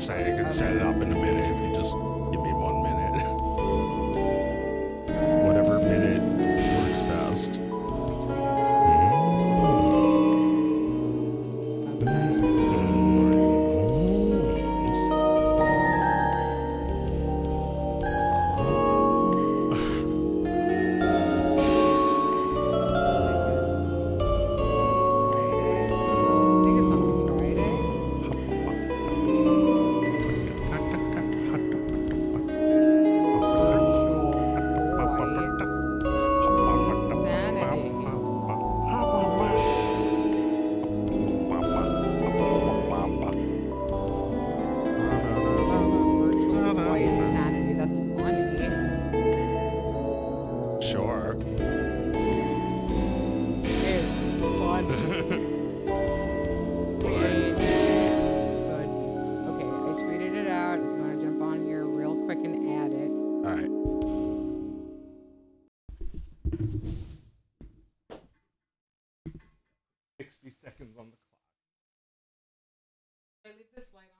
say I could set it up in a minute if you just give me 1 minute. Whatever minute works best. Sure. Alright. $60 on the clock. Should I leave this light on?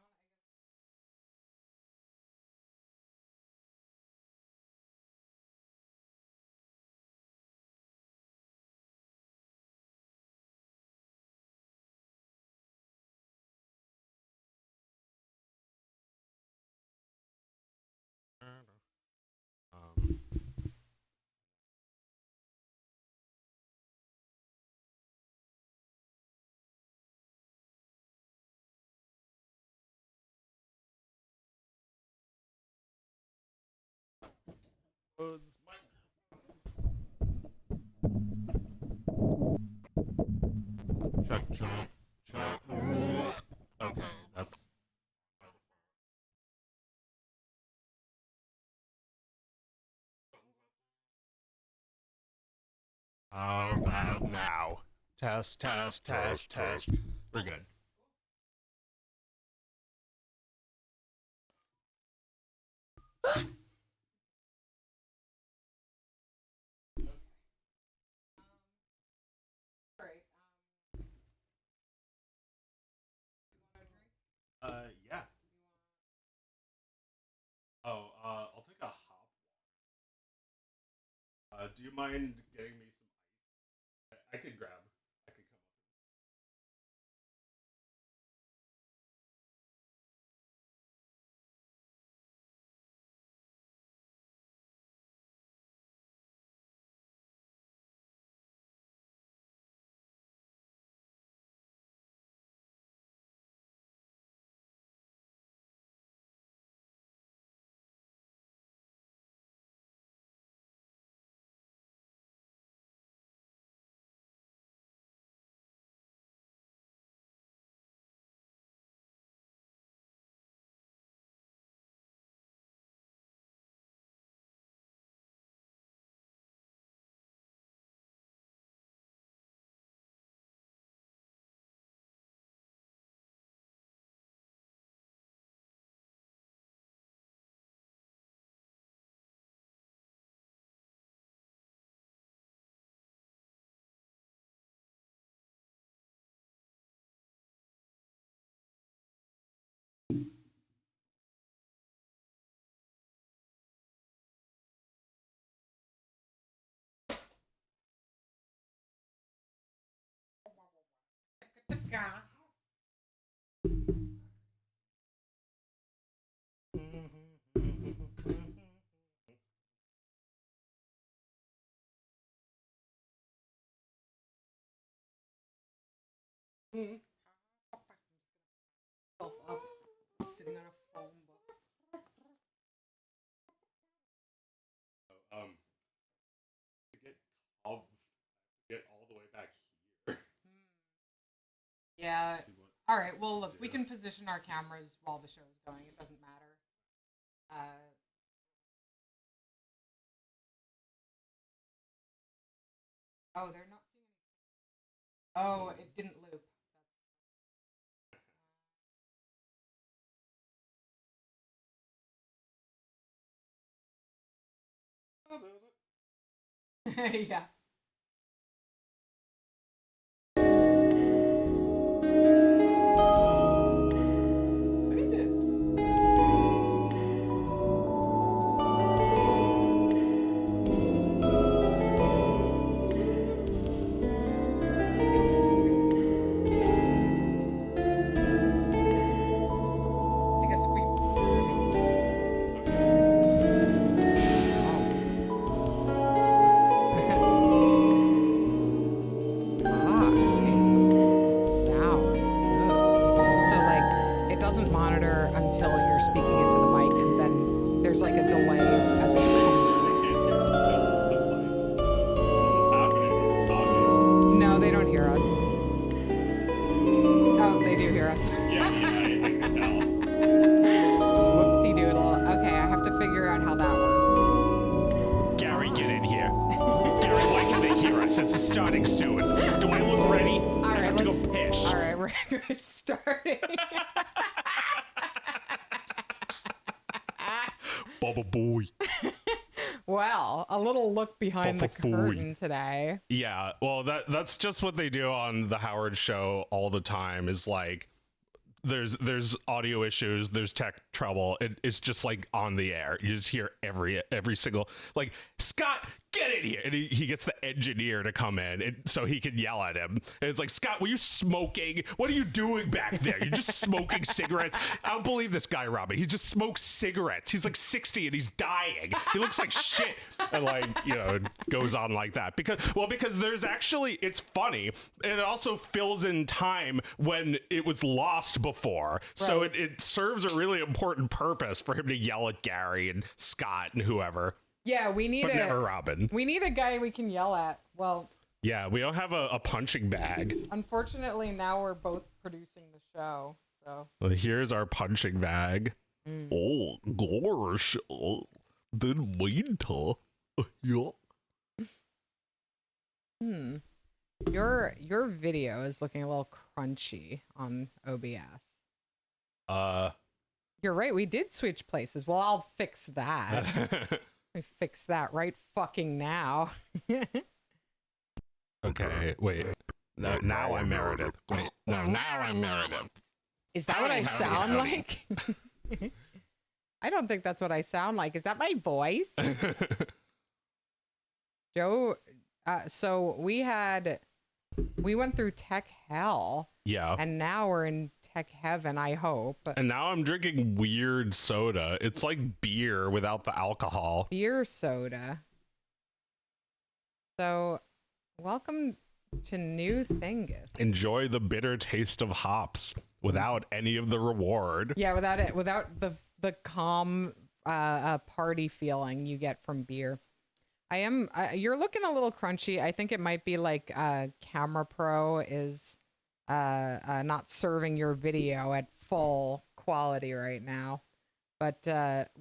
Check. Okay. That's how about now? Test. We're good. Alright. Yeah. Oh, I'll take a hop. Do you mind getting me some ice? I could grab. I could come up. Sitting on a phone book. To get all the way back here. Yeah. Alright, well look, we can position our cameras while the show is going. It doesn't matter. Oh, they're not seeing anything. Oh, it didn't loop. Yeah. What is it? Yes, it's starting soon. Do I look ready? All right, I have to go piss. All right, we're starting. Bubba boy. Well, a little look behind the curtain today. Yeah, well, that's just what they do on the Howard Show all the time. Is like, there's audio issues, there's tech trouble. It's just like on the air. You just hear every single, like, Scott, get in here, and he gets the engineer to come in, and so he can yell at him. And it's like, Scott, were you smoking? What are you doing back there? You're just smoking cigarettes. I don't believe this guy, Robin. He just smokes cigarettes. He's like 60 and he's dying. He looks like shit. And like, you know, it goes on like that because there's actually, it's funny, and it also fills in time when it was lost before. Right. So it serves a really important purpose for him to yell at Gary and Scott and whoever. Yeah, we need never Robin. We need a guy we can yell at. Well, yeah, we don't have a punching bag. Unfortunately, now we're both producing the show. So well, here's our punching bag. Oh gosh, den winter. Yeah. Your video is looking a little crunchy on OBS. You're right. We did switch places. Well, I'll fix that. We fix that right fucking now. Okay, wait. No, now I'm Meredith. Wait, no, now I'm Meredith. Is that what I sound like? I don't think that's what I sound like. Is that my voice? Joe, so we went through tech hell. Yeah. And now we're in tech heaven, I hope. And now I'm drinking weird soda. It's like beer without the alcohol. Beer soda. So, welcome to New Thingus. Enjoy the bitter taste of hops without any of the reward. Yeah, without the calm party feeling you get from beer. You're looking a little crunchy. I think it might be like Camera Pro is not serving your video at full quality right now, but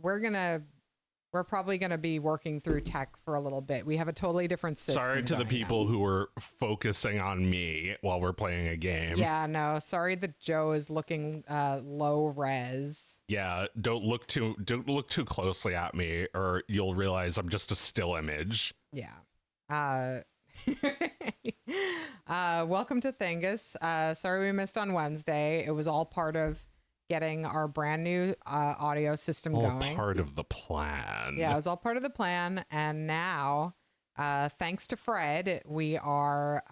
we're probably gonna be working through tech for a little bit. We have a totally different system. Sorry to the people who were focusing on me while we're playing a game. Yeah, no, sorry that Joe is looking low res. Yeah, don't look too closely at me, or you'll realize I'm just a still image. Yeah. Welcome to Thingus. Sorry we missed on Wednesday. It was all part of getting our brand new audio system going. Part of the plan. Yeah, it was all part of the plan. And now, thanks to Fred, we are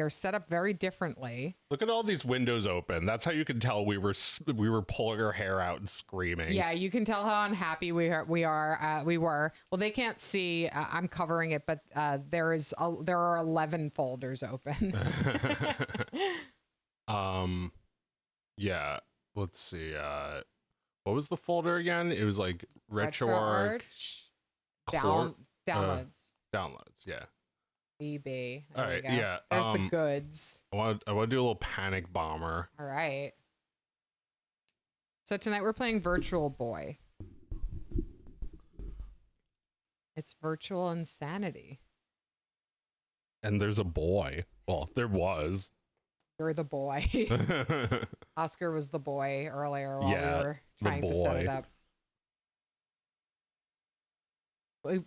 set up very differently. Look at all these windows open. That's how you can tell we were pulling our hair out and screaming. Yeah, you can tell how unhappy we were. Well, they can't see. I'm covering it, but there are 11 folders open. Yeah. Let's see. What was the folder again? It was like RetroArch. Downloads. Downloads. Yeah. BB. All right, yeah. There's the goods. I want to do a little Panic Bomber. All right. So tonight we're playing Virtual Boy. It's virtual insanity. And there's a boy. Well, there was. You're the boy. Oscar was the boy earlier while we were trying to set it up.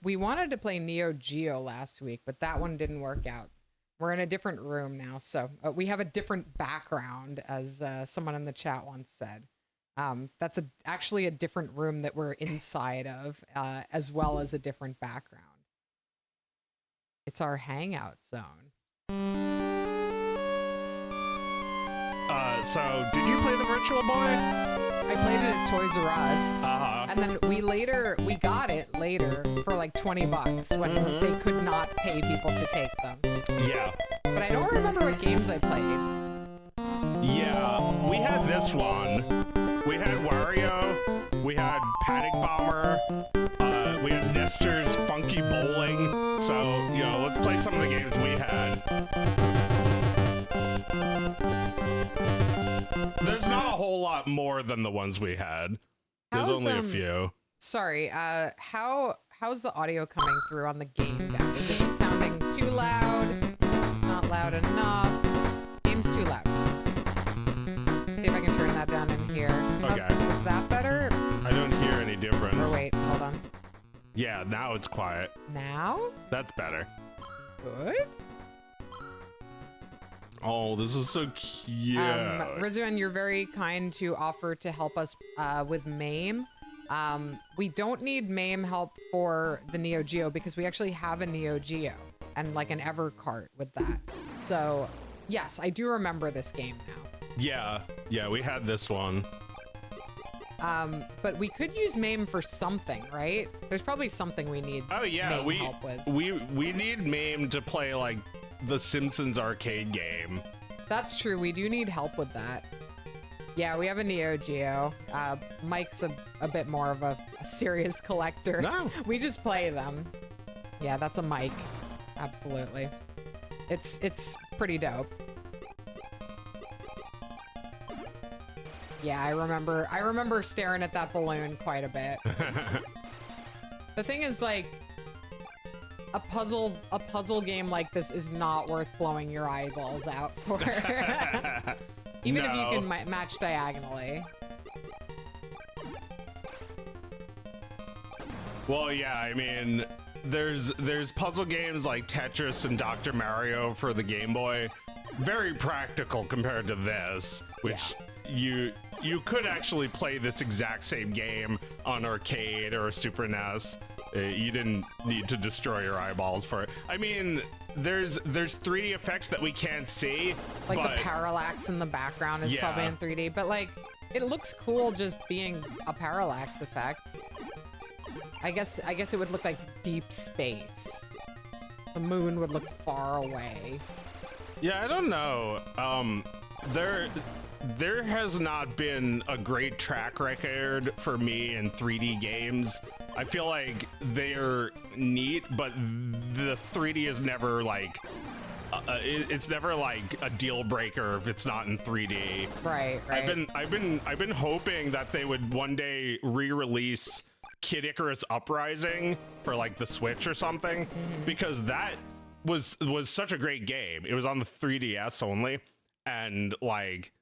We wanted to play Neo Geo last week, but that one didn't work out. We're in a different room now, so we have a different background, as someone in the chat once said. That's actually a different room that we're inside of, as well as a different background. It's our hangout zone. So did you play the Virtual Boy? I played it at Toys R Us. And then we got it later for like $20 when they could not pay people to take them. Yeah. But I don't remember what games I played. Yeah, we had this one. We had Wario. We had Panic Bomber. We had Nestor's Funky Bowling. So, let's play some of the games we had. There's not a whole lot more than the ones we had. There's only a few. Sorry, how's the audio coming through on the game deck? Is it sounding too too loud. Not loud enough. Game's too loud. See if I can turn that down in here. Okay. Is that better? I don't hear any difference. Or wait, hold on. Yeah, now it's quiet. Now? That's better. Good. Oh, this is so cute. Rizuan, you're very kind to offer to help us with MAME. We don't need MAME help for the Neo Geo because we actually have a Neo Geo and like an Evercart with that. So yes, I do remember this game now. Yeah, we had this one. But we could use MAME for something, right? There's probably something we need. Oh yeah, MAME help with. we need MAME to play like the Simpsons arcade game. That's true. We do need help with that. Yeah, we have a Neo Geo. Mike's a bit more of a serious collector. No. We just play them. Yeah, that's a Mike. Absolutely. It's pretty dope. Yeah, I remember staring at that balloon quite a bit. The thing is, like, a puzzle game like this is not worth blowing your eyeballs out for. Even if you can match diagonally. Well, yeah, I mean, there's puzzle games like Tetris and Dr. Mario for the Game Boy. Very practical compared to this, which you could actually play this exact same game on arcade or a Super NES. You didn't need to destroy your eyeballs for it. I mean, there's 3D effects that we can't see. Like but the parallax in the background is probably in 3D, but like it looks cool just being a parallax effect. I guess it would look like deep space. The moon would look far away. Yeah, I don't know. There has not been a great track record for me in 3D games. I feel like they're neat, but the 3D is never like it's never like a deal breaker if it's not in 3D. Right. I've been hoping that they would one day re-release Kid Icarus Uprising for like the Switch or something, because that was such a great game. It was on the 3DS only, and like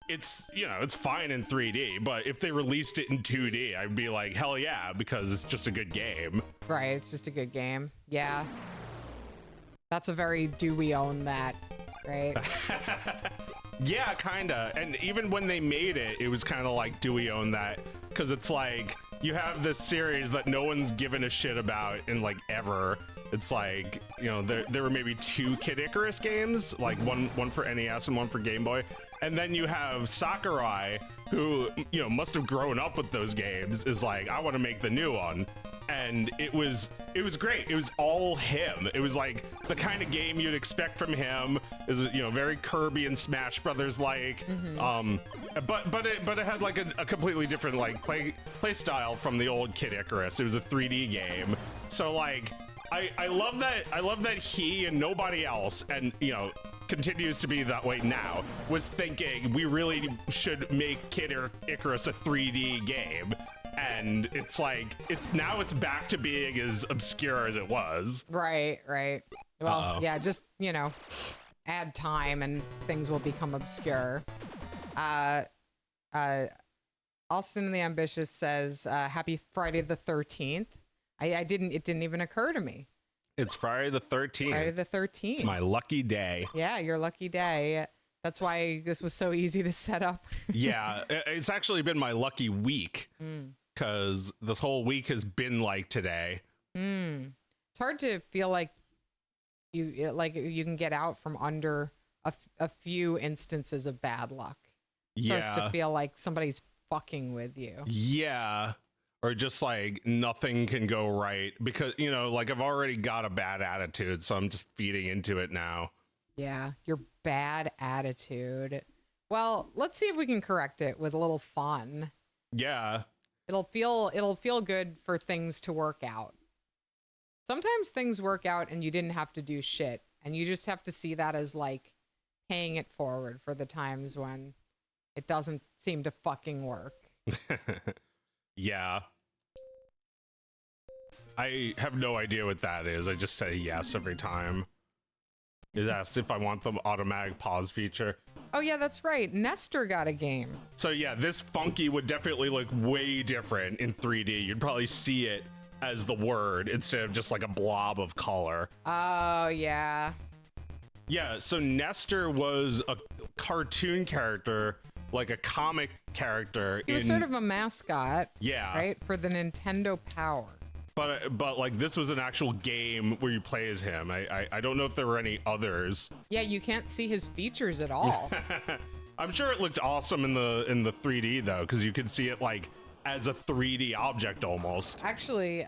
it's, you know, it's fine in 3D, but if they released it in 2D, I'd be like, hell yeah, because it's just a good game. Right, it's just a good game. Yeah. That's a very do we own that, right? Yeah, kinda. And even when they made it, it was kind of like, do we own that? Because it's like, you have this series that no one's given a shit about in like ever. It's like, you know, there were maybe 2 Kid Icarus games, like one for NES and one for Game Boy. And then you have Sakurai, who, you know, must have grown up with those games, is like, I want to make the new one. And it was great. It was all him. It was like the kind of game you'd expect from him. Is, you know, very Kirby and Smash Brothers like. But it had like a completely different like play style from the old Kid Icarus. It was a 3D game. So like I love that he and nobody else, and you know, continues to be that way now, was thinking we really should make Kid Icarus a 3D game. And it's like, it's back to being as obscure as it was. Right. Well, yeah, just, you know, add time and things will become obscure. Austin the Ambitious says, happy Friday the 13th. It didn't even occur to me. It's Friday the 13th. Friday the 13th. It's my lucky day. Yeah, your lucky day. That's why this was so easy to set up. Yeah, it's actually been my lucky week. Because this whole week has been like today. It's hard to feel like you can get out from under a few instances of bad luck. It starts to feel like somebody's fucking with you. Yeah. Or just like nothing can go right because, you know, like I've already got a bad attitude, so I'm just feeding into it now. Yeah, your bad attitude. Well, let's see if we can correct it with a little fun. Yeah. It'll feel good for things to work out. Sometimes things work out and you didn't have to do shit, and you just have to see that as like paying it forward for the times when it doesn't seem to fucking work. Yeah. I have no idea what that is. I just say yes every time. It asks if I want the automatic pause feature. Oh yeah, that's right. Nestor got a game. So yeah, this funky would definitely look way different in 3D. You'd probably see it as the word instead of just like a blob of color. Oh yeah. Yeah, so Nestor was a cartoon character, like a comic character. He was sort of a mascot. Yeah. Right? For the Nintendo Power. But like this was an actual game where you play as him. I don't know if there were any others. Yeah, you can't see his features at all. I'm sure it looked awesome in the 3D though, because you could see it like as a 3D object almost. Actually,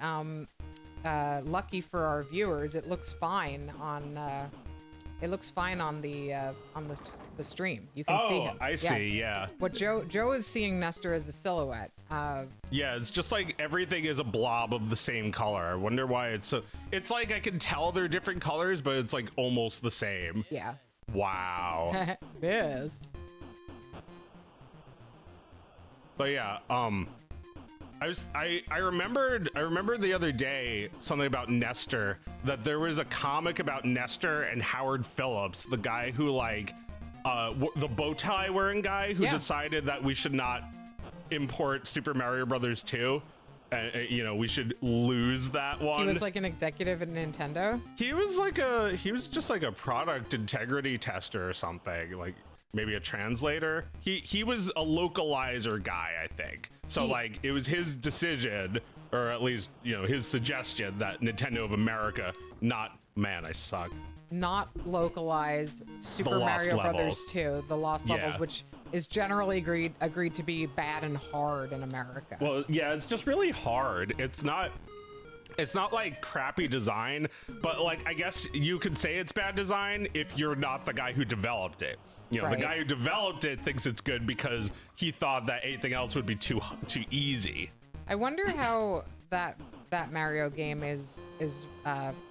lucky for our viewers, it looks fine on the stream. You can see him. I see. Yeah. What Joe is seeing Nestor as a silhouette. Yeah, it's just like everything is a blob of the same color. I wonder why it's so. It's like I can tell they're different colors, but it's like almost the same. Yeah. Wow. Yes. But yeah, I remembered the other day something about Nestor, that there was a comic about Nestor and Howard Phillips, the guy who like the bow tie wearing guy who decided that we should not import Super Mario Brothers 2. You know, we should lose that one. He was like an executive at Nintendo. He was just like a product integrity tester or something, like maybe a translator. He was a localizer guy, I think. So like it was his decision, or at least, you know, his suggestion that Nintendo of America I suck. Not localize Super Mario Brothers 2, the Lost Levels, which is generally agreed to be bad and hard in America. Well, yeah, it's just really hard. It's not like crappy design, but like I guess you could say it's bad design if you're not the guy who developed it. You know, the guy who developed it thinks it's good because he thought that anything else would be too easy. I wonder how that Mario game is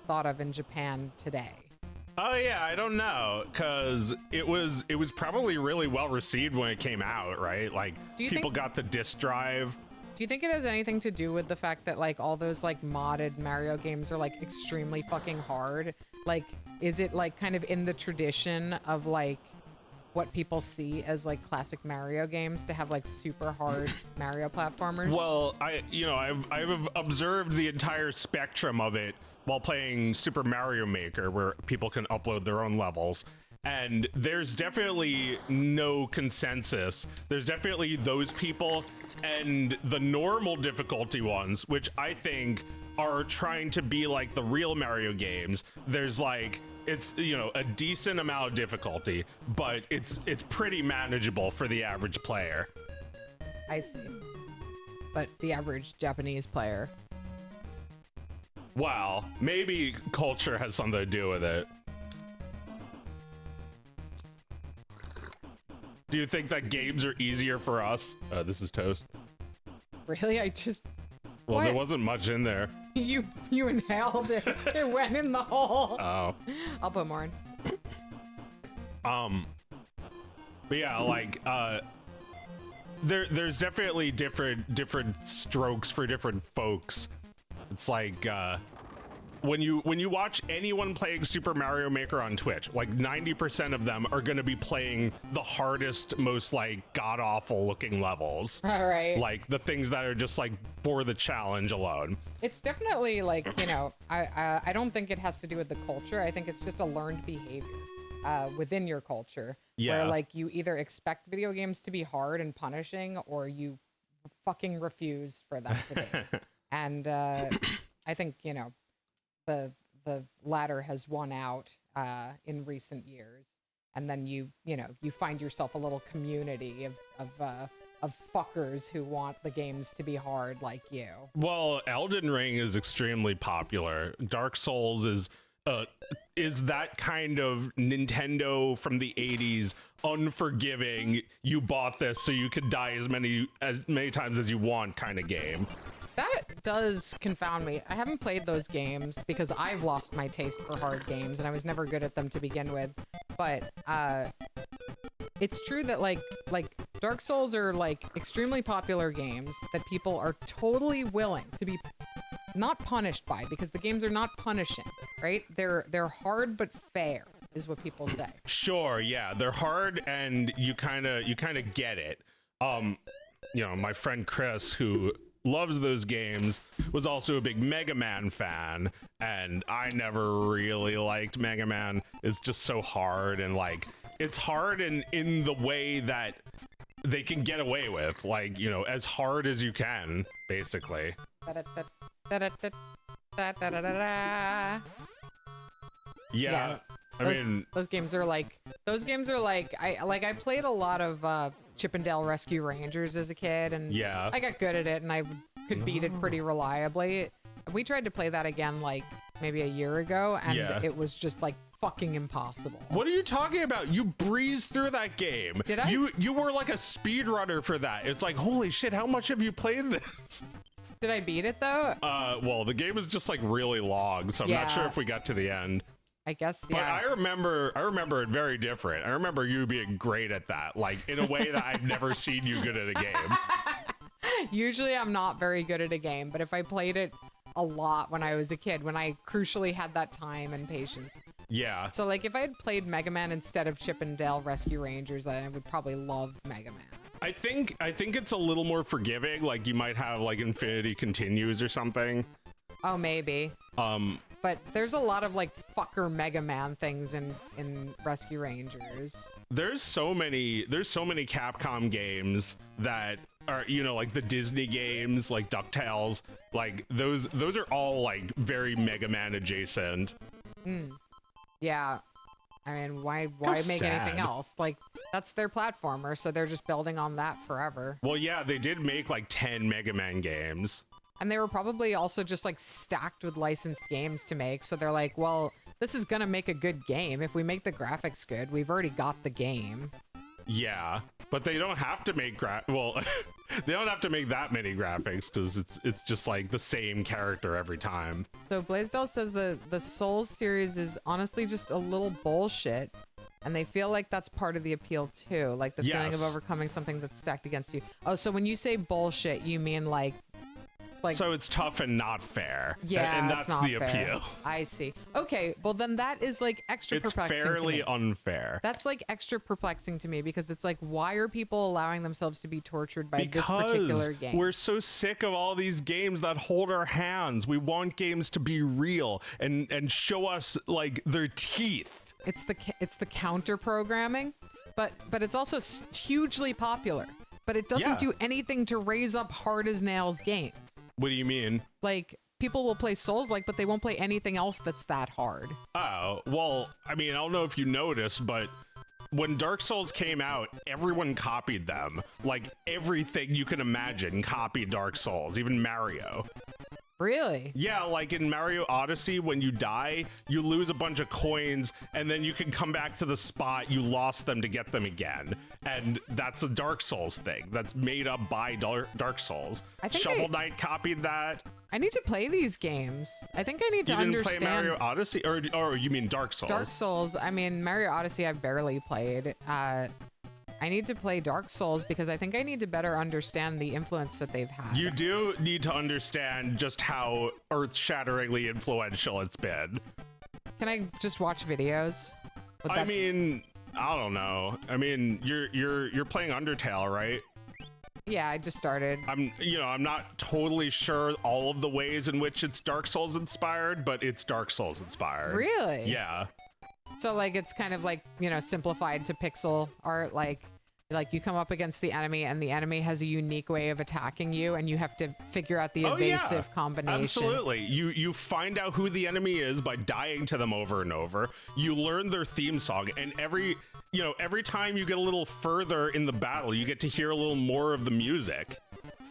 thought of in Japan today. Oh yeah, I don't know, because it was probably really well received when it came out, right? Like people got the disc drive. Do you think it has anything to do with the fact that like all those like modded Mario games are like extremely fucking hard? Like, is it like kind of in the tradition of like what people see as like classic Mario games to have like super hard Mario platformers? Well, I've observed the entire spectrum of it while playing Super Mario Maker, where people can upload their own levels. And there's definitely no consensus. There's definitely those people and the normal difficulty ones, which I think are trying to be like the real Mario games. There's like, it's, you know, a decent amount of difficulty, but it's pretty manageable for the average player. I see. But the average Japanese player. Well, maybe culture has something to do with it. Do you think that games are easier for us? This is toast. Really? I just... Well, what? There wasn't much in there. You inhaled it. It went in the hole. Oh. I'll put more in. But yeah, like, there's definitely different strokes for different folks. It's like, when you watch anyone playing Super Mario Maker on Twitch, like 90% of them are going to be playing the hardest, most like god-awful looking levels. All right. Like the things that are just like for the challenge alone. It's definitely like, you know, I don't think it has to do with the culture. I think it's just a learned behavior within your culture. Yeah. Where like you either expect video games to be hard and punishing, or you fucking refuse for them to be. And I think, you know, the latter has won out in recent years. And then you find yourself a little community of fuckers who want the games to be hard like you. Well, Elden Ring is extremely popular. Dark Souls is that kind of Nintendo from the 80s, unforgiving, you bought this so you could die as many times as you want kind of game. That does confound me. I haven't played those games because I've lost my taste for hard games and I was never good at them to begin with. But it's true that like Dark Souls are like extremely popular games that people are totally willing to be not punished by, because the games are not punishing, right? They're hard but fair. is what people say. Sure, yeah, they're hard, and you kind of get it. My friend Chris, who loves those games, was also a big Mega Man fan, and I never really liked Mega Man. It's just so hard, and like it's hard in the way that they can get away with, like, as hard as you can, basically. Yeah. Those games are like I played a lot of Chip 'n Dale Rescue Rangers as a kid, and yeah, I got good at it, and I could beat it pretty reliably. We tried to play that again like maybe a year ago, and it was just like fucking impossible. What are you talking about? You breezed through that game. Did I? You were like a speedrunner for that. It's like, holy shit, how much have you played this? Did I beat it though? Well, the game is just like really long, so I'm not sure if we got to the end. I guess, yeah. But I remember it very different. I remember you being great at that, like in a way that I've never seen you good at a game. Usually I'm not very good at a game, but if I played it a lot when I was a kid, when I crucially had that time and patience. Yeah. So like if I had played Mega Man instead of Chip 'n Dale Rescue Rangers, then I would probably love Mega Man. I think it's a little more forgiving, like you might have like Infinity Continues or something. Oh, maybe. But there's a lot of like fucker Mega Man things in Rescue Rangers. There's so many Capcom games that are, like the Disney games, like DuckTales, like those are all like very Mega Man adjacent. Yeah. I mean, why make anything else? Like, that's their platformer, so they're just building on that forever. Well, yeah, they did make like 10 Mega Man games. And they were probably also just like stacked with licensed games to make, so they're like, well, this is gonna make a good game. If we make the graphics good, we've already got the game. Yeah, but they don't have to make they don't have to make that many graphics, because it's just like the same character every time. So Blaisdell says the Souls series is honestly just a little bullshit, and they feel like that's part of the appeal too, like the feeling of overcoming something that's stacked against you. Oh, so when you say bullshit, you mean like so it's tough and not fair. Yeah, and that's not the fair. appeal. I see. Okay, well then that is like extra perplexing. It's fairly unfair. That's like extra perplexing to me, because it's like, why are people allowing themselves to be tortured by this particular game? We're so sick of all these games that hold our hands. We want games to be real and show us like their teeth. It's the counter programming, but it's also hugely popular. But it doesn't do anything to raise up hard as nails games. What do you mean? Like, people will play Souls-like, but they won't play anything else that's that hard. Oh, well, I mean, I don't know if you noticed, but when Dark Souls came out, everyone copied them. Like, everything you can imagine copied Dark Souls, even Mario. Really? Yeah, like in Mario Odyssey, when you die, you lose a bunch of coins, and then you can come back to the spot you lost them to get them again. And that's a Dark Souls thing. That's made up by Dark Souls. Shovel Knight copied that. I need to play these games. I think I need to understand. You didn't play Mario Odyssey? Or you mean Dark Souls? Dark Souls. I mean, Mario Odyssey I've barely played. I need to play Dark Souls because I think I need to better understand the influence that they've had. You do need to understand just how earth-shatteringly influential it's been. Can I just watch videos? I mean, I don't know. I mean, you're playing Undertale, right? Yeah, I just started. I'm not totally sure all of the ways in which it's Dark Souls inspired, but it's Dark Souls inspired. Really? Yeah. So like it's kind of like, simplified to pixel art, like you come up against the enemy and the enemy has a unique way of attacking you and you have to figure out the evasive combination. Absolutely. You find out who the enemy is by dying to them over and over. You learn their theme song, and every time you get a little further in the battle, you get to hear a little more of the music.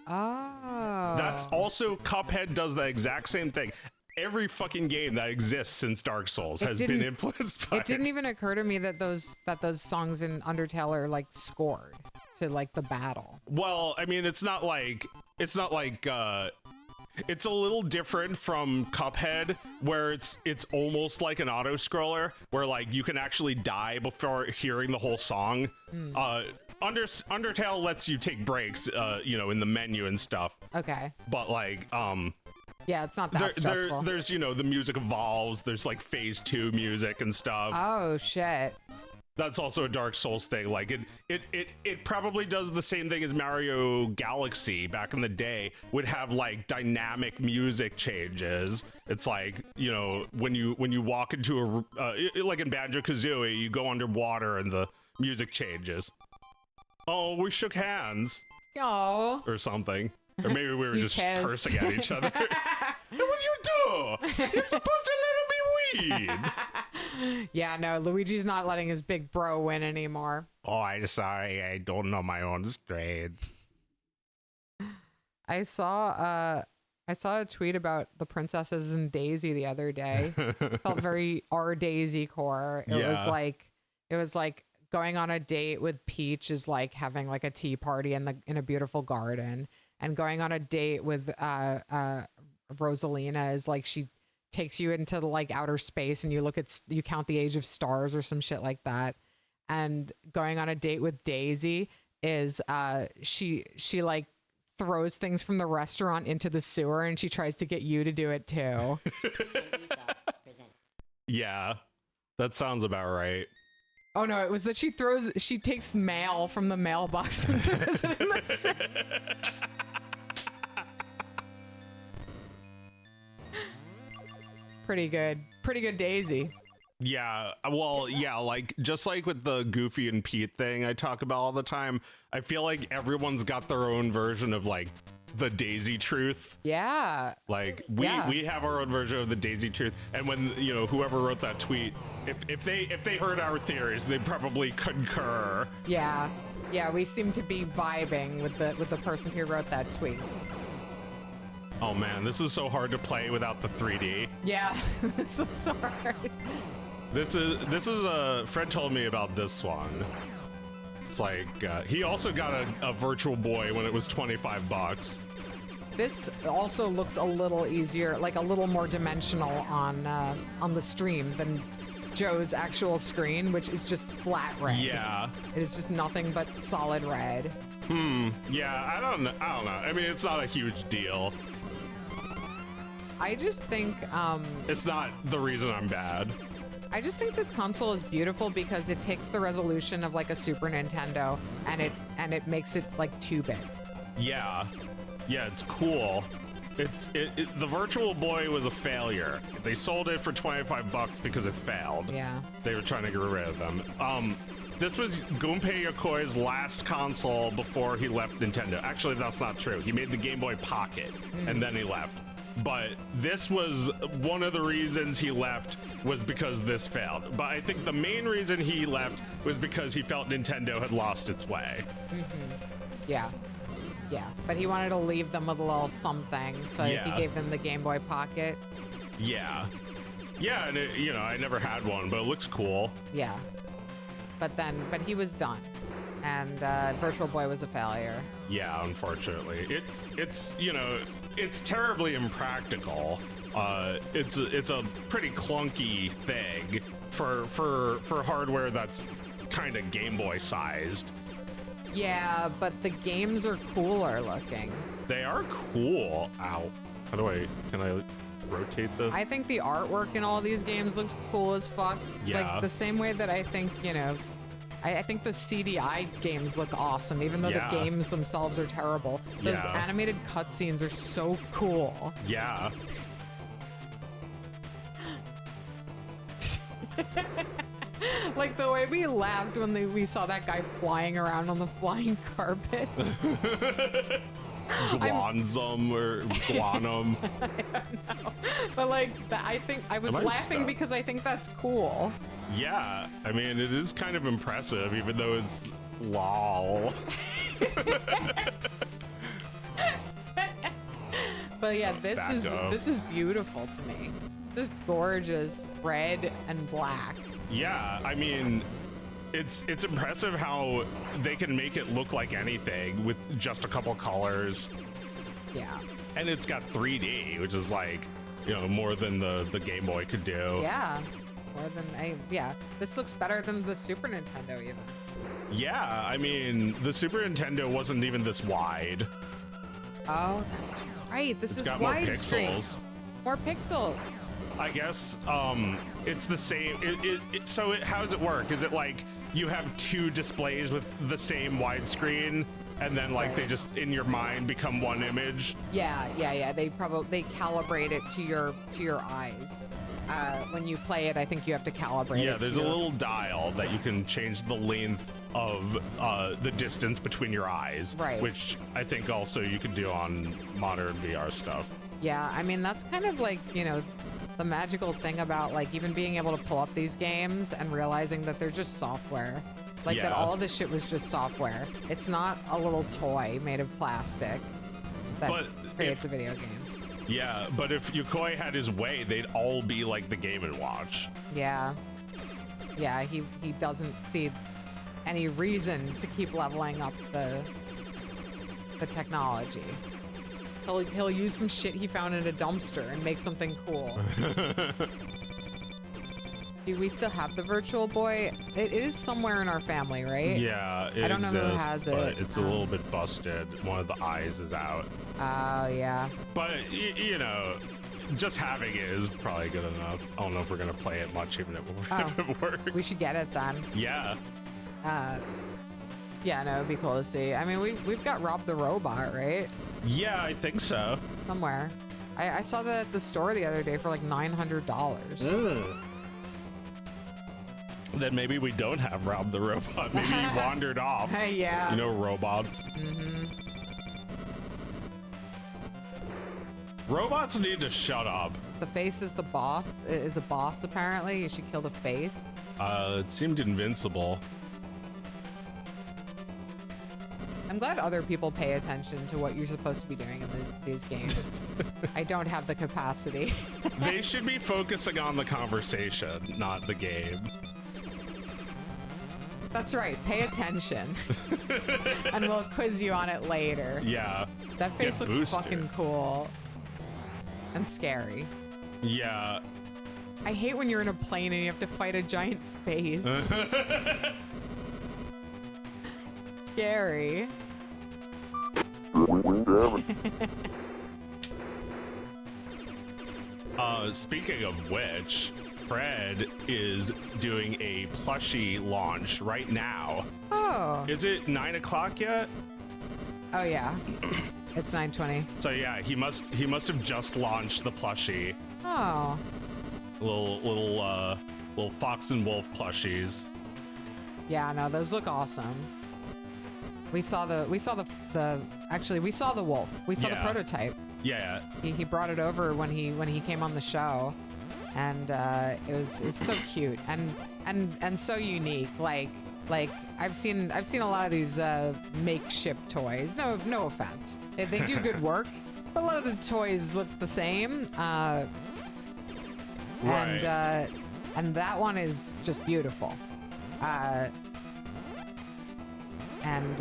Oh. That's also Cuphead does the exact same thing. Every fucking game that exists since Dark Souls has been influenced by it. It didn't even occur to me that those songs in Undertale are like scored to like the battle. Well, I mean, it's not like it's a little different from Cuphead, where it's almost like an auto scroller where like you can actually die before hearing the whole song. Undertale lets you take breaks, in the menu and stuff. Okay. But like Yeah, it's not that stressful. There's the music evolves. There's like phase 2 music and stuff. Oh shit. That's also a Dark Souls thing. Like it probably does the same thing as Mario Galaxy back in the day, would have like dynamic music changes. It's like, when you walk into like in Banjo-Kazooie, you go underwater and the music changes. Oh, we shook hands. Oh. Or something. Or maybe we were just kissed. cursing at each other. What do you do? You're supposed to let him be weed. Yeah, no, Luigi's not letting his big bro win anymore. Oh, I'm sorry. I don't know my own strength. I saw a tweet about the princesses in Daisy the other day. Felt very our Daisy core. It was like going on a date with Peach is like having like a tea party in a beautiful garden, and going on a date with Rosalina is like she takes you into like outer space and you count the age of stars or some shit like that. And going on a date with Daisy is she like throws things from the restaurant into the sewer, and she tries to get you to do it too. Yeah, that sounds about right. Oh no, it was that she takes mail from the mailbox and throws it in the sewer. Pretty good Daisy. Yeah, well, yeah, like just like with the Goofy and Pete thing I talk about all the time, I feel like everyone's got their own version of like the Daisy truth. Yeah. Like we have our own version of the Daisy truth, and when whoever wrote that tweet, if they heard our theories, they'd probably concur. Yeah, we seem to be vibing with the person who wrote that tweet. Oh man, this is so hard to play without the 3D. Yeah, this is so hard. This is a Fred told me about this one. It's like he also got a Virtual Boy when it was $25. This also looks a little easier, like a little more dimensional on the stream than Joe's actual screen, which is just flat red. Yeah, it is just nothing but solid red. Yeah, I don't know. I mean, it's not a huge deal. I just think it's not the reason I'm bad. I just think this console is beautiful because it takes the resolution of like a Super Nintendo and it makes it like 2-bit. Yeah, it's cool. The Virtual Boy was a failure. They sold it for $25 because it failed. Yeah. They were trying to get rid of them. This was Gunpei Yokoi's last console before he left Nintendo. Actually, that's not true. He made the Game Boy Pocket and then he left. But this was one of the reasons he left was because this failed. But I think the main reason he left was because he felt Nintendo had lost its way. Yeah. But he wanted to leave them with a little something, so he gave them the Game Boy Pocket. Yeah, and I never had one, but it looks cool. Yeah. But he was done, and Virtual Boy was a failure. Yeah, unfortunately, it's terribly impractical. It's a pretty clunky thing for hardware that's kind of Game Boy sized. Yeah, but the games are cooler looking. They are cool. Ow. Can I rotate this? I think the artwork in all these games looks cool as fuck. Yeah. Like the same way that I think, I think the CDI games look awesome, even though the games themselves are terrible. Those animated cutscenes are so cool. Yeah. Like the way we laughed when we saw that guy flying around on the flying carpet. Guanzum or Guanum. I don't know. But like, I think I was laughing because I think that's cool. Yeah, I mean, it is kind of impressive, even though it's lol. But yeah, this is beautiful to me. Just gorgeous, red and black. Yeah, I mean, it's impressive how they can make it look like anything with just a couple colors. Yeah. And it's got 3D, which is like, more than the Game Boy could do. Yeah. This looks better than the Super Nintendo even. Yeah, I mean, the Super Nintendo wasn't even this wide. Oh, that's right. right. This It's is got more widescreen. pixels. More pixels. I guess it's the same. So how does it work? Is it like you have two displays with the same widescreen, and then like they just in your mind become one image? Yeah. They calibrate it to your eyes. When you play it, I think you have to calibrate it. Yeah, there's a little dial that you can change the length of the distance between your eyes. Right. Which I think also you can do on modern VR stuff. Yeah, I mean, that's kind of like, the magical thing about like even being able to pull up these games and realizing that they're just software. Like that all of this shit was just software. It's not a little toy made of plastic that creates a video game. Yeah, but if Yokoi had his way, they'd all be like the Game & Watch. Yeah. Yeah, he doesn't see any reason to keep leveling up the technology. He'll use some shit he found in a dumpster and make something cool. Do we still have the Virtual Boy? It is somewhere in our family, right? Yeah, it I don't know who has but it. it's a little bit busted. One of the eyes is out. Oh, yeah. But, just having it is probably good enough. I don't know if we're going to play it much, even if it works. We should get it then. Yeah. Yeah, no, it'd be cool to see. I mean, we've got Rob the Robot, right? Yeah, I think so. Somewhere. I saw that at the store the other day for like $900. Then maybe we don't have Rob the Robot. Maybe he wandered off. Yeah. Robots. Mm-hmm. Robots need to shut up. The face is the boss. Is a boss, apparently. You should kill the face. It seemed invincible. I'm glad other people pay attention to what you're supposed to be doing in these games. I don't have the capacity. They should be focusing on the conversation, not the game. That's right. Pay attention. And we'll quiz you on it later. Yeah. That face Get looks boosted. fucking cool. And scary. Yeah. I hate when you're in a plane and you have to fight a giant face. Scary. Speaking of which, Fred is doing a plushie launch right now. Oh. Is it 9 o'clock yet? Oh yeah. It's 9:20. So yeah, he must have just launched the plushie. Oh. Little Fox and Wolf plushies. Yeah, no, those look awesome. We saw the actually we saw the wolf. We saw the prototype. Yeah. He brought it over when he came on the show, and it was so cute and so unique. Like I've seen a lot of these makeshift toys. No offense, they do good work, but a lot of the toys look the same. Right. And that one is just beautiful. And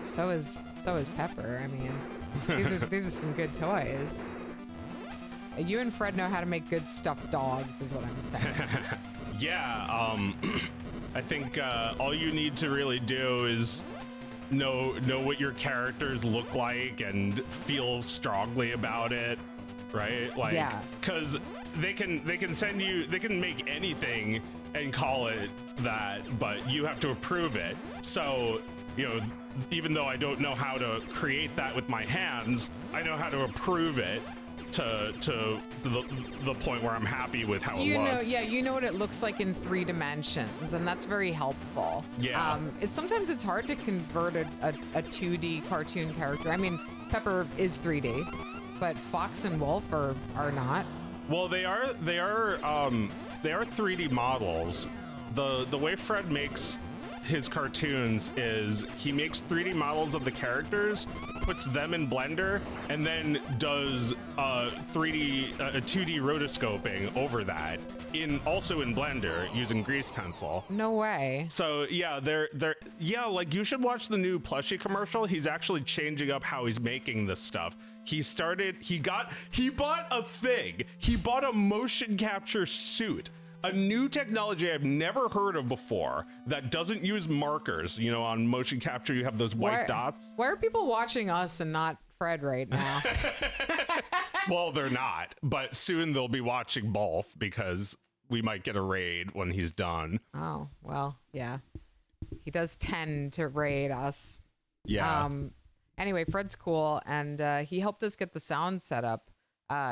so is Pepper. I mean, these are some good toys. You and Fred know how to make good stuffed dogs, is what I'm saying. Yeah. I think all you need to really do is know what your characters look like and feel strongly about it, right? Like, Yeah. because they can make anything and call it that, but you have to approve it. So, even though I don't know how to create that with my hands, I know how to approve it to the point where I'm happy with how it looks. You know what it looks like in 3 dimensions, and that's very helpful. Yeah. Sometimes it's hard to convert a 2D cartoon character. I mean, Pepper is 3D, but Fox and Wolf are not. Well, they are 3D models. The way Fred makes his cartoons is he makes 3D models of the characters, puts them in Blender, and then does 2D rotoscoping over that also in Blender using grease pencil. No way. So yeah, like you should watch the new plushie commercial. He's actually changing up how he's making this stuff. He bought a thing. He bought a motion capture suit. A new technology I've never heard of before that doesn't use markers. On motion capture, you have those white dots. Why are people watching us and not Fred right now. Well, they're not, but soon they'll be watching both because we might get a raid when he's done. Oh, well, yeah. He does tend to raid us. Yeah. Anyway, Fred's cool, and he helped us get the sound set up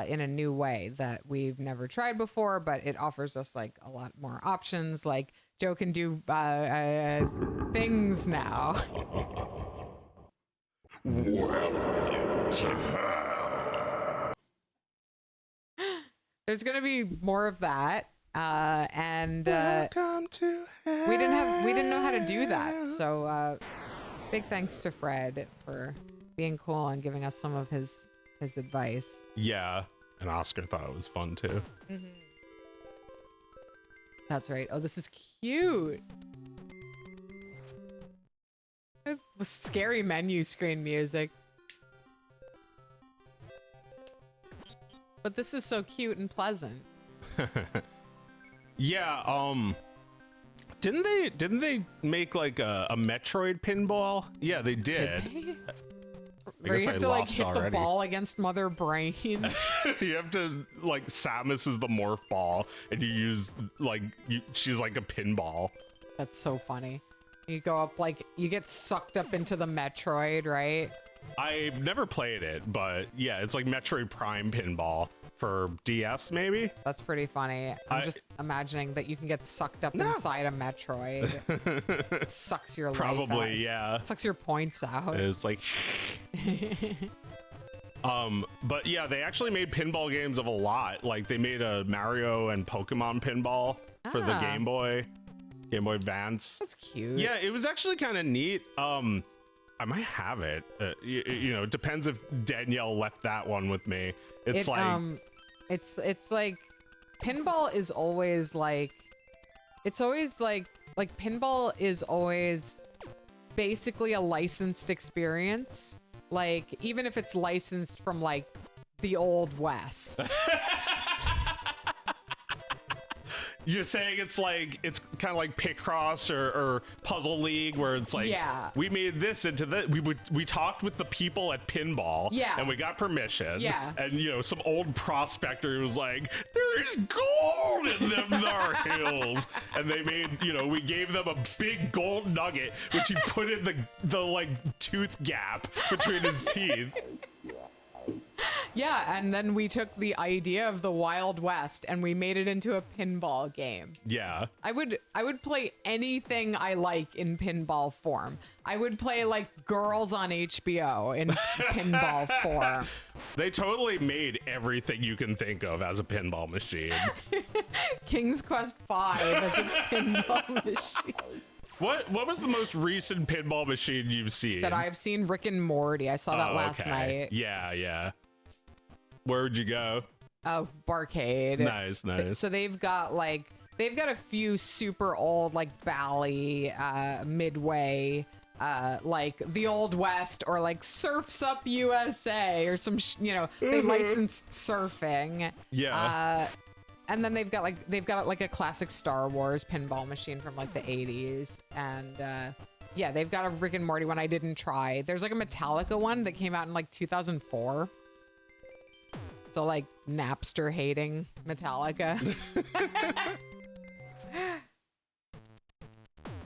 in a new way that we've never tried before, but it offers us like a lot more options. Like Joe can do things now. Welcome to hell. There's gonna be more of that, and Welcome to hell. we didn't know how to do that. So big thanks to Fred for being cool and giving us some of his advice. Yeah, and Oscar thought it was fun too. That's right. Oh, this is cute. Scary menu screen music. But this is so cute and pleasant. Yeah, didn't they make like a Metroid pinball? Yeah, they did. Where you guess have I to like lost hit the already. ball against Mother Brain. You have to like Samus is the morph ball, and you use like she's like a pinball. That's so funny. You go up like you get sucked up into the Metroid, right? I've never played it, but yeah, it's like Metroid Prime pinball for DS, maybe. That's pretty funny. I'm just imagining that you can get sucked up inside a Metroid. It sucks your life out. Probably, yeah. Sucks your points out. It's like, but yeah, they actually made pinball games of a lot. Like they made a Mario and Pokemon pinball for the Game Boy Advance. That's cute. Yeah, it was actually kind of neat. I might have it. You know, it depends if Danielle left that one with me. It's like pinball is always like pinball is always basically a licensed experience. Like even if it's licensed from like the Old West. You're saying it's kind of like Picross or Puzzle League, where it's like, yeah, we made this into this. We talked with the people at pinball, yeah, and we got permission, yeah, and you know some old prospector was like, there's gold in them thar hills, and they made, you know, we gave them a big gold nugget which he put in the like tooth gap between his teeth. Yeah, and then we took the idea of the Wild West and we made it into a pinball game. Yeah. I would play anything I like in pinball form. I would play like Girls on HBO in pinball form. They totally made everything you can think of as a pinball machine. King's Quest V as a pinball machine. What was the most recent pinball machine you've seen? That I've seen Rick and Morty. I saw that last night. Yeah. Where'd you go? Oh, Barcade. Nice. So they've got a few super old like Bally, Midway, like the Old West or like Surfs Up USA or some they licensed surfing. Yeah. And then they've got like a classic Star Wars pinball machine from like the 80s. And yeah, they've got a Rick and Morty one I didn't try. There's like a Metallica one that came out in like 2004. So like Napster hating Metallica.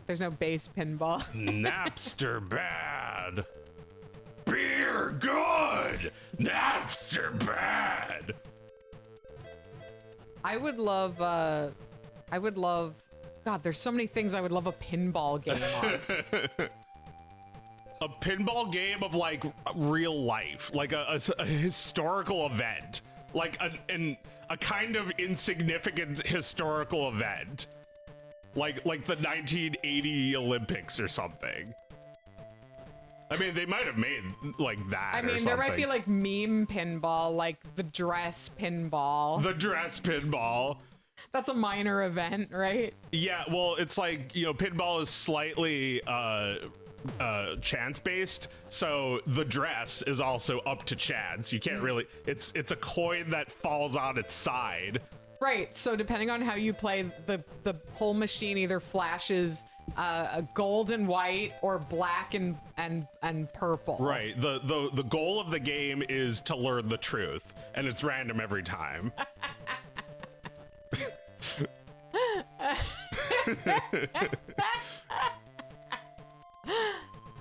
There's no bass pinball. Napster bad. Beer good. Napster bad. I would love, God, there's so many things I would love a pinball game on. A pinball game of like real life, like a historical event, like a kind of insignificant historical event, like the 1980 Olympics or something. I mean, they might have made like that. I mean, there might be like meme pinball, like the dress pinball. The dress pinball. That's a minor event, right? Yeah, well, it's like, you know, pinball is slightly chance based, so the dress is also up to chance. You can't really, it's a coin that falls on its side. Right. So depending on how you play, the whole machine either flashes a gold and white or black and purple. Right. The goal of the game is to learn the truth, and it's random every time.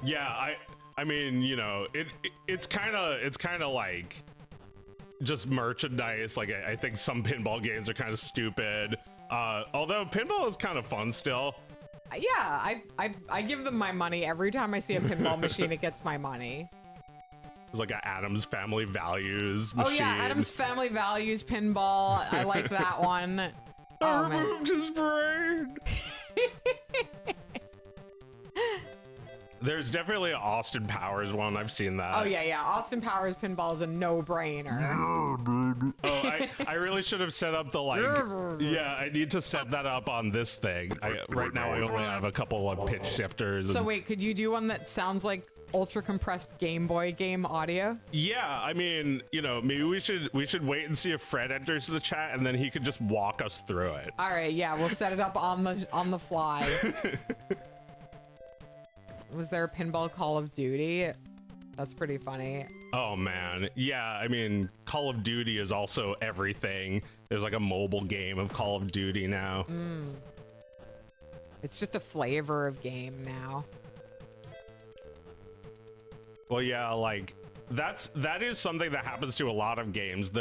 Yeah, I mean, you know, it's kind of like just merchandise. Like I think some pinball games are kind of stupid. Although pinball is kind of fun still. Yeah, I give them my money every time I see a pinball machine. It gets my money. It's like an Adam's Family Values machine. Oh yeah, Adam's Family Values pinball. I like that one. I removed his brain. There's definitely an Austin Powers one. I've seen that. Oh yeah. Austin Powers pinball is a no-brainer. Oh, I really should have set up the like. Yeah, I need to set that up on this thing. Right now I only have a couple of pitch shifters. So wait, could you do one that sounds like ultra compressed Game Boy game audio? Yeah, I mean, you know, maybe we should wait and see if Fred enters the chat, and then he could just walk us through it. All right, yeah, we'll set it up on the fly. Was there a pinball Call of Duty? That's pretty funny. Oh man, yeah, I mean, Call of Duty is also everything. There's like a mobile game of Call of Duty now. It's just a flavor of game now. Well, yeah, like that is something that happens to a lot of games.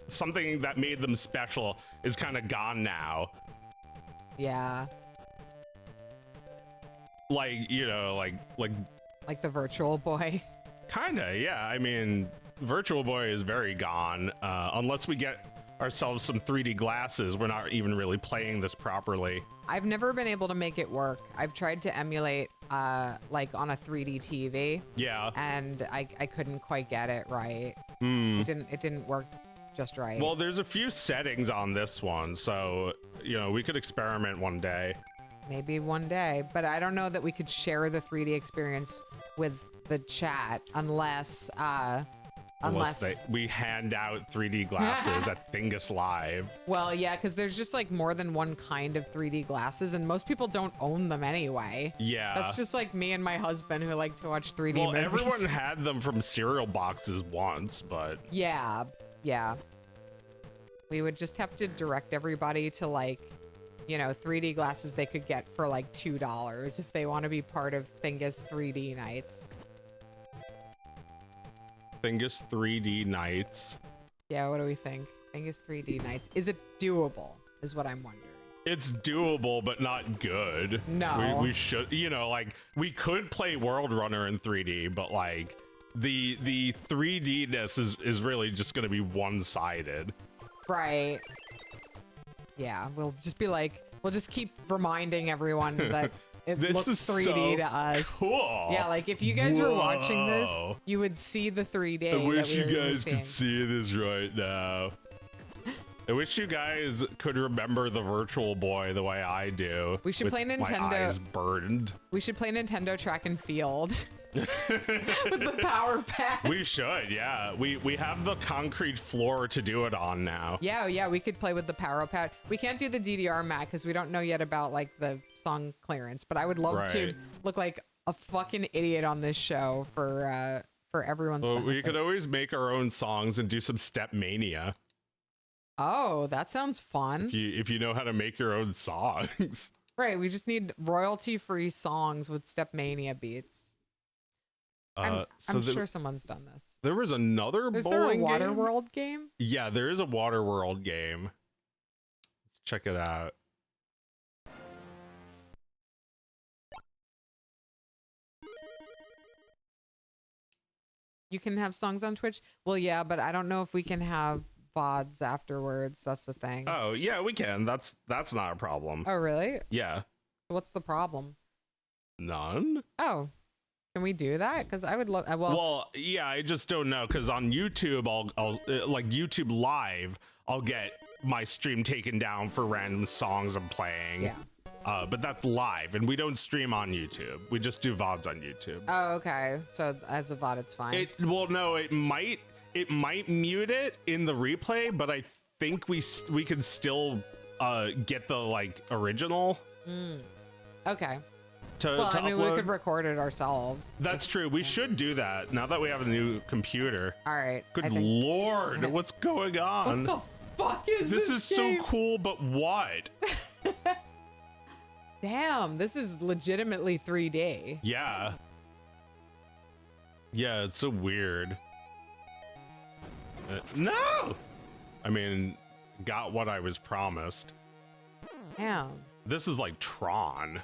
Something that made them special is kind of gone now. Yeah. Like, you know, like the Virtual Boy. Kinda, yeah. I mean, Virtual Boy is very gone. Unless we get ourselves some 3D glasses, we're not even really playing this properly. I've never been able to make it work. I've tried to emulate like on a 3D TV. Yeah. And I couldn't quite get it right. It didn't work just right. Well, there's a few settings on this one, so you know, we could experiment one day. Maybe one day, but I don't know that we could share the 3D experience with the chat unless we hand out 3D glasses at Thingus Live. Well, yeah, because there's just like more than one kind of 3D glasses, and most people don't own them anyway. Yeah. That's just like me and my husband who like to watch 3D movies. Well, everyone had them from cereal boxes once, but... Yeah. We would just have to direct everybody to like, you know, 3D glasses they could get for like $2 if they want to be part of Thingus 3D nights. Thingus 3D nights. Yeah, what do we think? Thingus 3D nights. Is it doable? Is what I'm wondering. It's doable, but not good. No. We should, you know, like, we could play World Runner in 3D, but like, the 3D-ness is really just going to be one-sided. Right. Yeah, we'll just keep reminding everyone that it looks 3D to us. Cool. Yeah, like if you guys were watching this, you would see the 3D. I wish you guys could see this right now. I wish you guys could remember the Virtual Boy the way I do. We should play Nintendo. My eyes burned. We should play Nintendo Track and Field. With the power pad. We should, yeah. We have the concrete floor to do it on now. Yeah, we could play with the power pad. We can't do the DDR mat because we don't know yet about like the song clearance, but I would love to look like a fucking idiot on this show for everyone's benefit. We could always make our own songs and do some Step Mania. Oh, that sounds fun. If you know how to make your own songs. Right, we just need royalty-free songs with Step Mania beats. I'm sure someone's done this. There was another bowling game. Is there a Waterworld game? Yeah, there is a Waterworld game. Let's check it out. You can have songs on Twitch? Well, yeah, but I don't know if we can have VODs afterwards. That's the thing. Oh, yeah, we can. That's not a problem. Oh, really? Yeah. What's the problem? None? Oh. Can we do that? Because I would love. Well, yeah, I just don't know. Because on YouTube, I'll like YouTube Live, I'll get my stream taken down for random songs I'm playing. Yeah. But that's live, and we don't stream on YouTube. We just do VODs on YouTube. Oh, okay. So as a VOD, it's fine. Well, no, it might mute it in the replay, but I think we can still get the like original. Okay. to I mean, we upload? could record it ourselves. That's true. We should do that now that we have a new computer. All right. Good lord, what's going on? What the fuck is this? This is game? so cool, but what? Damn, this is legitimately 3D. Yeah. Yeah, it's so weird. No! I mean, got what I was promised. Damn. This is like Tron.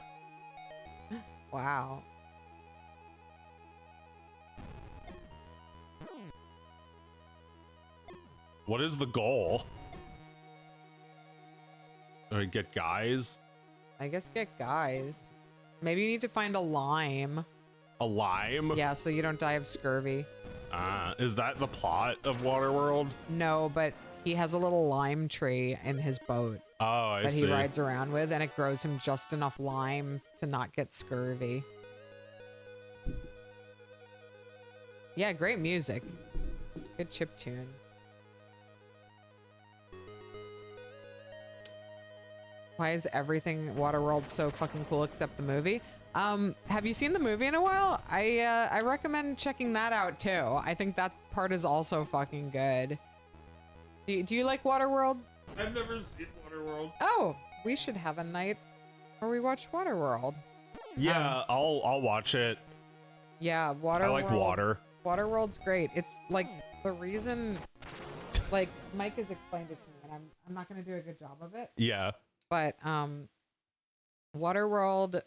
Wow. What is the goal? Get guys? I guess get guys. Maybe you need to find a lime. A lime? Yeah, so you don't die of scurvy. Is that the plot of Waterworld? No, but he has a little lime tree in his boat Oh, I that see. he rides around with, and it grows him just enough lime to not get scurvy. Yeah, great music. Good chip tunes. Why is everything Waterworld so fucking cool except the movie? Have you seen the movie in a while? I recommend checking that out too. I think that part is also fucking good. Do you like Waterworld? I've never seen Waterworld. Oh, we should have a night where we watch Waterworld. Yeah, I'll watch it. Yeah, Waterworld. I like water. Waterworld's great. It's like the reason, like Mike has explained it to me, and I'm not gonna do a good job of it. Yeah. But Waterworld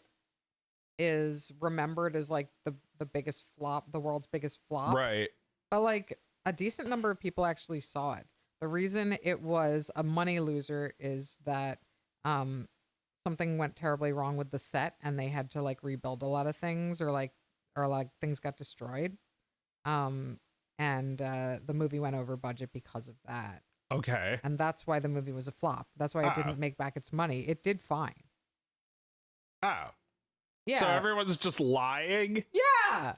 is remembered as like the biggest flop, the world's biggest flop. Right. But like a decent number of people actually saw it. The reason it was a money loser is that something went terribly wrong with the set and they had to like rebuild a lot of things or things got destroyed. And the movie went over budget because of that. Okay. And that's why the movie was a flop. That's why it didn't make back its money. It did fine. Oh. Yeah. So everyone's just lying? Yeah.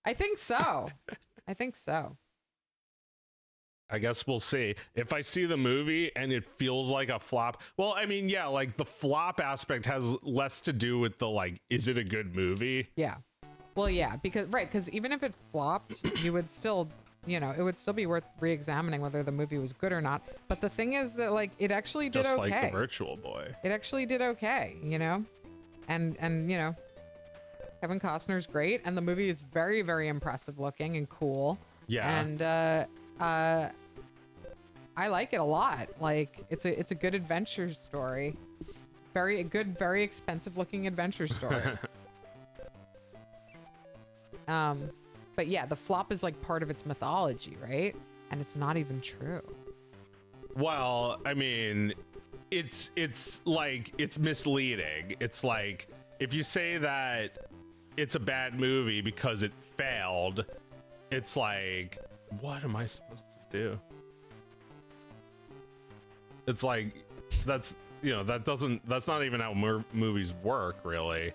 I think so. I think so. I guess we'll see. If I see the movie and it feels like a flop, well, I mean, yeah, like the flop aspect has less to do with the like, is it a good movie? Yeah. Well, yeah, because even if it flopped, you would still, it would still be worth re-examining whether the movie was good or not. But the thing is that like it actually did Just okay. like the Virtual Boy. It actually did okay, and Kevin Costner's great, and the movie is very, very impressive looking and cool. Yeah. And I like it a lot. Like it's a good adventure story. Very good, very expensive looking adventure story. But yeah, the flop is like part of its mythology, right? And it's not even true. Well, I mean, it's like it's misleading. It's like if you say that it's a bad movie because it failed, it's like, what am I supposed to do? It's like that's not even how movies work, really.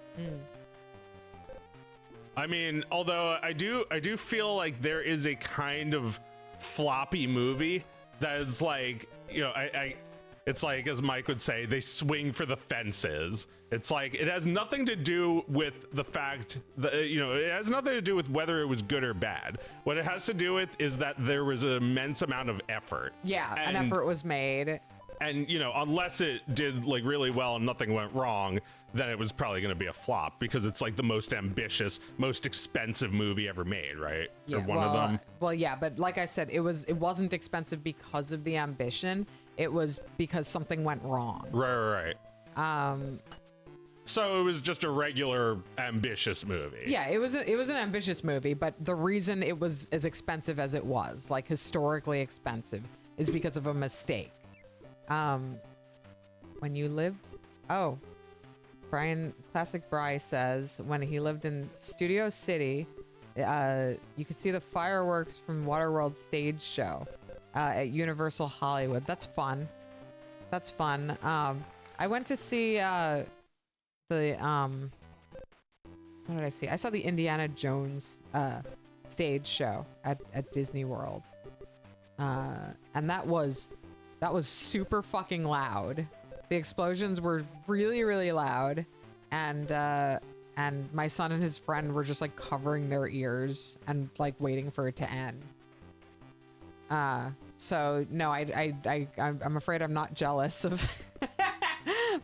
I mean, although I do feel like there is a kind of floppy movie that is like, it's like, as Mike would say, they swing for the fences. It's like, it has nothing to do with the fact that, it has nothing to do with whether it was good or bad. What it has to do with is that there was an immense amount of effort. Yeah, an effort was made. And, unless it did like really well and nothing went wrong, then it was probably going to be a flop because it's like the most ambitious, most expensive movie ever made, right? Yeah, or one of them. Well, yeah, but like I said, it wasn't expensive because of the ambition. It was because something went wrong. Right. So it was just a regular ambitious movie. Yeah, it was an ambitious movie, but the reason it was as expensive as it was, like historically expensive, is because of a mistake. When you lived, Classic Bry says when he lived in Studio City, you could see the fireworks from Waterworld stage show at Universal Hollywood. That's fun. I went to see what did I see? I saw the Indiana Jones stage show at Disney World, and that was super fucking loud. The explosions were really, really loud, and and my son and his friend were just like covering their ears and like waiting for it to end. So no, I'm afraid I'm not jealous of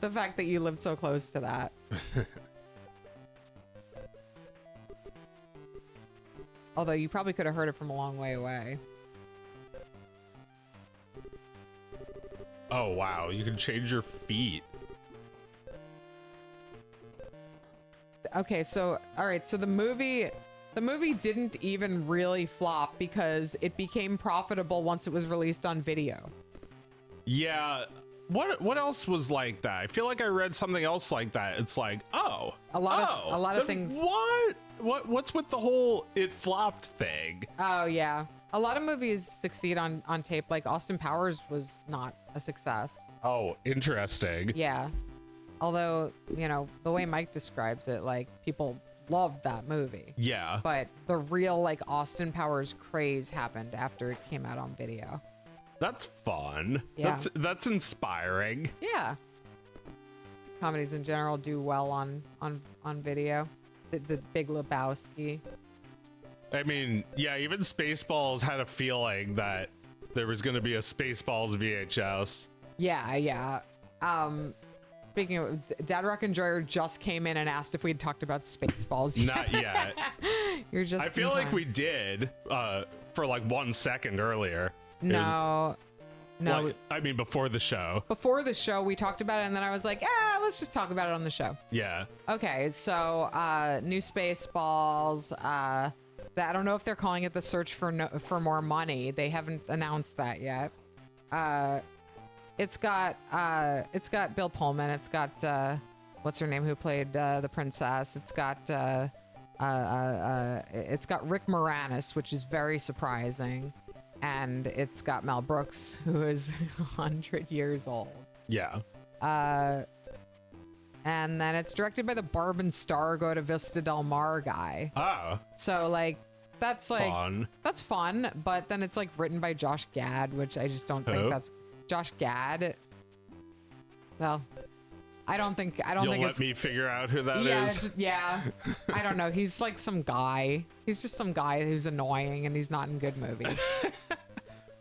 the fact that you lived so close to that. Although you probably could have heard it from a long way away. Oh wow, you can change your feet. Okay, so all right, so the movie didn't even really flop because it became profitable once it was released on video. Yeah. What else was like that? I feel like I read something else like that. It's like, oh, A lot of things. What's with the whole it flopped thing? Oh yeah, a lot of movies succeed on tape. Like Austin Powers was not a success. Oh, interesting. Yeah, although you know the way Mike describes it, like people loved that movie. Yeah. But the real like Austin Powers craze happened after it came out on video. That's fun. Yeah. That's inspiring. Yeah. Comedies in general do well on video. The Big Lebowski. I mean, yeah, even Spaceballs had a feeling that there was going to be a Spaceballs VHS. Yeah. Speaking of, Dad Rock Enjoyer just came in and asked if we'd talked about Spaceballs yet. Not yet. You're just. I feel like we did for like 1 second earlier. No. Like, I mean, before the show. Before the show, we talked about it, and then I was like, let's just talk about it on the show. Yeah. Okay, so new Spaceballs. I don't know if they're calling it the search for more money. They haven't announced that yet. It's got Bill Pullman. It's got what's her name who played the princess. It's got Rick Moranis, which is very surprising. And it's got Mel Brooks, who is 100 years old. Yeah. And then it's directed by the Barb and Star Go to Vista Del Mar guy. Oh. So like that's like fun. That's fun, but then it's like written by Josh Gad, which I just don't think that's Josh Gad. Well, I don't think You'll let me figure out who that is. Yeah. I don't know. He's like some guy. He's just some guy who's annoying and he's not in good movies.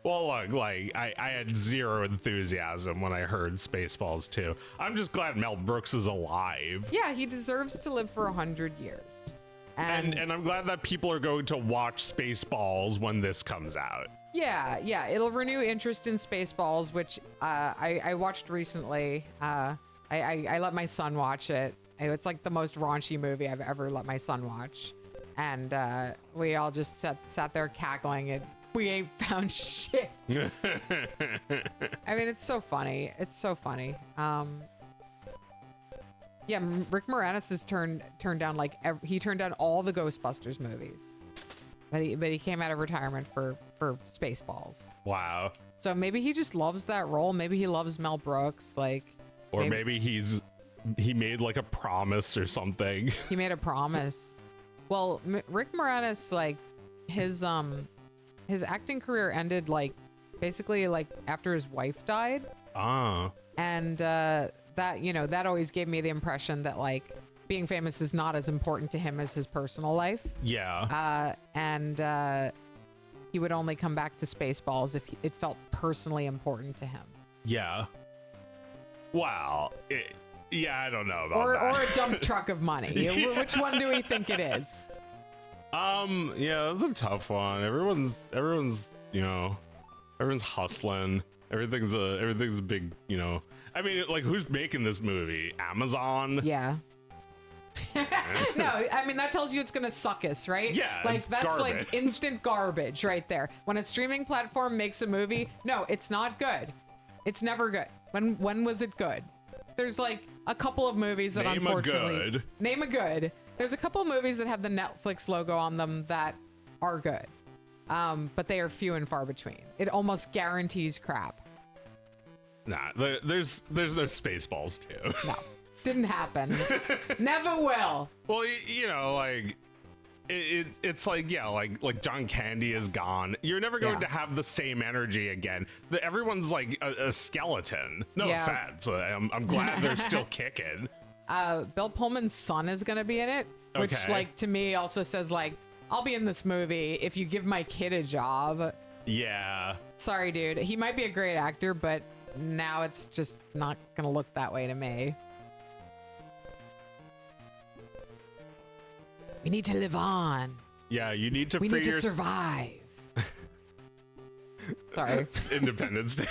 Well, look, like I had zero enthusiasm when I heard Spaceballs 2. I'm just glad Mel Brooks is alive. Yeah, he deserves to live for 100 years. And I'm glad that people are going to watch Spaceballs when this comes out. Yeah, it'll renew interest in Spaceballs, which I watched recently. I let my son watch it. It's like the most raunchy movie I've ever let my son watch. And we all just sat there cackling and we ain't found shit. I mean, it's so funny. It's so funny. Yeah, Rick Moranis has turned down he turned down all the Ghostbusters movies. But he came out of retirement for Spaceballs. Wow. So maybe he just loves that role. Maybe he loves Mel Brooks, or maybe he made like a promise or something. He made a promise. Well, Rick Moranis, like his acting career ended basically after his wife died. And that always gave me the impression that being famous is not as important to him as his personal life. Yeah. And he would only come back to Spaceballs if it felt personally important to him. Yeah. Wow. Yeah, I don't know about that. Or a dump truck of money. Which one do we think it is? Yeah, that's a tough one. Everyone's hustling. Everything's a big, I mean, who's making this movie? Amazon? Yeah. No, I mean, that tells you it's gonna suck us, right? Yeah, that's garbage. Instant garbage right there. When a streaming platform makes a movie, no, it's not good. It's never good. When was it good? There's a couple of movies that unfortunately name a good. There's a couple of movies that have the Netflix logo on them that are good, but they are few and far between. It almost guarantees crap. Nah, there's no Spaceballs too. No. Didn't happen. Never will. Well, it's like John Candy is gone. You're never going to have the same energy again. Everyone's like a skeleton. No offense. I'm glad they're still kicking. Bill Pullman's son is gonna be in it, which Okay. like to me also says like, I'll be in this movie if you give my kid a job. Yeah. Sorry, dude. He might be a great actor, but now it's just not gonna look that way to me. We need to live on. Yeah, you need to We free need to your survive. Sorry. Independence Day.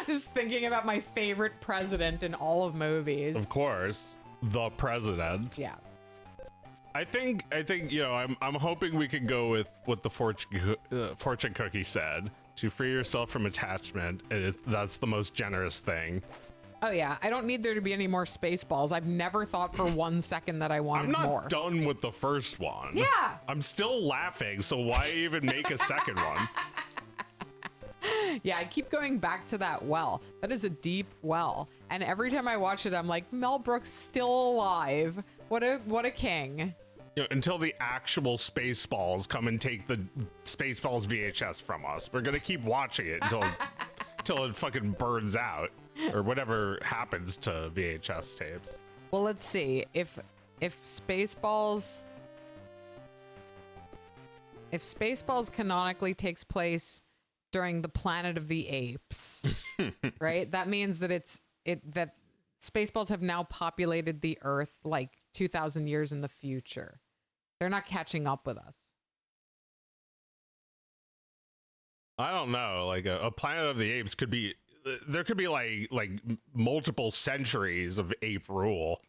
Just thinking about my favorite president in all of movies. Of course. The president. Yeah. I think you know, I'm hoping we could go with what the fortune cookie said, to free yourself from attachment, and that's the most generous thing. Oh yeah, I don't need there to be any more Spaceballs. I've never thought for 1 second that I wanted I'm not more. done with the first one. Yeah. I'm still laughing, so why even make a second one? Yeah, I keep going back to that well. That is a deep well. And every time I watch it, I'm like, Mel Brooks still alive. What a king. You know, until the actual Spaceballs come and take the Spaceballs VHS from us. We're gonna keep watching it until it fucking burns out. Or whatever happens to VHS tapes. Well, let's see. If Spaceballs canonically takes place during the Planet of the Apes, right? That means that that Spaceballs have now populated the Earth like 2,000 years in the future. They're not catching up with us. I don't know. Like a Planet of the Apes could be. There could be like multiple centuries of ape rule.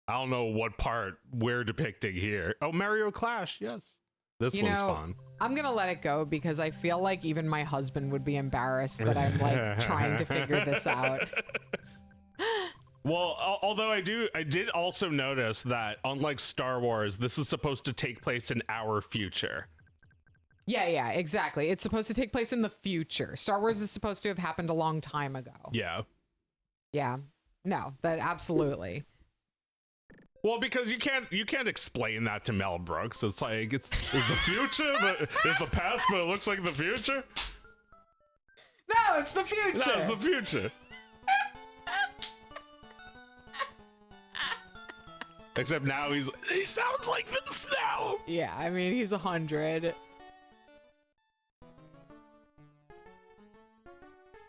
I don't know what part we're depicting here. Oh, Mario Clash, yes. This one's fun. I'm gonna let it go because I feel like even my husband would be embarrassed that I'm like trying to figure this out. Well, although I did also notice that unlike Star Wars, this is supposed to take place in our future. Yeah, exactly. It's supposed to take place in the future. Star Wars is supposed to have happened a long time ago. Yeah. Yeah. No, that absolutely. Well, because you can't explain that to Mel Brooks. It's like it's the future, but it's the past, but it looks like the future. No, it's the future. No, it's the future. Except now he sounds like this now. Yeah, I mean he's 100.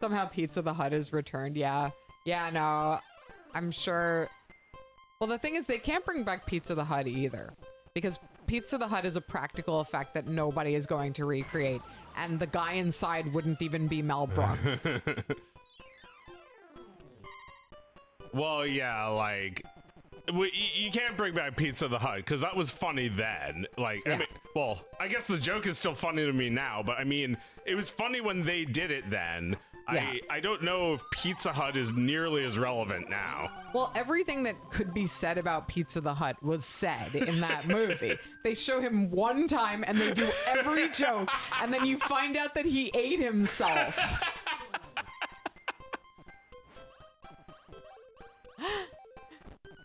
Somehow Pizza the Hut is returned. Yeah, no, I'm sure. Well, the thing is, they can't bring back Pizza the Hut either, because Pizza the Hut is a practical effect that nobody is going to recreate, and the guy inside wouldn't even be Mel Brooks. Well, yeah, like you can't bring back Pizza the Hut because that was funny then. Like, Yeah. I mean, well, I guess the joke is still funny to me now, but I mean, it was funny when they did it then. Yeah. I don't know if Pizza Hut is nearly as relevant now. Well, everything that could be said about Pizza the Hut was said in that movie. They show him one time and they do every joke, and then you find out that he ate himself.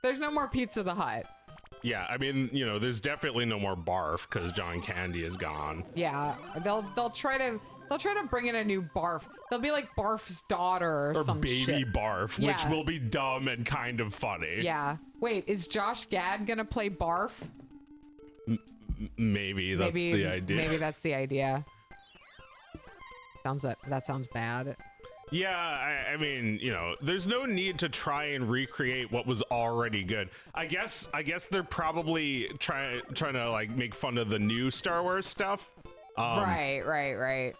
There's no more Pizza the Hut. Yeah, I mean, you know, there's definitely no more Barf because John Candy is gone. Yeah, they'll try to bring in a new Barf. They'll be like Barf's daughter or some Baby shit. Barf, Yeah. which will be dumb and kind of funny. Yeah. Wait, is Josh Gad gonna play Barf? Maybe that's the idea. Maybe that's the idea. That sounds bad. Yeah, I mean, you know, there's no need to try and recreate what was already good. I guess they're probably trying to like make fun of the new Star Wars stuff. Right.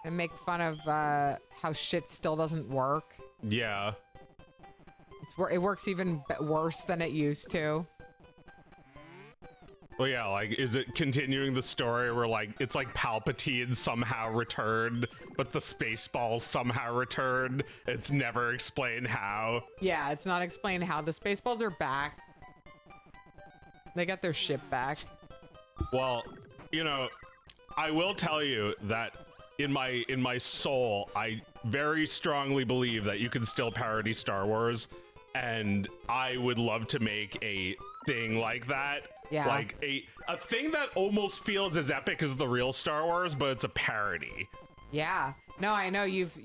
And make fun of how shit still doesn't work. Yeah. It works even worse than it used to. Well, yeah, like, is it continuing the story where, like, it's like Palpatine somehow returned, but the Spaceballs somehow returned? It's never explained how. Yeah, it's not explained how. The Spaceballs are back. They got their ship back. Well, you know, I will tell you that in my soul, I very strongly believe that you can still parody Star Wars, and I would love to make a thing like that. Yeah. Like a thing that almost feels as epic as the real Star Wars, but it's a parody. Yeah. No, I know you've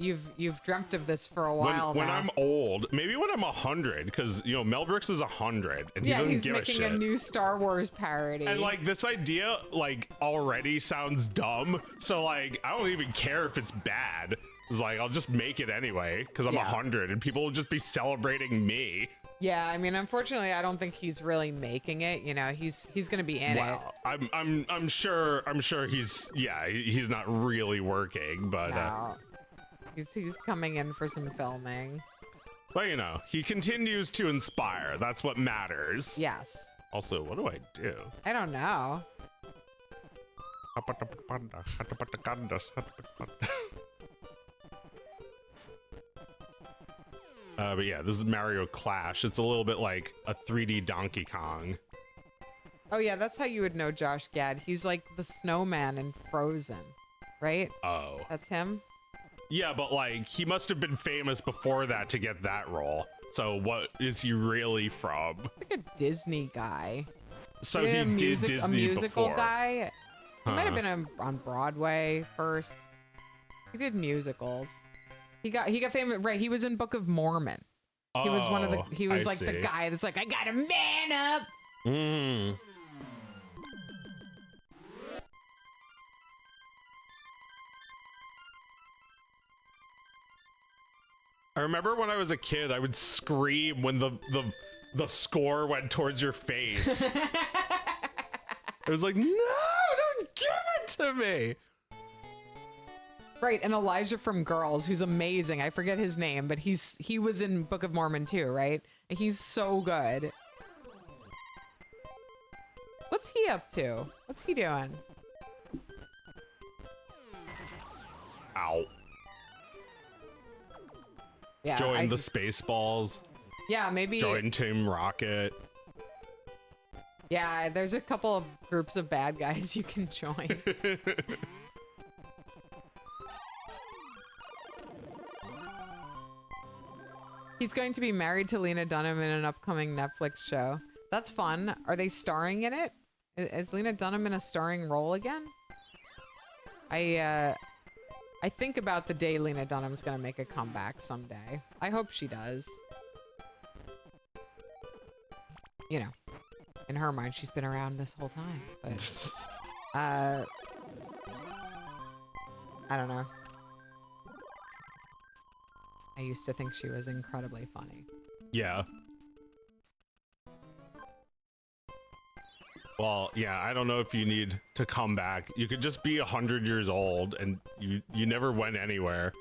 dreamt of this for a while When now. I'm old, maybe when I'm 100, because Mel Brooks is 100 and he doesn't he's give a making shit. a new Star Wars parody. And like this idea like already sounds dumb, so like I don't even care if it's bad. It's like I'll just make it anyway because I'm 100 and people will just be celebrating me. Yeah, I mean, unfortunately, I don't think he's really making it. He's gonna be in it. I'm sure he's not really working, but No. He's coming in for some filming. but he continues to inspire. That's what matters. Yes. Also, what do I do? I don't know. But yeah, this is Mario Clash. It's a little bit like a 3D Donkey Kong. Oh yeah, that's how you would know Josh Gad. He's like the snowman in Frozen, right? Oh. That's him? Yeah, but like he must have been famous before that to get that role. So what is he really from? Like a Disney guy. So he did Disney a musical before. guy. He might have Huh. been on Broadway first. He did musicals. He got famous, right? He was in Book of Mormon. He was one of the. He was I like the see. guy that's like, I gotta man up. Mm. I remember when I was a kid, I would scream when the score went towards your face. I was like, no, don't give it to me. Right, and Elijah from Girls, who's amazing. I forget his name, but he was in Book of Mormon too, right? He's so good. What's he up to? What's he doing? Ow. Yeah, Join the Spaceballs. yeah, maybe. Join Team Rocket. Yeah, there's a couple of groups of bad guys you can join. He's going to be married to Lena Dunham in an upcoming Netflix show. That's fun. Are they starring in it? Is Lena Dunham in a starring role again? I think about the day Lena Dunham's gonna make a comeback someday. I hope she does. You know, in her mind, she's been around this whole time. But I don't know. I used to think she was incredibly funny. Yeah. Well, yeah, I don't know if you need to come back. You could just be 100 years old and you never went anywhere.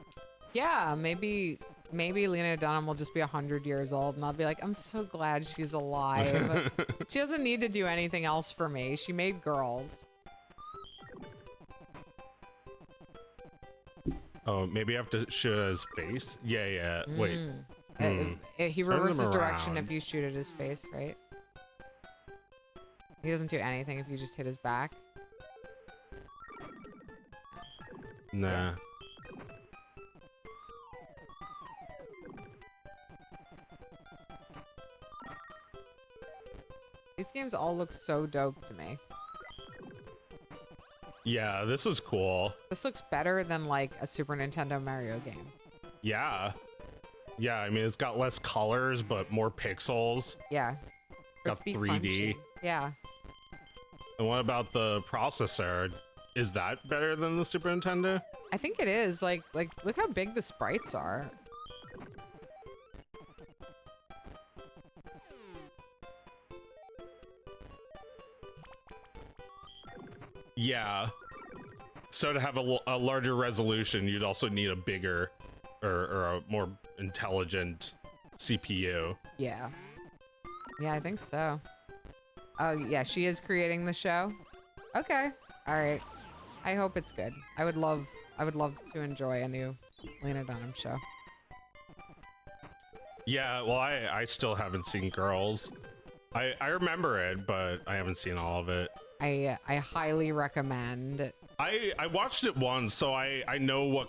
Yeah, maybe Lena Dunham will just be 100 years old and I'll be like, I'm so glad she's alive. She doesn't need to do anything else for me. She made girls. Oh, maybe I have to shoot at his face? Yeah. Wait. He Turn reverses them direction around. if you shoot at his face, right? He doesn't do anything if you just hit his back. Nah. These games all look so dope to me. Yeah, this is cool. This looks better than like a Super Nintendo Mario game. Yeah. Yeah, I mean, it's got less colors, but more pixels. Yeah. Got Crispy, 3D. punchy. Yeah. And what about the processor? Is that better than the Super Nintendo? I think it is. Like look how big the sprites are. Yeah. So to have a larger resolution, you'd also need a bigger or a more intelligent CPU. Yeah. Yeah, I think so. Oh, yeah, she is creating the show. Okay. All right. I hope it's good. I would love to enjoy a new Lena Dunham show. Yeah, well, I still haven't seen Girls. I remember it, but I haven't seen all of it. I highly recommend. I watched it once, so I know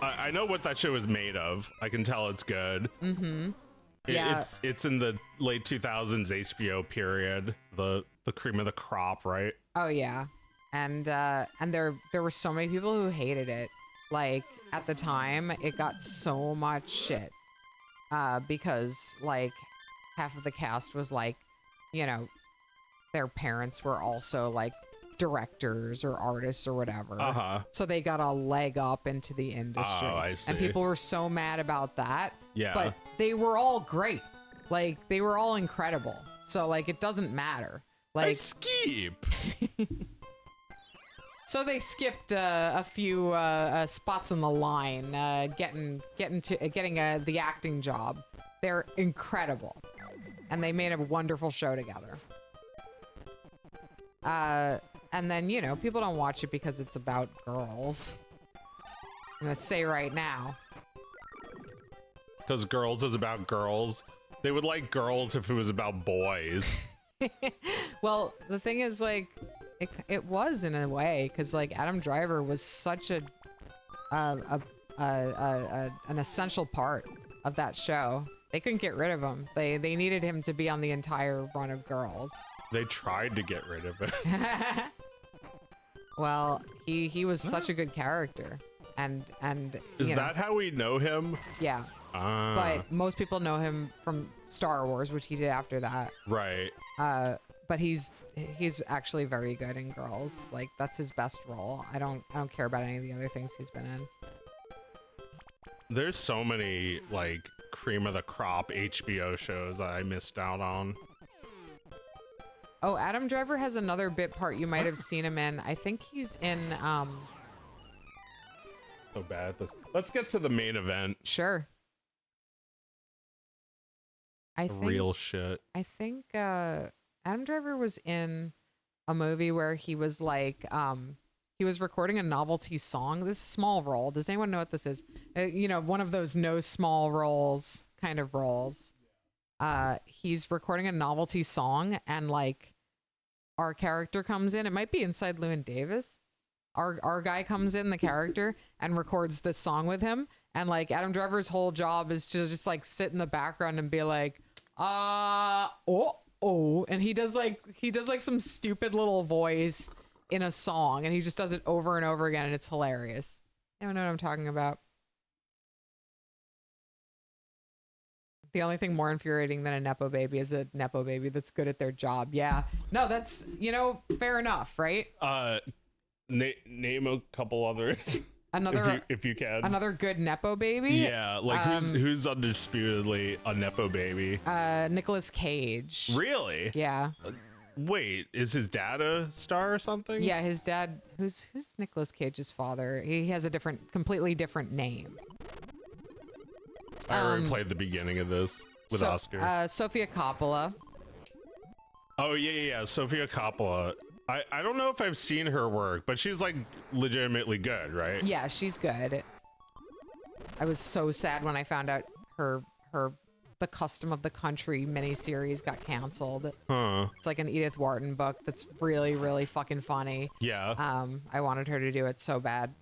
I know what that show is made of. I can tell it's good. Mm-hmm. Yeah. It's in the late 2000s HBO period, the cream of the crop, right? Oh yeah. And there were so many people who hated it. Like at the time, it got so much shit because like half of the cast was like, you know, their parents were also like directors or artists or whatever. So they got a leg up into the industry. Oh, I see. And people were so mad about that. Yeah. But they were all great. Like they were all incredible. So like it doesn't matter. I Like skip. so they skipped a few spots in the line, getting the acting job. They're incredible, and they made a wonderful show together. And then you know people don't watch it because it's about girls. I'm gonna say right now. Because Girls is about girls. They would like Girls if it was about boys. Well, the thing is, like, it was in a way because like Adam Driver was such an essential part of that show. They couldn't get rid of him. They needed him to be on the entire run of Girls. They tried to get rid of it. Well, he was such a good character, and Is you know, that how we know him? yeah. But most people know him from Star Wars, which he did after that. Right. But he's actually very good in Girls. Like that's his best role. I don't care about any of the other things he's been in. There's so many like cream of the crop HBO shows I missed out on. Oh, Adam Driver has another bit part you might have seen him in. I think he's in So bad. Let's get to the main event. Sure. Real shit. I think Adam Driver was in a movie where he was like he was recording a novelty song. This is a small role. Does anyone know what this is? You know, one of those no small roles kind of roles. He's recording a novelty song and like our character comes in. It might be Inside Llewyn Davis. Our guy comes in, the character, and records this song with him. And like Adam Driver's whole job is to just like sit in the background and be like, and he does like some stupid little voice in a song, and he just does it over and over again, and it's hilarious. You don't know what I'm talking about. The only thing more infuriating than a Nepo baby is a Nepo baby that's good at their job. Yeah. No, that's, you know, fair enough, right? Name a couple others. Another, if you can. Another good Nepo baby? Yeah, like who's undisputedly a Nepo baby? Nicolas Cage. Really? Yeah. Wait, is his dad a star or something? Yeah, his dad, who's Nicolas Cage's father? He has a completely different name. I already played the beginning of this with Oscar. Sofia Coppola. Oh, yeah. Sofia Coppola. I don't know if I've seen her work, but she's like legitimately good, right? Yeah, she's good. I was so sad when I found out her The Custom of the Country miniseries got canceled. Huh. It's like an Edith Wharton book that's really, really fucking funny. Yeah. I wanted her to do it so bad.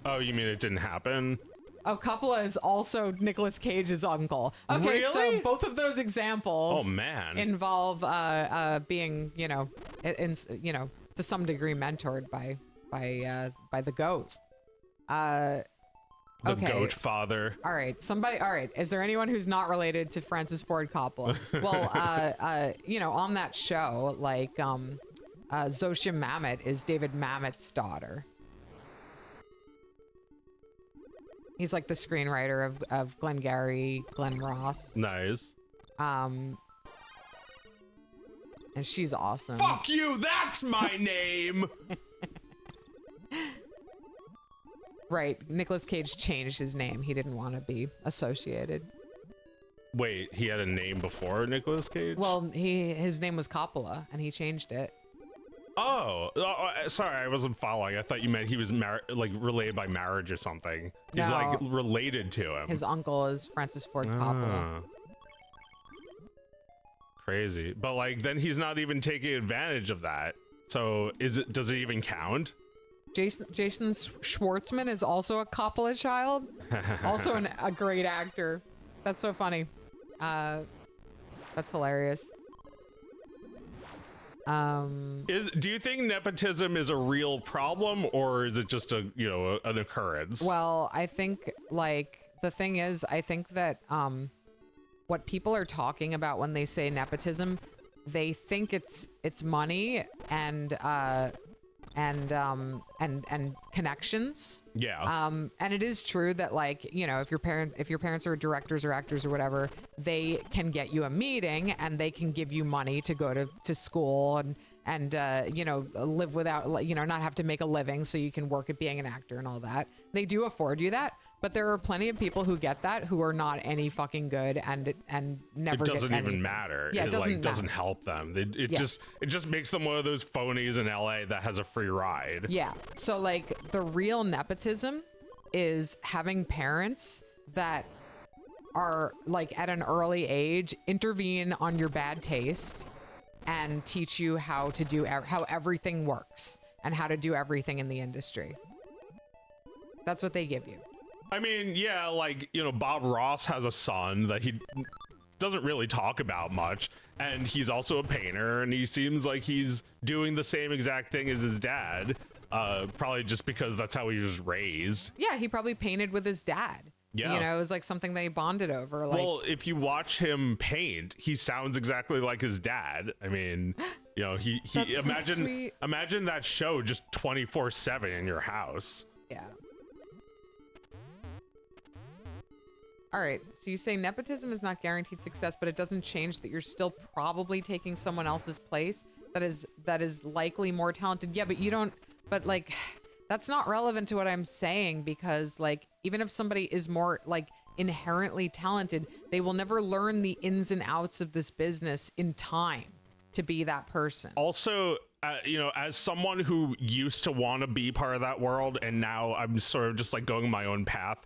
Oh, you mean it didn't happen? Oh, Coppola is also Nicolas Cage's uncle. Okay, really? So both of those examples involve being, you know, to some degree mentored by the goat. The goat father. All right. Is there anyone who's not related to Francis Ford Coppola? Well, you know, on that show, like Zosia Mamet is David Mamet's daughter. He's like the screenwriter of Glengarry Glen Ross. Nice. And she's awesome. Fuck you, that's my name! Right. Nicolas Cage changed his name. He didn't want to be associated. Wait, he had a name before Nicolas Cage? Well, his name was Coppola, and he changed it. Oh, sorry, I wasn't following. I thought you meant he was like related by marriage or something. He's No. like related to him. His uncle is Francis Ford Coppola. Crazy. But like then he's not even taking advantage of that. So does it even count? Jason Schwartzman is also a Coppola child. Also a great actor. That's so funny. That's hilarious. Do you think nepotism is a real problem, or is it just an occurrence? Well, I think like the thing is, I think that what people are talking about when they say nepotism, they think it's money and connections. Yeah. And it is true that, like, you know, if your parents are directors or actors or whatever, they can get you a meeting and they can give you money to go to school and you know, live without, you know, not have to make a living so you can work at being an actor and all that. They do afford you that. But there are plenty of people who get that who are not any fucking good and never. It doesn't get even matter. Yeah, it doesn't help them. It just makes them one of those phonies in LA that has a free ride. Yeah. So like the real nepotism is having parents that are like at an early age intervene on your bad taste and teach you how to do how everything works and how to do everything in the industry. That's what they give you. I mean, yeah, like, you know, Bob Ross has a son that he doesn't really talk about much, and he's also a painter, and he seems like he's doing the same exact thing as his dad, probably just because that's how he was raised. Yeah, he probably painted with his dad. Yeah. You know, it was like something they bonded over. Like, well, if you watch him paint, he sounds exactly like his dad. I mean, you know, he imagine that show just 24/7 in your house. Yeah. All right, so you say nepotism is not guaranteed success, but it doesn't change that you're still probably taking someone else's place that is likely more talented. Yeah, but you don't, but like, that's not relevant to what I'm saying, because like, even if somebody is more like inherently talented, they will never learn the ins and outs of this business in time to be that person. Also, you know, as someone who used to want to be part of that world, and now I'm sort of just like going my own path,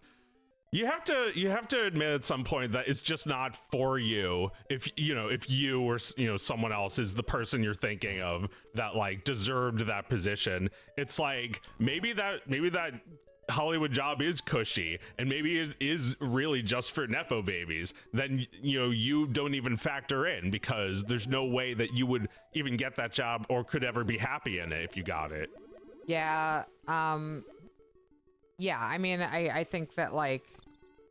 you have to admit at some point that it's just not for you. If you or, you know, someone else is the person you're thinking of that like deserved that position, it's like maybe that Hollywood job is cushy, and maybe it is really just for nepo babies. Then, you know, you don't even factor in, because there's no way that you would even get that job or could ever be happy in it if you got it. Yeah. Yeah, I mean, I think that, like,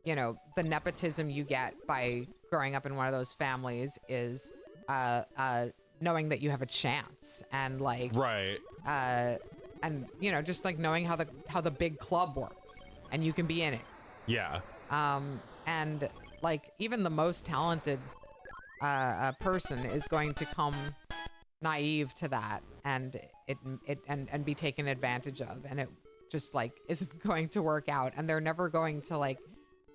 you know, the nepotism you get by growing up in one of those families is knowing that you have a chance, and like, right. And you know, just like knowing how the big club works and you can be in it. Yeah. And like, even the most talented person is going to come naive to that, and it be taken advantage of, and it just like isn't going to work out, and they're never going to like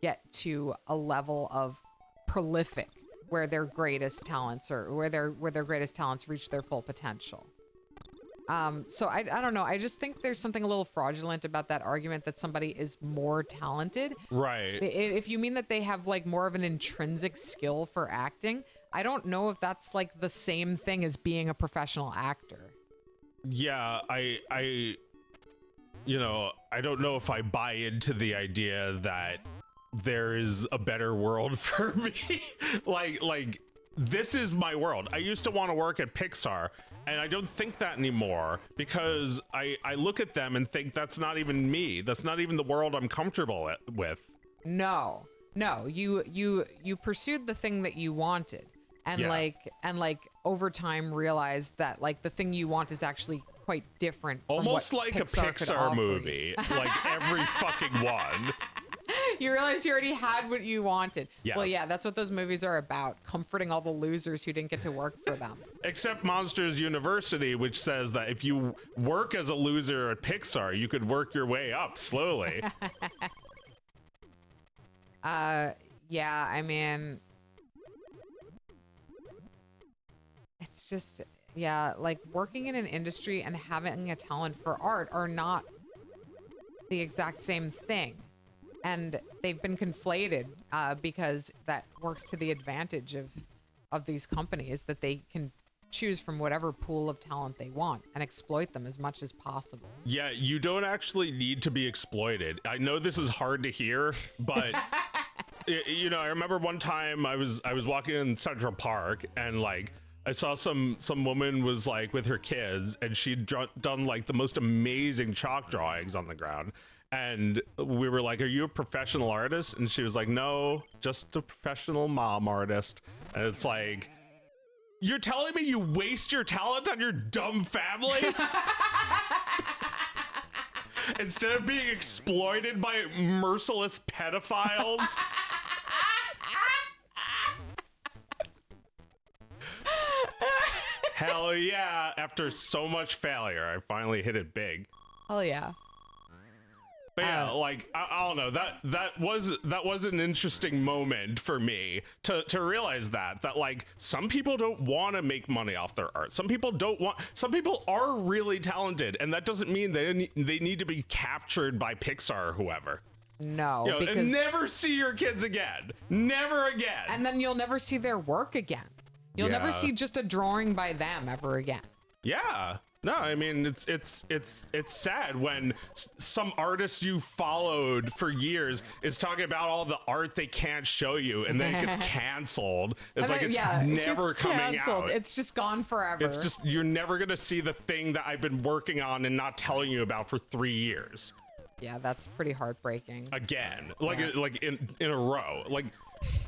get to a level of prolific where their greatest talents reach their full potential. So I don't know. I just think there's something a little fraudulent about that argument that somebody is more talented. Right. If you mean that they have like more of an intrinsic skill for acting, I don't know if that's like the same thing as being a professional actor. Yeah, I you know, I don't know if I buy into the idea that there is a better world for me. like this is my world. I used to want to work at Pixar, and I don't think that anymore, because I look at them and think that's not even me. That's not even the world I'm comfortable with. No, you pursued the thing that you wanted, and yeah. like over time realized that like the thing you want is actually quite different. Almost from what like Pixar a Pixar movie, like every fucking one. You realize you already had what you wanted. Yes. Well, yeah, that's what those movies are about, comforting all the losers who didn't get to work for them. Except Monsters University, which says that if you work as a loser at Pixar, you could work your way up slowly. Yeah, I mean, it's just, yeah, like working in an industry and having a talent for art are not the exact same thing. And they've been conflated because that works to the advantage of these companies, that they can choose from whatever pool of talent they want and exploit them as much as possible. Yeah, you don't actually need to be exploited. I know this is hard to hear, but you know, I remember one time I was walking in Central Park, and like I saw some woman was like with her kids, and she'd done like the most amazing chalk drawings on the ground. And we were like, "Are you a professional artist?" And she was like, "No, just a professional mom artist." And it's like, you're telling me you waste your talent on your dumb family instead of being exploited by merciless pedophiles? Hell yeah. After so much failure, I finally hit it big. Hell yeah. But yeah, like I don't know, that was an interesting moment for me to realize that like some people don't want to make money off their art. Some people are really talented, and that doesn't mean they need to be captured by Pixar or whoever. No, You know, because and never see your kids again. Never again. and then you'll never see their work again. You'll never Yeah. see just a drawing by them ever again. Yeah. No, I mean it's sad when some artist you followed for years is talking about all the art they can't show you, and then it gets canceled. It's like it's never coming out. It's just gone forever. It's just you're never gonna see the thing that I've been working on and not telling you about for 3 years. Yeah, that's pretty heartbreaking. Again, like in a row. Like,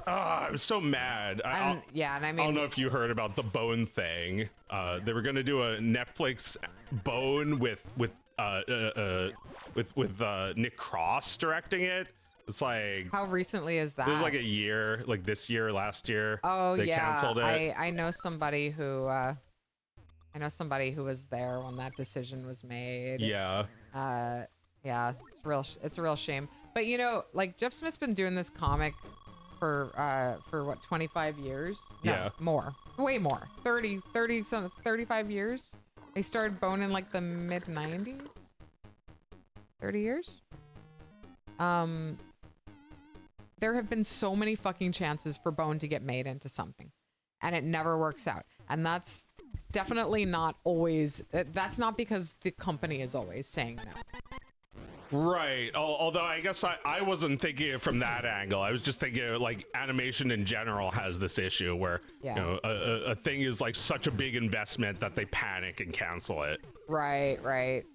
I was so mad. And I mean, I don't know if you heard about the Bone thing. They were gonna do a Netflix Bone with Nick Cross directing it. It's like, how recently is that? it was like a year, like this year, last year. Oh they yeah, canceled it. I know somebody who was there when that decision was made. Yeah. Yeah, it's a real shame. But you know, like Jeff Smith's been doing this comic for what, 25 years? No, Yeah. more. Way more. 35 years. They started Bone in like the mid 90s. 30 years? There have been so many fucking chances for Bone to get made into something, and it never works out. And that's definitely not always, that's not because the company is always saying no. Right. Although I guess I wasn't thinking it from that angle. I was just thinking like animation in general has this issue where Yeah. you know a thing is like such a big investment that they panic and cancel it. Right.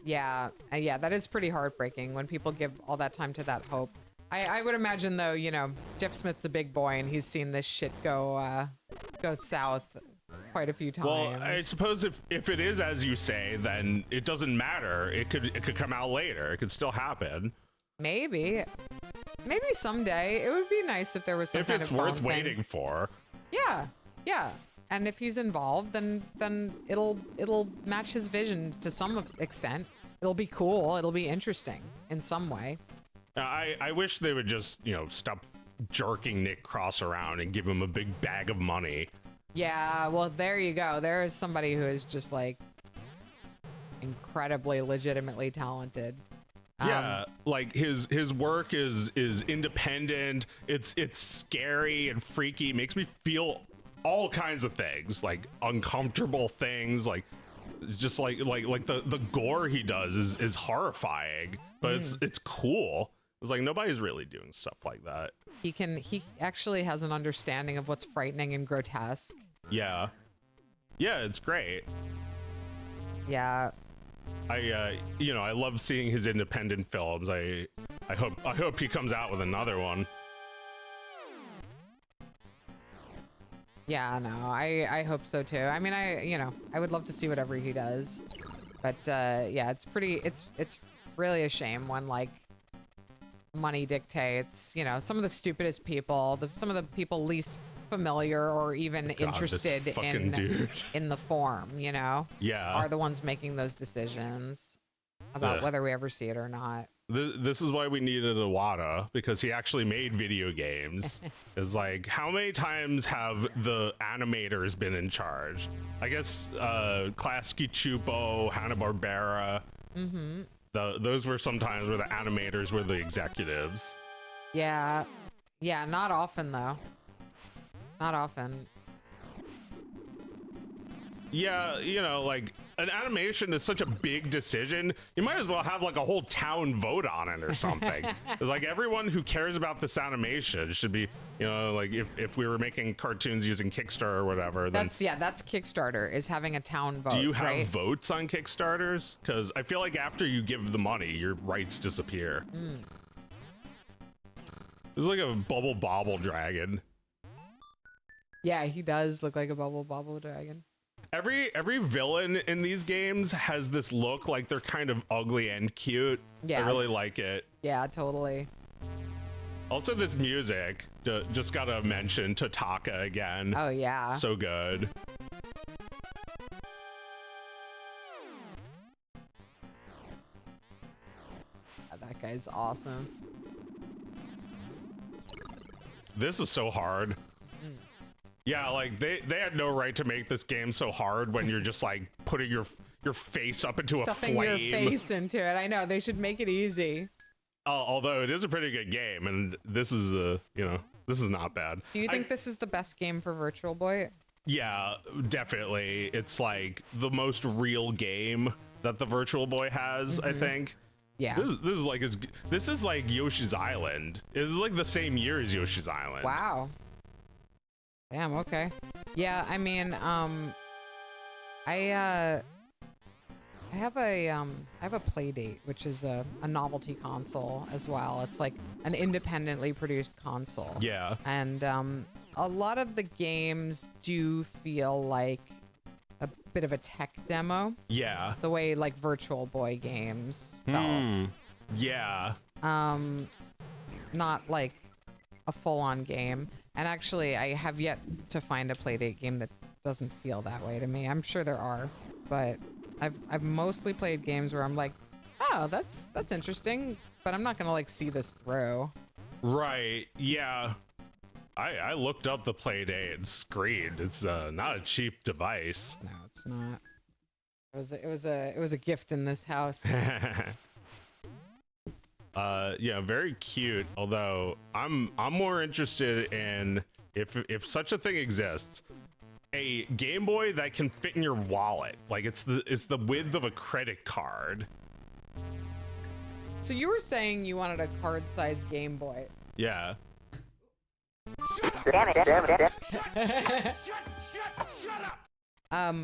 Yeah. Yeah, that is pretty heartbreaking when people give all that time to that hope. I would imagine though, you know, Jeff Smith's a big boy and he's seen this shit go south quite a few times. Well, I suppose if it is as you say, then it doesn't matter. It could come out later. It could still happen. Maybe someday. It would be nice if there was some If kind it's of worth Bone waiting thing. for. Yeah. And if he's involved, then it'll match his vision to some extent. It'll be cool. It'll be interesting in some way. I wish they would just, you know, stop jerking Nick Cross around and give him a big bag of money. Yeah, well, there you go. There is somebody who is just like incredibly legitimately talented. Yeah, like his work is independent. It's scary and freaky. It makes me feel all kinds of things, like uncomfortable things, like just like the gore he does is horrifying, but it's cool. It's like nobody's really doing stuff like that. He actually has an understanding of what's frightening and grotesque. Yeah, it's great. Yeah. I love seeing his independent films. I hope he comes out with another one. Yeah, no, I hope so too. I mean, I would love to see whatever he does, but yeah, it's really a shame when like money dictates, you know, some of the stupidest people, some of the people least familiar or even interested in the form, you know, are the ones making those decisions about whether we ever see it or not. This is why we needed Iwata, because he actually made video games. It's like, how many times have the animators been in charge? I guess Klasky Chupo, Hanna-Barbera. Those were some times where the animators were the executives. Yeah, not often though. Not often. Yeah, you know, like an animation is such a big decision. You might as well have like a whole town vote on it or something. It's like everyone who cares about this animation should be, you know, like if we were making cartoons using Kickstarter or whatever, then That's Kickstarter, is having a town vote. do you have right? votes on Kickstarters? Because I feel like after you give the money, your rights disappear. It's like a bubble bobble dragon. Yeah, he does look like a bubble bobble dragon. Every villain in these games has this look like they're kind of ugly and cute. Yes. I really like it. Yeah, totally. Also, this music, just gotta mention Tataka again. Oh yeah. So good. That guy's awesome. This is so hard. Yeah, like they had no right to make this game so hard when you're just like putting your face up into Stuffing a flame. your face into it. I know, they should make it easy. Although it is a pretty good game, and this is you know, this is not bad. Do you think this is the best game for Virtual Boy? Yeah, definitely. It's like the most real game that the Virtual Boy has, I think. Yeah. This is like Yoshi's Island. It's like the same year as Yoshi's Island. Wow. Damn, okay. Yeah, I mean, I have a Playdate, which is a novelty console as well. It's like an independently produced console. Yeah. And a lot of the games do feel like a bit of a tech demo. Yeah. The way like Virtual Boy games felt. Yeah. Not like a full-on game. And actually, I have yet to find a Playdate game that doesn't feel that way to me. I'm sure there are, but I've mostly played games where I'm like, oh, that's interesting, but I'm not gonna like see this through. Right. Yeah. I looked up the Playdate screen. It's not a cheap device. No, it's not. It was a gift in this house. Yeah, very cute. Although I'm more interested in if such a thing exists, a Game Boy that can fit in your wallet. Like it's the width of a credit card. So you were saying you wanted a card-sized Game Boy. Yeah. Damn it. Shut up!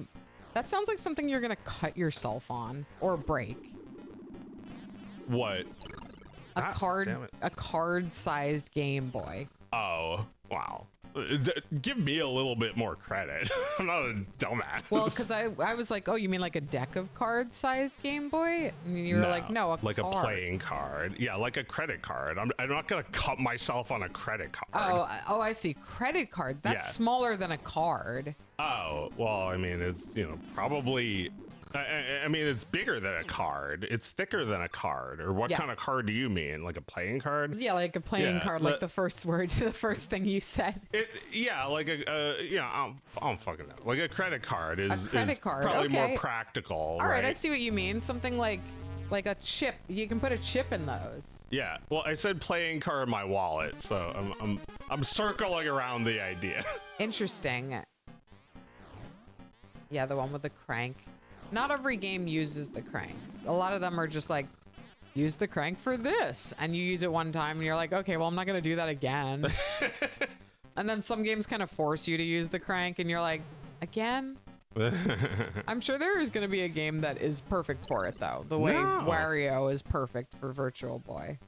That sounds like something you're gonna cut yourself on or break. What? Damn it. A card-sized Game Boy. Oh, wow. Give me a little bit more credit. I'm not a dumbass. Well, because I was like, oh, you mean like a deck of cards-sized Game Boy? And you were like, no, like card. a playing card. Yeah, like a credit card. I'm not gonna cut myself on a credit card. Oh, I see. Credit card. That's Yeah. smaller than a card. Oh, well, I mean, it's, you know, probably, I mean, it's bigger than a card. It's thicker than a card. Or what kind of Yes. card do you mean? Like a playing card? Yeah, like a playing Yeah, card, like the first word, the first thing you said. Yeah, like I don't fucking know. Like a credit card is card, probably okay. more practical. All right, I see what you mean. Something like a chip. You can put a chip in those. Yeah, well, I said playing card in my wallet, so I'm circling around the idea. Interesting. Yeah, the one with the crank. Not every game uses the crank. A lot of them are just like, use the crank for this. And you use it one time and you're like, okay, well, I'm not going to do that again. And then some games kind of force you to use the crank and you're like, again? I'm sure there is going to be a game that is perfect for it, though. The way Wario is perfect for Virtual Boy.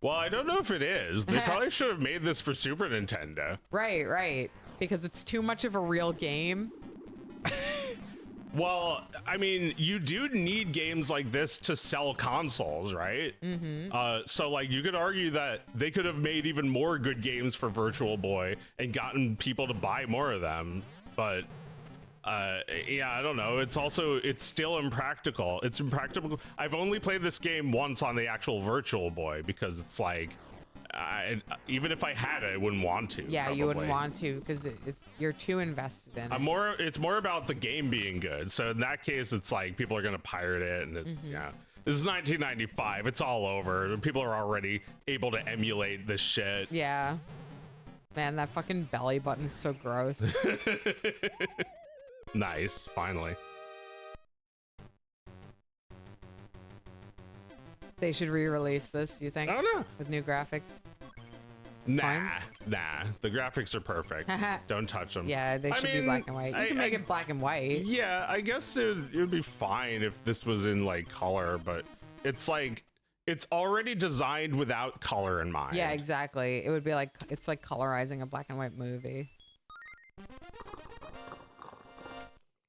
Well, I don't know if it is. They probably should have made this for Super Nintendo. Right. Because it's too much of a real game. Well, I mean, you do need games like this to sell consoles, right? Mm-hmm. So, like, you could argue that they could have made even more good games for Virtual Boy and gotten people to buy more of them. But, yeah, I don't know. It's still impractical. It's impractical. I've only played this game once on the actual Virtual Boy because it's like, even if I had it, I wouldn't want to. Yeah, probably. you wouldn't want to because you're too invested in it. It's more about the game being good. So in that case, it's like people are gonna pirate it, and it's yeah. This is 1995. It's all over. People are already able to emulate this shit. Yeah. Man, that fucking belly button's so gross. Nice, finally. They should re-release this, you think? I don't know. With new graphics? Nah. The graphics are perfect. Don't touch them. Yeah, they should be black and white. You can make it black and white. Yeah, I guess it would be fine if this was in like color, but it's like it's already designed without color in mind. Yeah, exactly. It would be like it's like colorizing a black and white movie.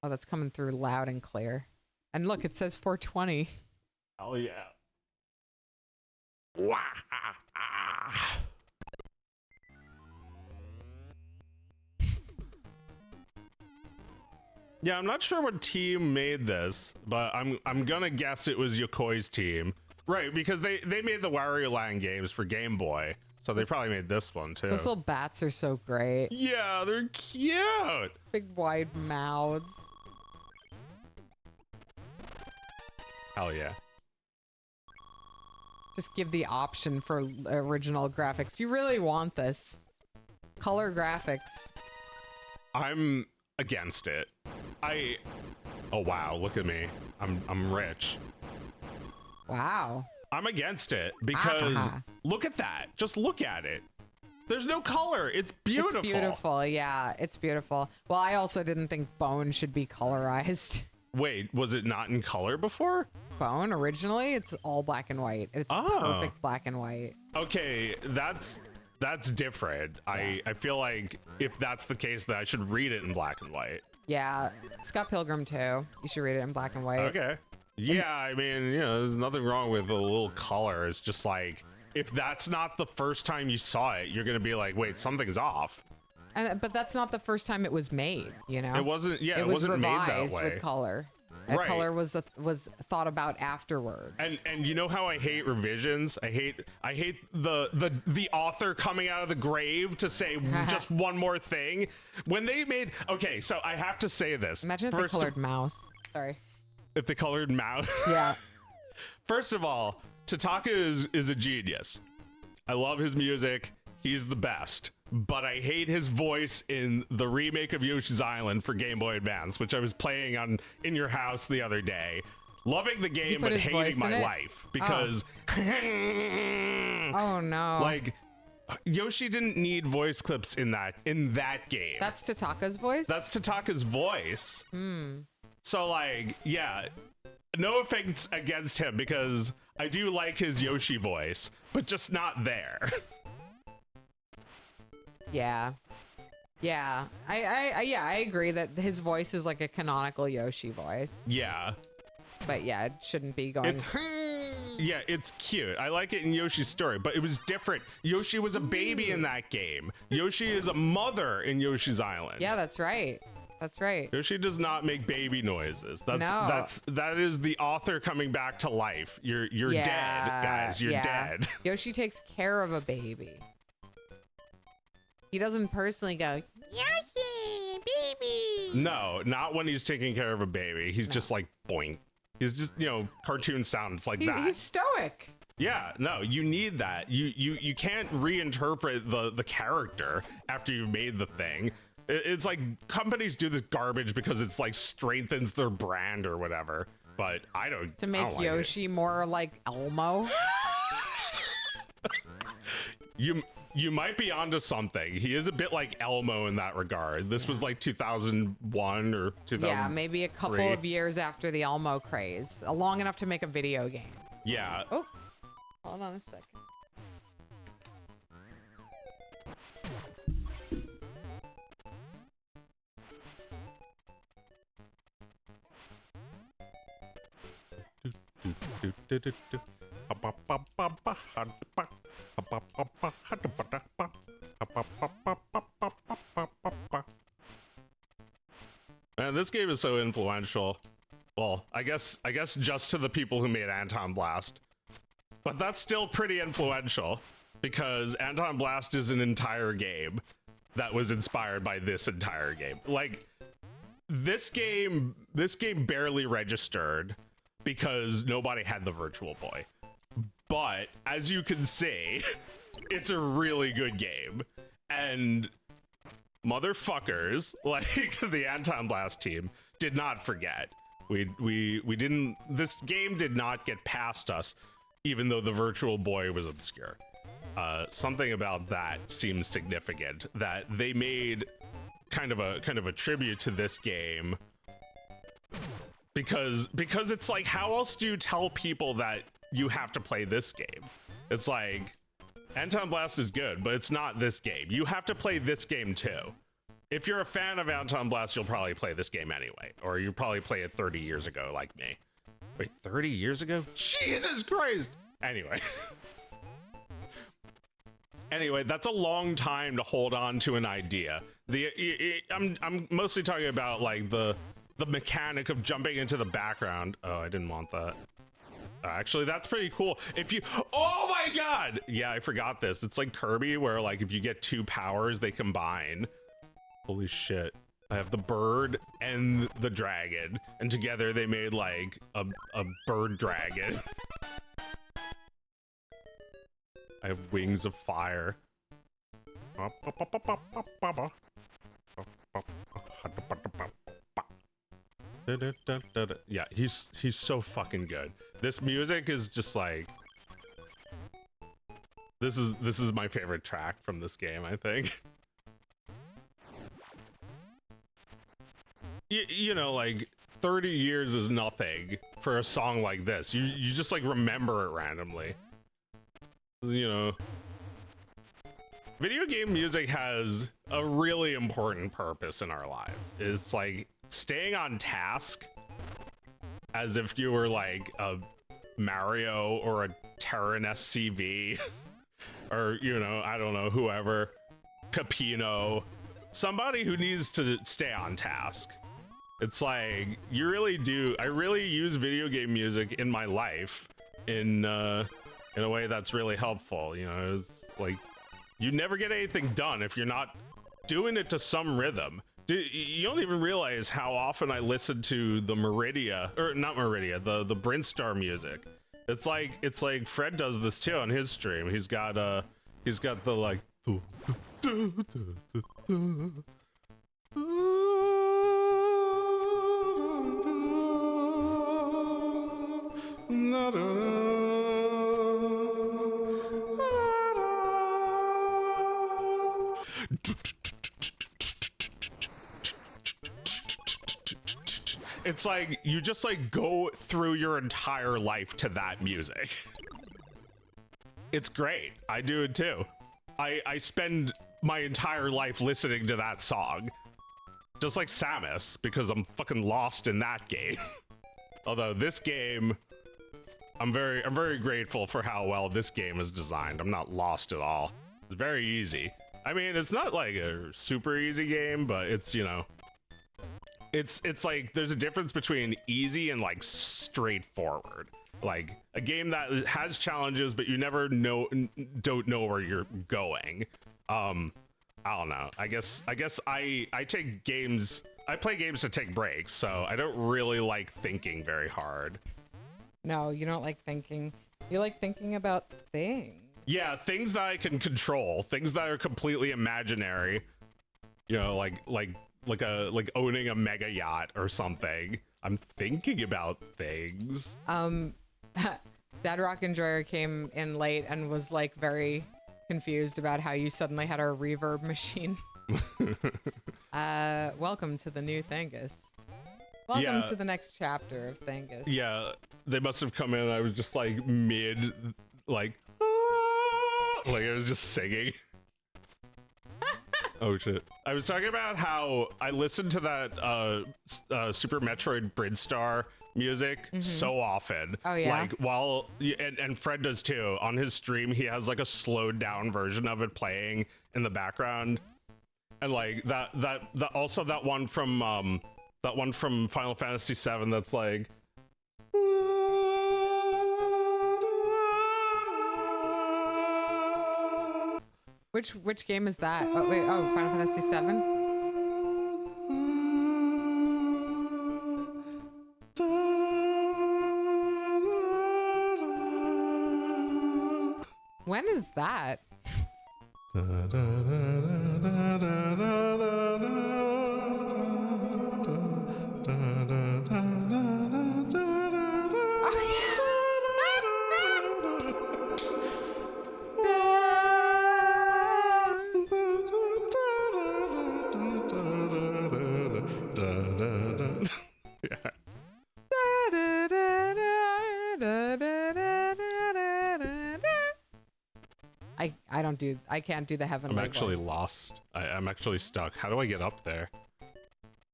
Oh, that's coming through loud and clear. And look, it says 420. Oh yeah. Wah! Yeah, I'm not sure what team made this, but I'm gonna guess it was Yokoi's team. Right, because they made the Wario Land games for Game Boy, so they probably made this one too. Those little bats are so great. Yeah, they're cute. Big wide mouths. Hell yeah. Just give the option for original graphics. You really want this. Color graphics. I'm against it. Oh wow, look at me. I'm rich. Wow. I'm against it because look at that. Just look at it. There's no color. It's beautiful. It's beautiful. Yeah, it's beautiful. Well, I also didn't think Bone should be colorized. Wait, was it not in color before? Bone originally, it's all black and white. It's perfect black and white. Okay, that's different. Yeah. I feel like if that's the case, then I should read it in black and white. Yeah, Scott Pilgrim too. You should read it in black and white. Okay. Yeah, I mean, there's nothing wrong with a little color. It's just like, if that's not the first time you saw it, you're going to be like, wait, something's off. But that's not the first time it was made, you know? It wasn't, yeah, it wasn't made that revised way. with color. Right. Color was thought about afterwards. And you know how I hate revisions? I hate the author coming out of the grave to say just one more thing. When they made, okay, so I have to say this. Imagine if they colored mouse. Sorry. If they colored mouse. Yeah. First of all, Tataka is a genius. I love his music. He's the best. But I hate his voice in the remake of Yoshi's Island for Game Boy Advance, which I was playing in your house the other day. Loving the game, but hating my life because... Oh no. Like, Yoshi didn't need voice clips in that game. That's Tataka's voice? That's Tataka's voice. So like, yeah, no offense against him because I do like his Yoshi voice, but just not there. Yeah. Yeah. I agree that his voice is like a canonical Yoshi voice. Yeah. But yeah, it shouldn't be going. Yeah, it's cute. I like it in Yoshi's story, but it was different. Yoshi was a baby in that game. Yoshi is a mother in Yoshi's Island. Yeah, that's right. That's right. Yoshi does not make baby noises. That is the author coming back to life. You're dead, guys. You're dead. Yoshi takes care of a baby. He doesn't personally go, Yoshi, baby. No, not when he's taking care of a baby. He's just like, boing. He's just, cartoon sounds like that. He's stoic. Yeah, no, you need that. You can't reinterpret the character after you've made the thing. It's like companies do this garbage because it's like strengthens their brand or whatever. But I don't. To make Yoshi more like Elmo. You might be onto something. He is a bit like Elmo in that regard. This was like 2001 or 2000. Yeah, maybe a couple of years after the Elmo craze. Long enough to make a video game. Yeah. Oh, hold on a second. And this game is so influential. Well, I guess just to the people who made Anton Blast. But that's still pretty influential because Anton Blast is an entire game that was inspired by this entire game. Like this game barely registered because nobody had the Virtual Boy. But as you can see, it's a really good game. And motherfuckers like the Anton Blast team did not forget. We didn't. This game did not get past us, even though the Virtual Boy was obscure. Something about that seems significant. That they made kind of a tribute to this game, because it's like, how else do you tell people that you have to play this game? It's like, Anton Blast is good, but it's not this game. You have to play this game too. If you're a fan of Anton Blast, you'll probably play this game anyway, or you probably play it 30 years ago like me. Wait, 30 years ago? Jesus Christ! Anyway. Anyway, that's a long time to hold on to an idea. I'm mostly talking about like the mechanic of jumping into the background. Oh, I didn't want that. Actually, that's pretty cool. If you, oh my god! Yeah, I forgot this. It's like Kirby, where like if you get two powers, they combine. Holy shit. I have the bird and the dragon, and together they made like a bird dragon. I have wings of fire. Yeah, he's so fucking good. This music is just like, this is my favorite track from this game, I think. You know, like 30 years is nothing for a song like this. You just like remember it randomly. You know, video game music has a really important purpose in our lives. It's like staying on task, as if you were like a Mario or a Terran SCV or, you know, I don't know, whoever, Capino, somebody who needs to stay on task. It's like, you really do. I really use video game music in my life in a way that's really helpful. You know, it's like, you never get anything done if you're not doing it to some rhythm. You don't even realize how often I listen to the Meridia, or not Meridia, the Brinstar music. It's like Fred does this too on his stream. He's got the like it's like you just like go through your entire life to that music. It's great. I do it too. I spend my entire life listening to that song. Just like Samus, because I'm fucking lost in that game. Although this game, I'm very grateful for how well this game is designed. I'm not lost at all. It's very easy. I mean, it's not like a super easy game, but it's, you know, it's like there's a difference between easy and like straightforward. Like a game that has challenges, but you never don't know where you're going. I don't know. I guess I take games. I play games to take breaks, so I don't really like thinking very hard. No, you don't like thinking. You like thinking about things. Yeah, things that I can control, things that are completely imaginary. You know, like owning a mega yacht or something. I'm thinking about things. Dad Rock Enjoyer came in late and was like very confused about how you suddenly had a reverb machine. Welcome to the new Thingus. Welcome to the next chapter of Thingus. Yeah, they must have come in. I was just like mid, like I was just singing. Oh shit. I was talking about how I listened to that Super Metroid Brinstar music so often. Oh yeah. Like while and Fred does too. On his stream he has like a slowed down version of it playing in the background. And like that also that one from Final Fantasy VII that's like Which game is that? Oh wait, oh, Final Fantasy VII? When is that? Yeah. I can't do the heavenly I'm actually voice. lost. I'm actually stuck. How do I get up there?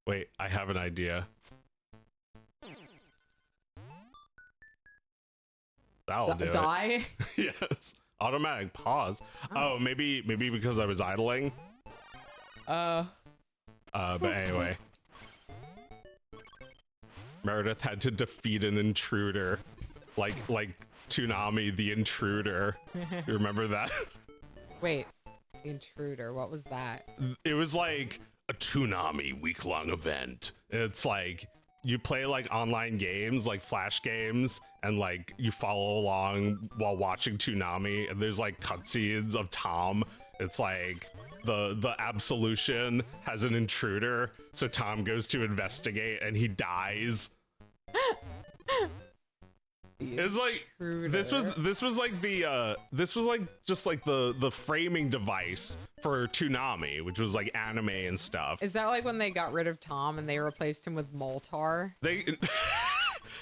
Wait, I have an idea. That'll do it. Die. Yes. Automatic pause. Oh, maybe because I was idling. But anyway. Meredith had to defeat an intruder. Like Toonami the intruder. You remember that? Wait, intruder. What was that? It was like a Toonami week-long event. It's like you play like online games, like flash games, and like you follow along while watching Toonami, and there's like cutscenes of Tom. It's like the absolution has an intruder, so Tom goes to investigate and he dies. It's like this was like just like the framing device for Toonami, which was like anime and stuff. Is that like when they got rid of Tom and they replaced him with Moltar? They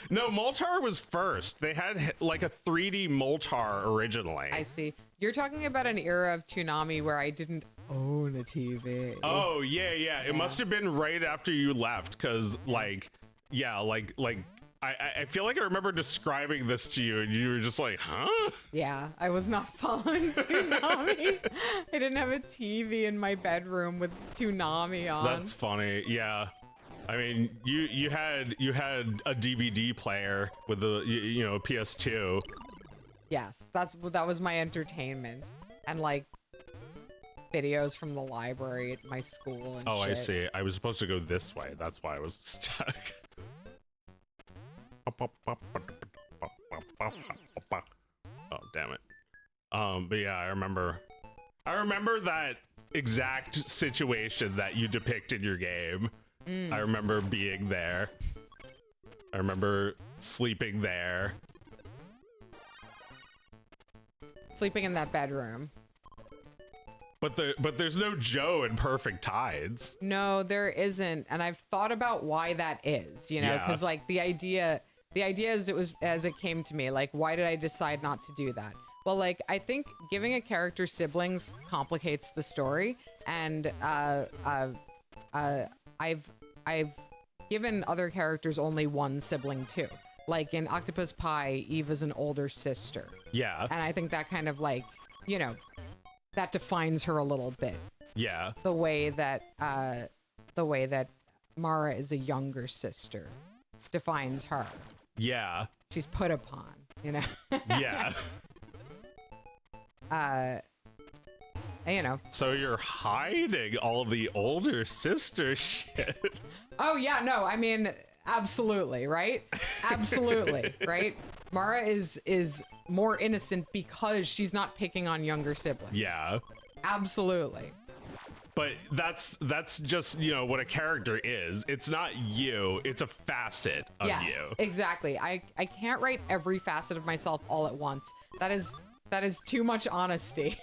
no, Moltar was first. They had like a 3D Moltar originally. I see. You're talking about an era of Toonami where I didn't own a TV. Oh yeah. It must have been right after you left, because like yeah, like I feel like I remember describing this to you and you were just like, huh? Yeah, I was not following Toonami. I didn't have a TV in my bedroom with Toonami on. That's funny. Yeah. I mean, you had a DVD player with a a PS2. Yes, that was my entertainment, and like videos from the library at my school and Oh, shit. I see. I was supposed to go this way. That's why I was stuck. Oh, damn it. But yeah, I remember that exact situation that you depict in your game. I remember being there. I remember sleeping there. Sleeping in that bedroom. But there's no Joe in Perfect Tides. No, there isn't, and I've thought about why that is. You know, Yeah. because like the idea as it came to me, like, why did I decide not to do that? Well, like, I think giving a character siblings complicates the story, and I've given other characters only one sibling too. Like in Octopus Pie, Eva's an older sister, Yeah. and I think that kind of like, you know, that defines her a little bit. Yeah. The way that Mara is a younger sister defines her. Yeah. She's put upon, you know. Yeah. You know. So you're hiding all of the older sister shit. Oh yeah, no, I mean, absolutely, right? Absolutely, right? Mara is more innocent because she's not picking on younger siblings. Yeah. Absolutely. But that's just, what a character is. It's not you, it's a facet of Yes, you. exactly. I can't write every facet of myself all at once. That is too much honesty.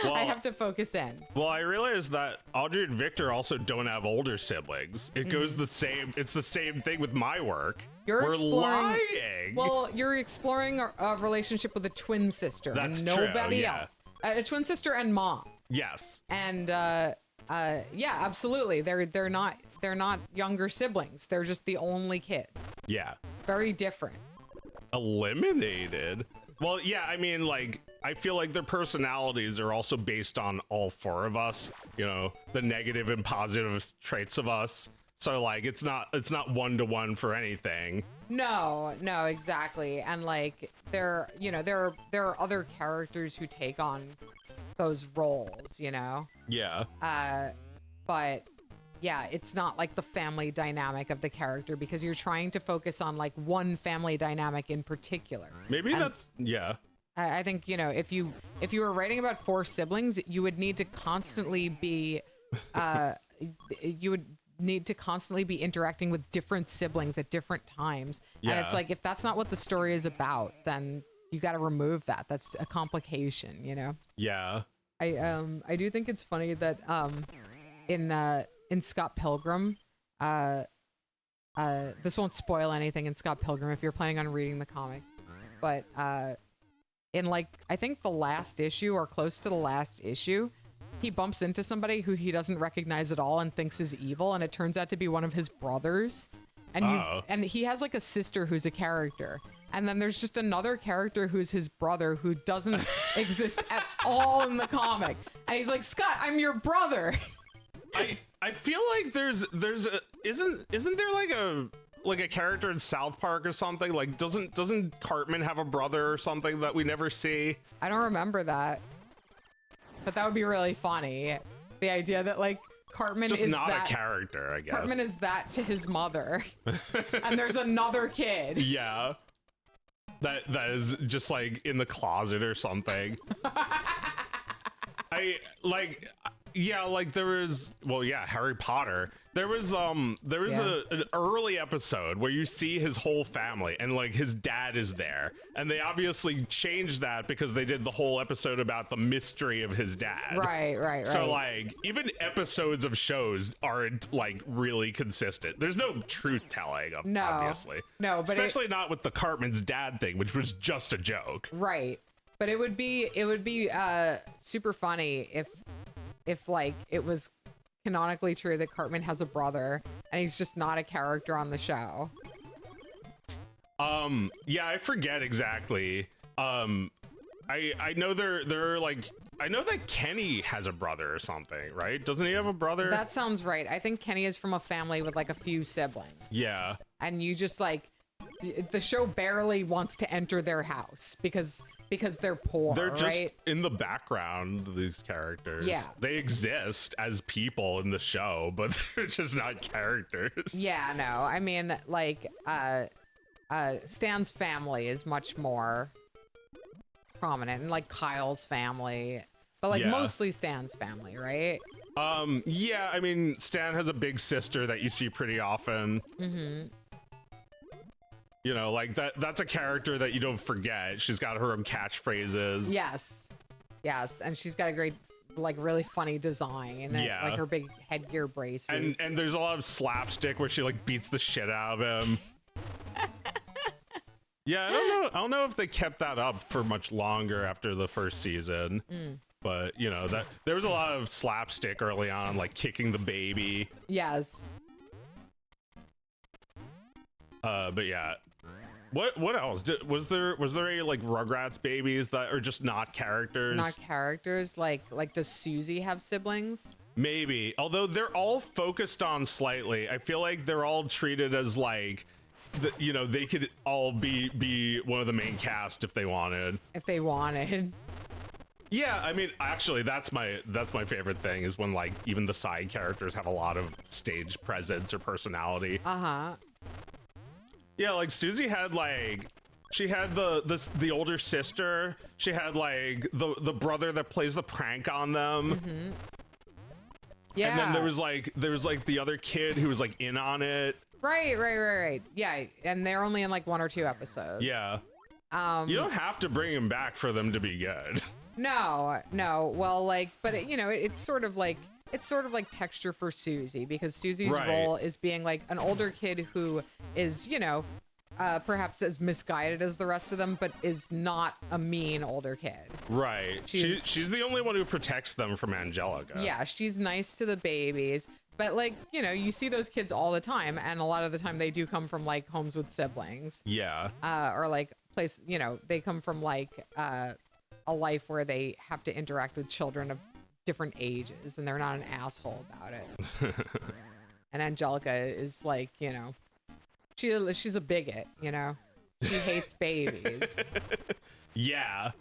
Well, I have to focus in. Well, I realized that Audrey and Victor also don't have older siblings. It goes the same. It's the same thing with my work. We're exploring, lying. Well, you're exploring a relationship with a twin sister That's and true, nobody yeah. else. A twin sister and mom. Yes. And yeah, absolutely. They're not younger siblings. They're just the only kids. Yeah. Very different. Eliminated. Well, yeah, I mean, like, I feel like their personalities are also based on all four of us, the negative and positive traits of us. So like, it's not one-to-one for anything. No, exactly. And like, there are other characters who take on those roles, Yeah. but yeah, it's not like the family dynamic of the character because you're trying to focus on like one family dynamic in particular. Maybe that's, yeah. I think, you know, if you were writing about four siblings, you would need to constantly be interacting with different siblings at different times. Yeah. And it's like, if that's not what the story is about, then you got to remove that. That's a complication, you know? Yeah. I do think it's funny that in Scott Pilgrim, this won't spoil anything in Scott Pilgrim if you're planning on reading the comic, but in like I think the last issue or close to the last issue, he bumps into somebody who he doesn't recognize at all and thinks is evil, and it turns out to be one of his brothers. And and he has like a sister who's a character. And then there's just another character who's his brother who doesn't exist at all in the comic. And he's like, "Scott, I'm your brother." I feel like there's isn't there like a character in South Park or something? Like doesn't Cartman have a brother or something that we never see? I don't remember that. But that would be really funny. The idea that like Cartman It's just is not that a character, I guess. Cartman is that to his mother. And there's another kid. Yeah. That is just like in the closet or something. Harry Potter. There was an early episode where you see his whole family and like his dad is there, and they obviously changed that because they did the whole episode about the mystery of his dad. Right. So like even episodes of shows aren't like really consistent. There's no truth telling, obviously. No, but especially not with the Cartman's dad thing, which was just a joke. Right. But it would be super funny if like it was canonically true that Cartman has a brother and he's just not a character on the show. Yeah, I forget exactly. I know they're like, I know that Kenny has a brother or something, right? Doesn't he have a brother? That sounds right. I think Kenny is from a family with like a few siblings. Yeah. And you just like, the show barely wants to enter their house because they're poor. They're just right? in the background, these characters. Yeah. They exist as people in the show, but they're just not characters. Yeah, no. I mean, like, Stan's family is much more prominent, and like Kyle's family, but like mostly Stan's family, right? Yeah, I mean, Stan has a big sister that you see pretty often. Mm-hmm. You know, like that's a character that you don't forget. She's got her own catchphrases. Yes, and she's got a great, like, really funny design. Yeah, like her big headgear braces. And there's a lot of slapstick where she like beats the shit out of him. Yeah, I don't know if they kept that up for much longer after the first season. But you know, that there was a lot of slapstick early on, like kicking the baby. Yes. But yeah. What else? Was there any like Rugrats babies that are just not characters? Not characters. Like does Susie have siblings? Maybe. Although they're all focused on slightly. I feel like they're all treated as like, you know, they could all be one of the main cast if they wanted. If they wanted. Yeah, I mean, actually, that's my favorite thing is when like even the side characters have a lot of stage presence or personality. Uh-huh. Yeah, like Susie had like, she had the older sister. She had like the brother that plays the prank on them. Mm-hmm. Yeah. And then there was like the other kid who was like in on it. Right. Yeah, and they're only in like 1 or 2 episodes. Yeah. You don't have to bring him back for them to be good. No. Well, like, but it, you know, it's sort of like texture for Susie, because Susie's role is being like an older kid who is, you know, perhaps as misguided as the rest of them, but is not a mean older kid. Right. She's the only one who protects them from Angelica. Yeah, she's nice to the babies, but like, you know, you see those kids all the time, and a lot of the time they do come from like homes with siblings. Yeah. Or like place, you know, they come from like a life where they have to interact with children of different ages, and they're not an asshole about it. And Angelica is like, you know, she's a bigot, you know, she hates babies. Yeah,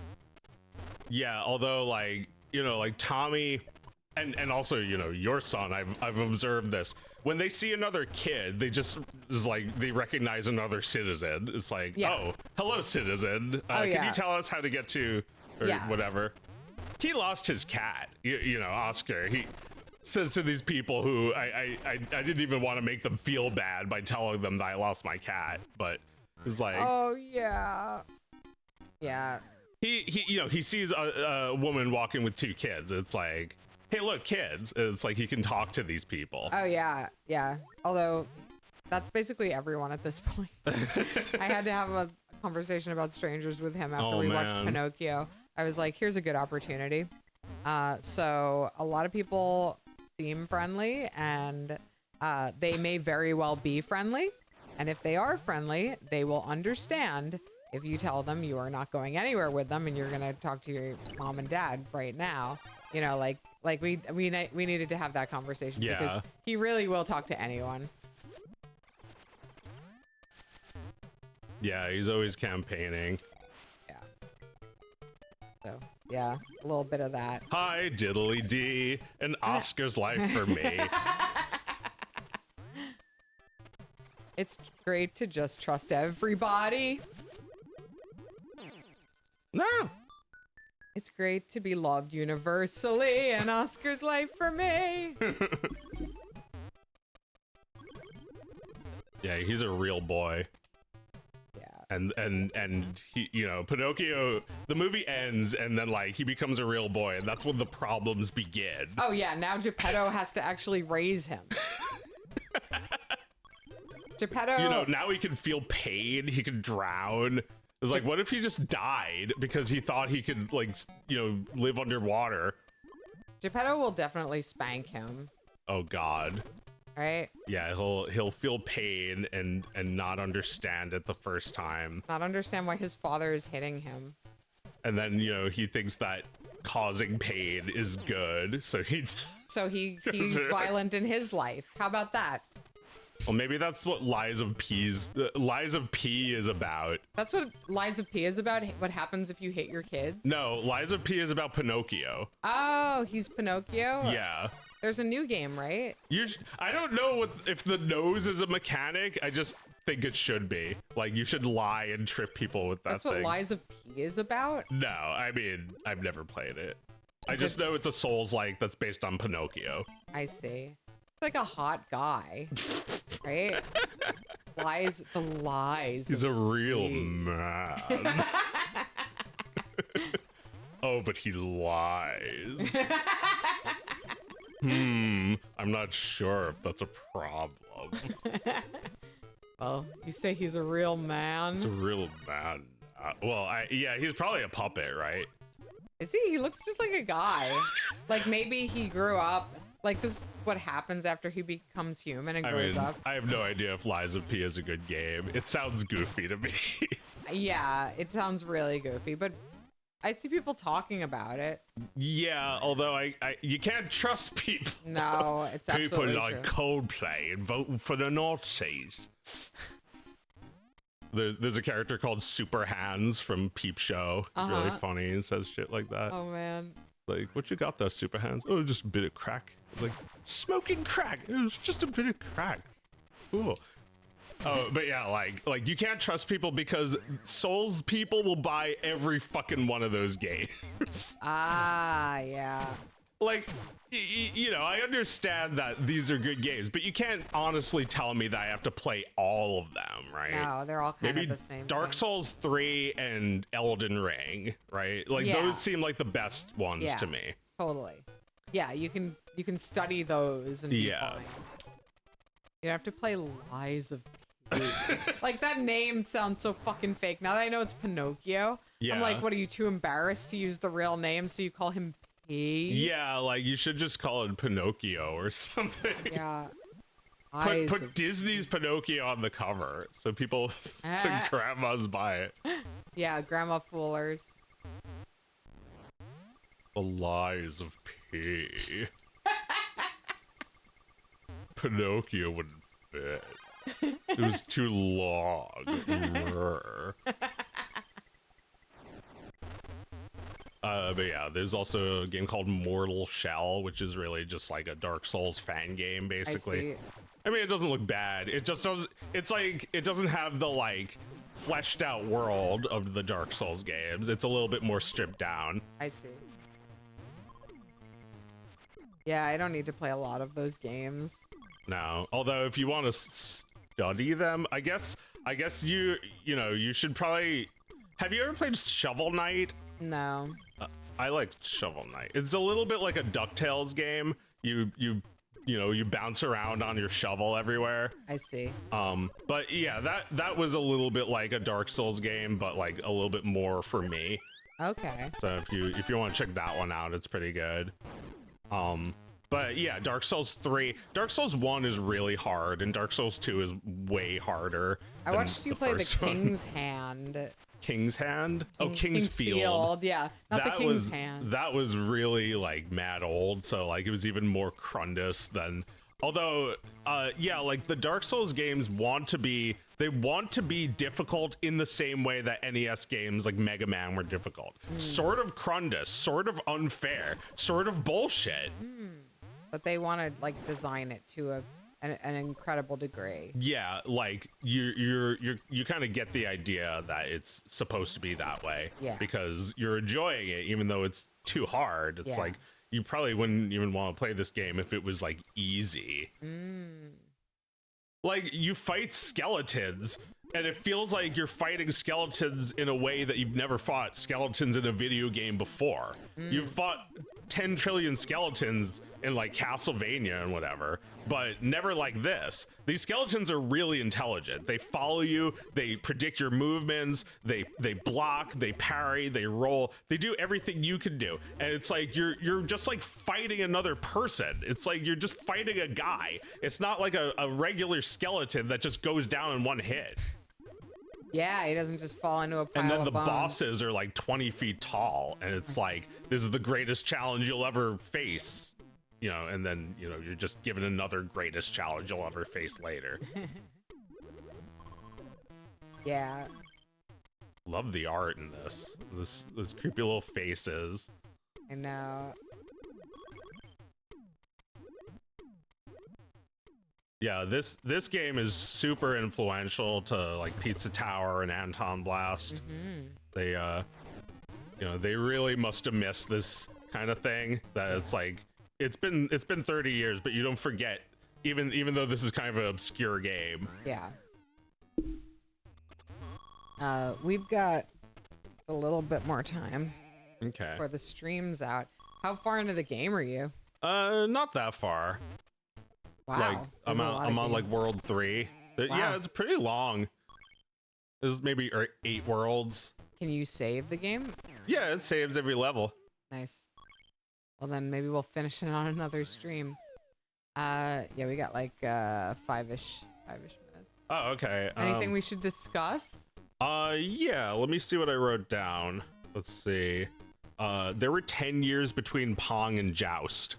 although like, you know, like Tommy and also, you know, your son, I've observed this when they see another kid, they just is like they recognize another citizen. It's like, oh, hello, citizen. Can you tell us how to get to or whatever? He lost his cat. You know, Oscar. He says to these people who I didn't even want to make them feel bad by telling them that I lost my cat, but it's like, oh yeah. He you know, he sees a woman walking with 2 kids. It's like, hey, look, kids. It's like he can talk to these people. Oh yeah. Although that's basically everyone at this point. I had to have a conversation about strangers with him after we watched Pinocchio. I was like, here's a good opportunity. So a lot of people seem friendly, and they may very well be friendly. And if they are friendly, they will understand if you tell them you are not going anywhere with them and you're going to talk to your mom and dad right now. You know, like we needed to have that conversation because he really will talk to anyone. Yeah, he's always campaigning. Yeah. So, yeah, a little bit of that. Hi, diddly dee, an Oscar's life for me. It's great to just trust everybody. No. It's great to be loved universally, and Oscar's life for me. Yeah, he's a real boy. Yeah. And he, you know, Pinocchio, the movie ends and then like he becomes a real boy, and that's when the problems begin. Oh yeah, now Geppetto has to actually raise him. Geppetto, you know, now he can feel pain, he can drown. It's like, what if he just died because he thought he could, like, you know, live underwater? Geppetto will definitely spank him. Oh God. Right? Yeah, he'll feel pain and not understand it the first time. Not understand why his father is hitting him. And then, you know, he thinks that causing pain is good, so he's violent in his life. How about that? Well, maybe that's what Lies of P is about. That's what Lies of P is about? What happens if you hit your kids? No, Lies of P is about Pinocchio. Oh, he's Pinocchio? Yeah. There's a new game, right? I don't know if the nose is a mechanic. I just think it should be. Like, you should lie and trip people with that That's what Lies of P is about? No, I mean, I've never played it. I just know it's a Souls-like that's based on Pinocchio. I see. It's like a hot guy, right? Lies. He's a real man. Oh, but he lies. I'm not sure if that's a problem. Well, you say he's a real man. He's a real man. Well, yeah, he's probably a puppet, right? Is he? He looks just like a guy. Like maybe he grew up. Like this is what happens after he becomes human and grows up. I have no idea if Lies of P is a good game. It sounds goofy to me. Yeah, it sounds really goofy, but I see people talking about it. Yeah, although you can't trust people. No, it's absolutely people like Coldplay and vote for the Nazis. There's a character called Super Hands from Peep Show. It's really funny and says shit like that. Oh man. Like, what you got there, Super Hands? Oh, just a bit of crack. Like, smoking crack. It was just a bit of crack. Cool. Oh, but yeah, like you can't trust people because Souls people will buy every fucking one of those games. Ah, yeah. Like, you know, I understand that these are good games, but you can't honestly tell me that I have to play all of them, right? No, they're all kind Maybe of the same. Dark Souls 3 and Elden Ring, right? Like those seem like the best ones to me. Totally. Yeah, you can study those and be fine. You have to play Lies of P. Like that name sounds so fucking fake. Now that I know it's Pinocchio, I'm like, what, are you too embarrassed to use the real name so you call him P? Yeah, like you should just call it Pinocchio or something. Yeah. Put Disney's Pinocchio on the cover so people, so grandmas buy it. Yeah, grandma foolers. The Lies of P. Pinocchio wouldn't fit. It was too long. But yeah, there's also a game called Mortal Shell, which is really just like a Dark Souls fan game, basically. I see. I mean, it doesn't look bad. It just does. It's like it doesn't have the like fleshed out world of the Dark Souls games. It's a little bit more stripped down. I see. Yeah, I don't need to play a lot of those games. No, although if you want to study them, I guess you know you should probably. Have you ever played Shovel Knight? No. I like Shovel Knight. It's a little bit like a DuckTales game. You know, you bounce around on your shovel everywhere. I see. But yeah, that was a little bit like a Dark Souls game, but like a little bit more for me. Okay. So if you want to check that one out, it's pretty good. But yeah, Dark Souls 3, Dark Souls 1 is really hard, and Dark Souls 2 is way harder. I watched you play the one. King's Hand. King's Hand? Oh, King's Field. Yeah, not the King's was Hand. that was really like mad old, so like it was even more Crundus than. Although, yeah, like the Dark Souls games want to be difficult in the same way that NES games like Mega Man were difficult. Sort of Crundus, sort of unfair, sort of bullshit. But they want to like design it to an incredible degree. Yeah, like you kind of get the idea that it's supposed to be that way. Yeah. Because you're enjoying it, even though it's too hard. It's Yeah. like you probably wouldn't even want to play this game if it was like easy. Like you fight skeletons, and it feels like you're fighting skeletons in a way that you've never fought skeletons in a video game before. You've fought 10 trillion skeletons in like Castlevania and whatever, but never like this. These skeletons are really intelligent. They follow you, they predict your movements, they block, they parry, they roll, they do everything you can do. And it's like you're just like fighting another person. It's like you're just fighting a guy. It's not like a regular skeleton that just goes down in one hit. Yeah, he doesn't just fall into a pile And then of the bones. bosses are like 20 feet tall, and it's like, this is the greatest challenge you'll ever face. You know, and then, you know, you're just given another greatest challenge you'll ever face later. Yeah. Love the art in this. This creepy little faces. I know. Yeah, this game is super influential to like Pizza Tower and Anton Blast. They you know, they really must have missed this kind of thing, that it's like it's been 30 years, but you don't forget, even though this is kind of an obscure game. Yeah. We've got a little bit more time Okay. for the stream's out. How far into the game are you? Not that far. Wow. Like there's a lot of I'm on like games. world 3. Yeah, Wow. it's pretty long. There's maybe 8 worlds. Can you save the game? Yeah, it saves every level. Nice. Well, then maybe we'll finish it on another stream. Yeah, we got like 5-ish minutes. Oh, okay. Anything we should discuss? Yeah, let me see what I wrote down. Let's see. There were 10 years between Pong and Joust.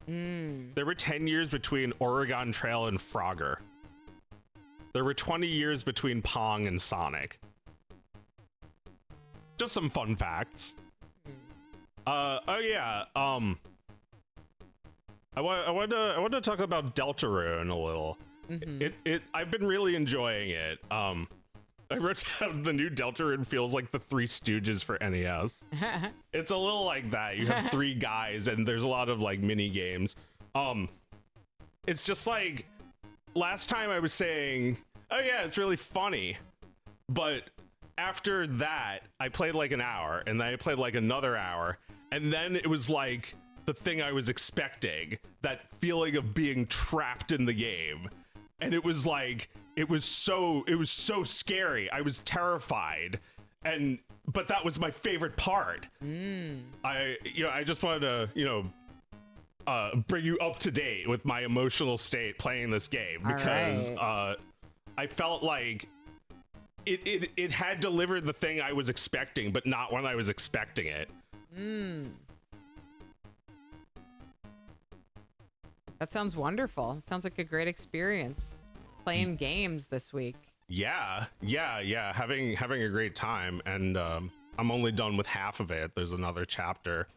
There were 10 years between Oregon Trail and Frogger. There were 20 years between Pong and Sonic. Just some fun facts. Oh yeah. I want to talk about Deltarune a little. I've been really enjoying it. I wrote down the new Deltarune feels like the Three Stooges for NES. It's a little like that. You have 3 guys, and there's a lot of like mini games. It's just like last time I was saying, oh yeah, it's really funny, but after that, I played like an hour, and then I played like another hour, and then it was like the thing I was expecting, that feeling of being trapped in the game. And it was like, it was so scary. I was terrified. But that was my favorite part. I just wanted to, bring you up to date with my emotional state playing this game, because I felt like it had delivered the thing I was expecting, but not when I was expecting it. That sounds wonderful. It sounds like a great experience playing games this week. Yeah, having a great time. And I'm only done with half of it. There's another chapter.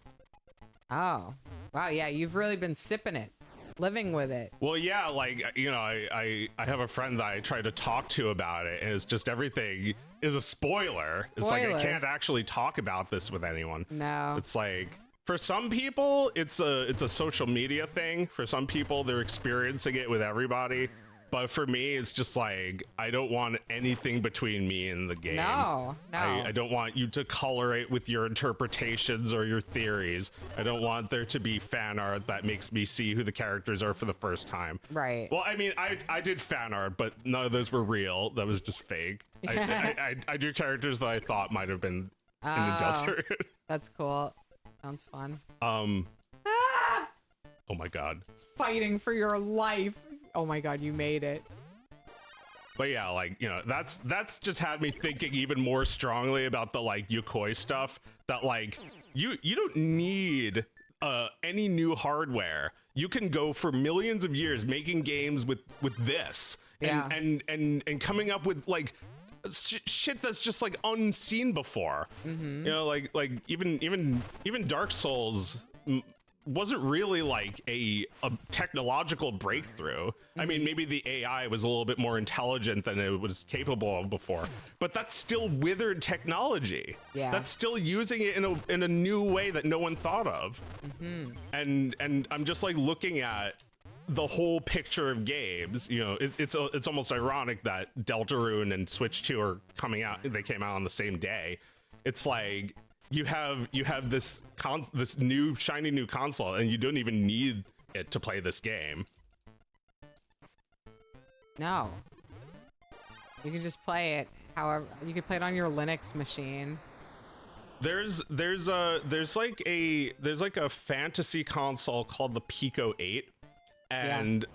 Oh, wow. Yeah, you've really been sipping it, living with it. Well, yeah, like, you know, I have a friend that I try to talk to about it, and it's just everything is a spoiler. It's like I can't actually talk about this with anyone. No. It's like, for some people, it's a social media thing. For some people, they're experiencing it with everybody. But for me, it's just like, I don't want anything between me and the game. No. I don't want you to color it with your interpretations or your theories. I don't want there to be fan art that makes me see who the characters are for the first time. Right. Well, I mean, I did fan art, but none of those were real. That was just fake. I do characters that I thought might have been in the Delta. That's cool. Sounds fun. Oh my god. It's fighting for your life. Oh my god, you made it. But yeah, like, you know, that's just had me thinking even more strongly about the like Yokoi stuff, that like you don't need any new hardware. You can go for millions of years making games with this and coming up with like shit that's just like unseen before. You know, like even Dark Souls wasn't really like a technological breakthrough. I mean, maybe the AI was a little bit more intelligent than it was capable of before, but that's still withered technology. Yeah. That's still using it in a new way that no one thought of. And I'm just like looking at the whole picture of games. You know, it's almost ironic that Deltarune and Switch 2 are coming out. They came out on the same day. It's like, you have this new shiny new console, and you don't even need it to play this game. No. You can just play it however. You can play it on your Linux machine. There's like a fantasy console called the Pico 8, and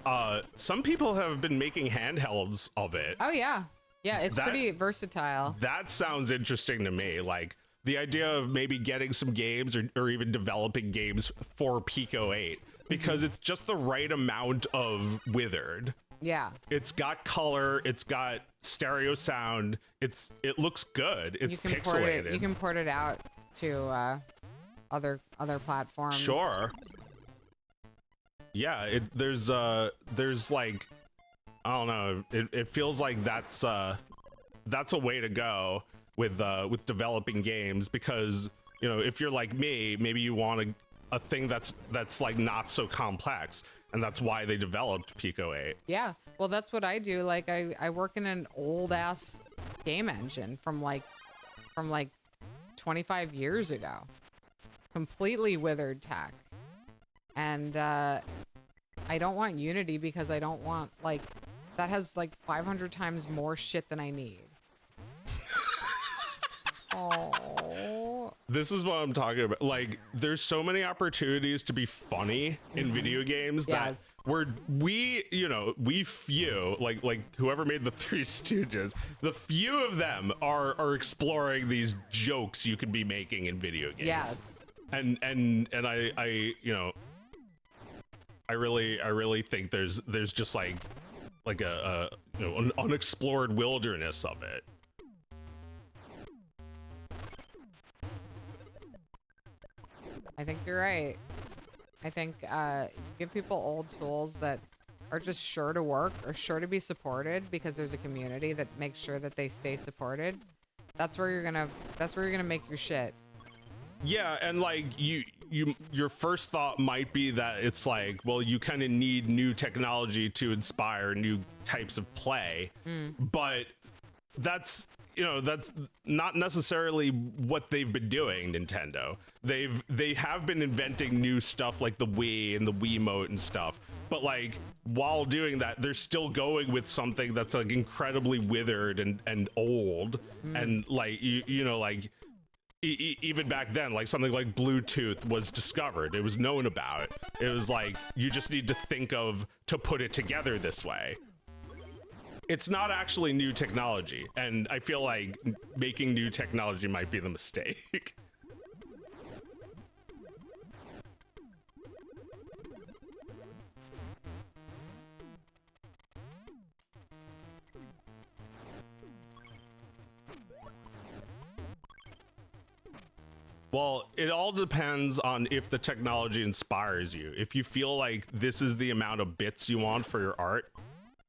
some people have been making handhelds of it. Oh yeah. Yeah, it's pretty versatile. That sounds interesting to me. Like, the idea of maybe getting some games or even developing games for Pico 8, because it's just the right amount of withered. Yeah. It's got color, it's got stereo sound, it looks good. It's pixelated. You can port it out to other platforms. Sure. Yeah, there's like, I don't know, it feels like that's a way to go with developing games, because, you know, if you're like me, maybe you want a thing that's like not so complex, and that's why they developed Pico 8. Yeah, well, that's what I do. Like, I work in an old ass game engine from like 25 years ago, completely withered tech, and I don't want Unity because I don't want, like, that has like 500 times more shit than I need. Oh. This is what I'm talking about. Like, there's so many opportunities to be funny in video games that we few, like whoever made the Three Stooges, the few of them are exploring these jokes you could be making in video games. Yes. And I you know, I really think there's just like a you know, an unexplored wilderness of it. I think you're right. I think give people old tools that are just sure to work or sure to be supported, because there's a community that makes sure that they stay supported. That's where you're gonna make your shit. Yeah, and like your first thought might be that it's like, well, you kind of need new technology to inspire new types of play, but that's, you know, that's not necessarily what they've been doing. Nintendo, they have been inventing new stuff like the Wii and the Wiimote and stuff, but like while doing that, they're still going with something that's like incredibly withered and old, and like you know, like even back then, like something like Bluetooth was discovered, it was known about, it was like, you just need to think of to put it together this way. It's not actually new technology, and I feel like making new technology might be the mistake. Well, it all depends on if the technology inspires you. If you feel like this is the amount of bits you want for your art,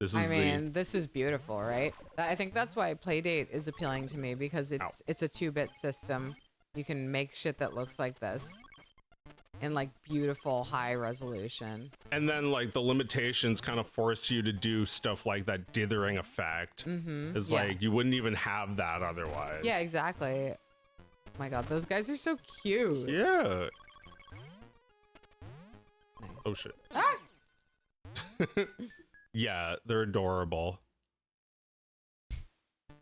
this is this is beautiful, right? I think that's why Playdate is appealing to me, because it's a 2-bit system. You can make shit that looks like this in like beautiful high resolution. And then like the limitations kind of force you to do stuff like that dithering effect. It's like you wouldn't even have that otherwise. Yeah, exactly. Oh my god, those guys are so cute. Yeah. Nice. Oh shit. Ah! Yeah, they're adorable.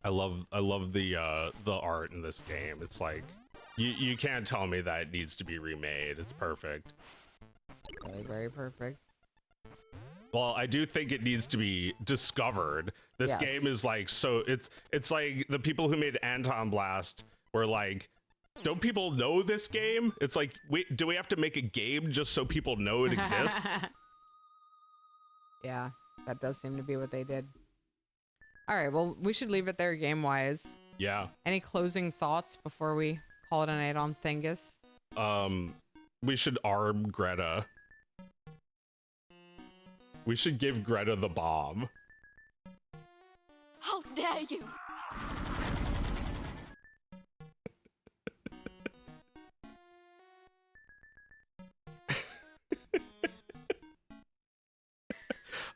I love the art in this game. It's like you can't tell me that it needs to be remade. It's perfect. Really very perfect. Well, I do think it needs to be discovered. This game is like, so it's like the people who made Anton Blast were like, don't people know this game? It's like, wait, do we have to make a game just so people know it exists? Yeah, that does seem to be what they did. All right, well, we should leave it there game-wise. Yeah. Any closing thoughts before we call it a night on Thingus? We should arm Greta. We should give Greta the bomb. How dare you!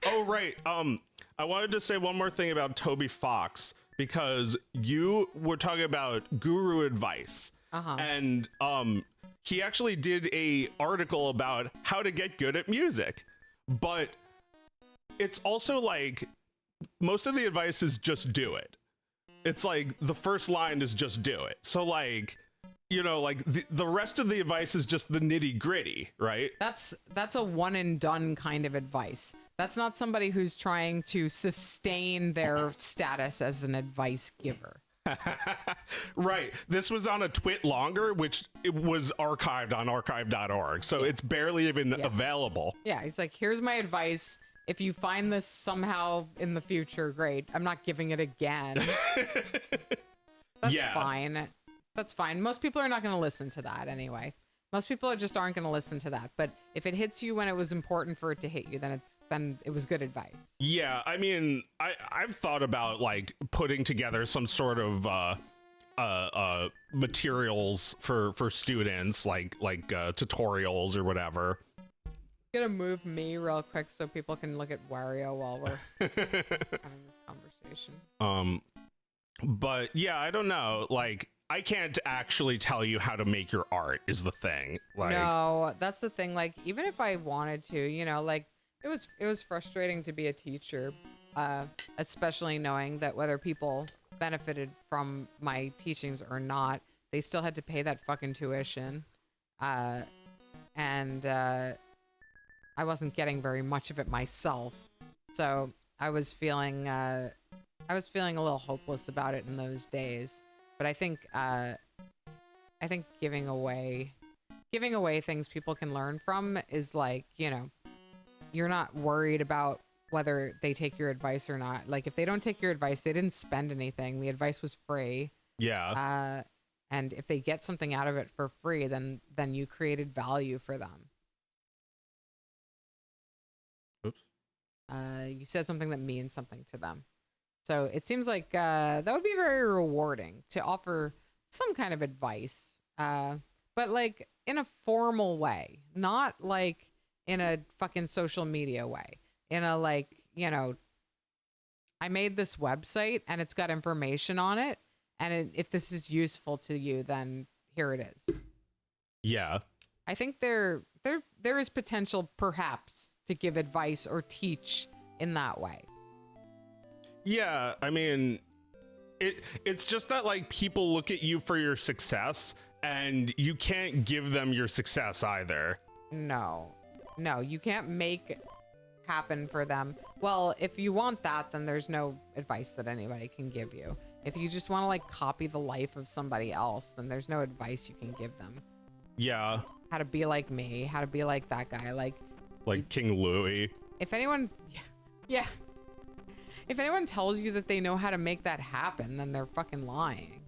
Oh, right. I wanted to say one more thing about Toby Fox, because you were talking about guru advice. And he actually did a article about how to get good at music. But it's also like most of the advice is just do it. It's like the first line is just do it. So like, you know, like the rest of the advice is just the nitty gritty, right? That's a one and done kind of advice. That's not somebody who's trying to sustain their status as an advice giver. Right. This was on a twit longer, which it was archived on archive.org. So it's barely even available. Yeah, he's like, here's my advice. If you find this somehow in the future, great. I'm not giving it again. That's fine. That's fine. Most people are not going to listen to that anyway. Most people just aren't going to listen to that. But if it hits you when it was important for it to hit you, then it was good advice. Yeah, I mean, I've thought about like putting together some sort of materials for students, like tutorials or whatever. I'm gonna move me real quick so people can look at Wario while we're having this conversation. But yeah, I don't know. Like, I can't actually tell you how to make your art is the thing. Like, no, that's the thing. Like, even if I wanted to, you know, like it was frustrating to be a teacher, especially knowing that whether people benefited from my teachings or not, they still had to pay that fucking tuition. And I wasn't getting very much of it myself. So I was feeling a little hopeless about it in those days. But I think giving away things people can learn from is like, you know, you're not worried about whether they take your advice or not. Like, if they don't take your advice, they didn't spend anything. The advice was free. Yeah. And if they get something out of it for free, then you created value for them. Oops. You said something that means something to them. So it seems like that would be very rewarding to offer some kind of advice, but like in a formal way, not like in a fucking social media way. In a like, you know, I made this website and it's got information on it, and if this is useful to you, then here it is. Yeah. I think there is potential, perhaps, to give advice or teach in that way. Yeah, I mean, it's just that like people look at you for your success, and you can't give them your success either. No, you can't make happen for them. Well, if you want that, then there's no advice that anybody can give you. If you just want to like copy the life of somebody else, then there's no advice you can give them. Yeah. How to be like me, how to be like that guy, like King Louis. If anyone, yeah. If anyone tells you that they know how to make that happen, then they're fucking lying.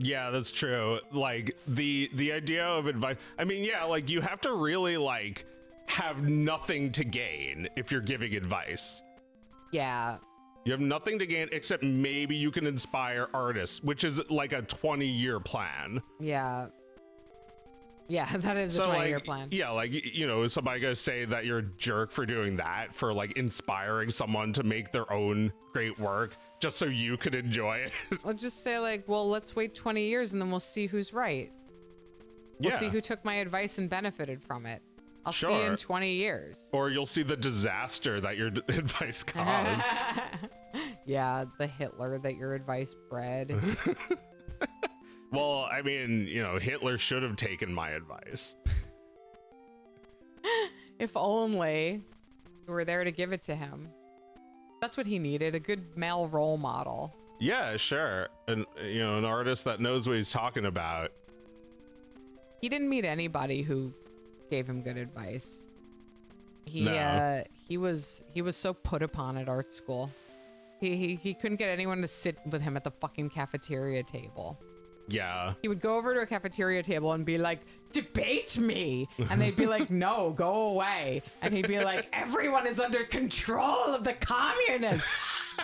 Yeah, that's true. Like the idea of advice. I mean, yeah, like you have to really like have nothing to gain if you're giving advice. Yeah. You have nothing to gain except maybe you can inspire artists, which is like a 20-year plan. Yeah. Yeah, that is a 20-year plan. Yeah, like, you know, is somebody gonna say that you're a jerk for doing that, for like inspiring someone to make their own great work just so you could enjoy it? I'll just say like, well, let's wait 20 years and then we'll see who's right. We'll see who took my advice and benefited from it. I'll see you in 20 years. Or you'll see the disaster that your advice caused. Yeah, the Hitler that your advice bred. Well, I mean, you know, Hitler should have taken my advice. If only you were there to give it to him. That's what he needed, a good male role model. Yeah, sure. And, you know, an artist that knows what he's talking about. He didn't meet anybody who gave him good advice. He was so put upon at art school. He couldn't get anyone to sit with him at the fucking cafeteria table. Yeah. He would go over to a cafeteria table and be like, debate me. And they'd be like, no, go away. And he'd be like, everyone is under control of the communists.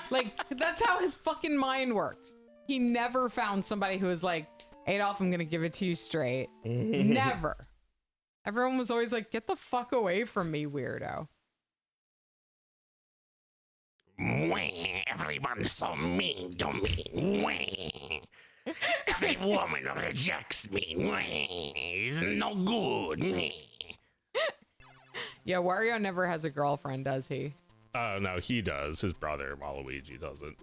Like, that's how his fucking mind worked. He never found somebody who was like, Adolf, I'm going to give it to you straight. Never. Everyone was always like, get the fuck away from me, weirdo. Everyone's so mean to me. Every woman rejects me. It's no good. Yeah, Wario never has a girlfriend, does he? Oh, no, he does. His brother, Waluigi, doesn't.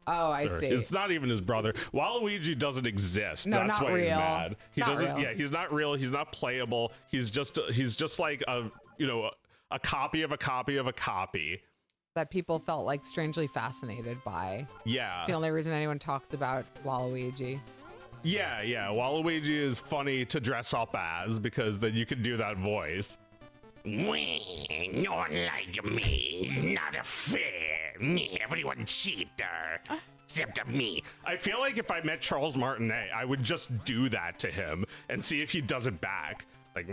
Oh, I see. It's not even his brother. Waluigi doesn't exist. No, That's not why real. he's mad. He Not doesn't. real. Yeah, he's not real. He's not playable. He's just like a, you know, a copy of a copy of a copy. That people felt like strangely fascinated by. Yeah. It's the only reason anyone talks about Waluigi. Yeah, yeah. Waluigi is funny to dress up as because then you can do that voice. No one like me. It's not fair. Everyone cheater. Except me. I feel like if I met Charles Martinet, I would just do that to him and see if he does it back. Like,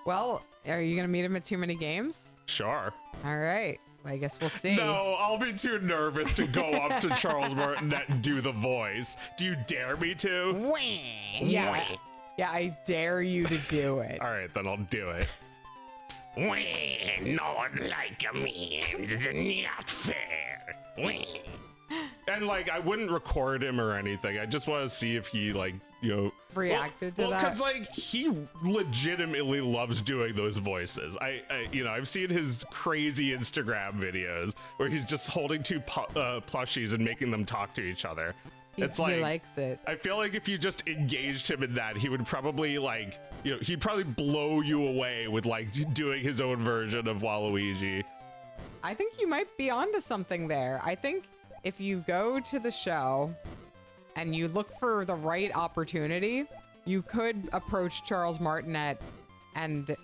Well, are you going to meet him at too many games? sure. All right. Well, I guess we'll see. No, I'll be too nervous to go up to Charles Martinet and do the voice. Do you dare me to? Yeah. Yeah, I dare you to do it. All right, then I'll do it. No one like me. It's not fair. And like, I wouldn't record him or anything. I just want to see if he like, you know, Reacted to that? because like he legitimately loves doing those voices. I you know, I've seen his crazy Instagram videos where he's just holding two plushies and making them talk to each other. It's like, he likes it. I feel like if you just engaged him in that, he would probably like, you know, he'd probably blow you away with like doing his own version of Waluigi. I think you might be onto something there. I think if you go to the show and you look for the right opportunity, you could approach Charles Martinet and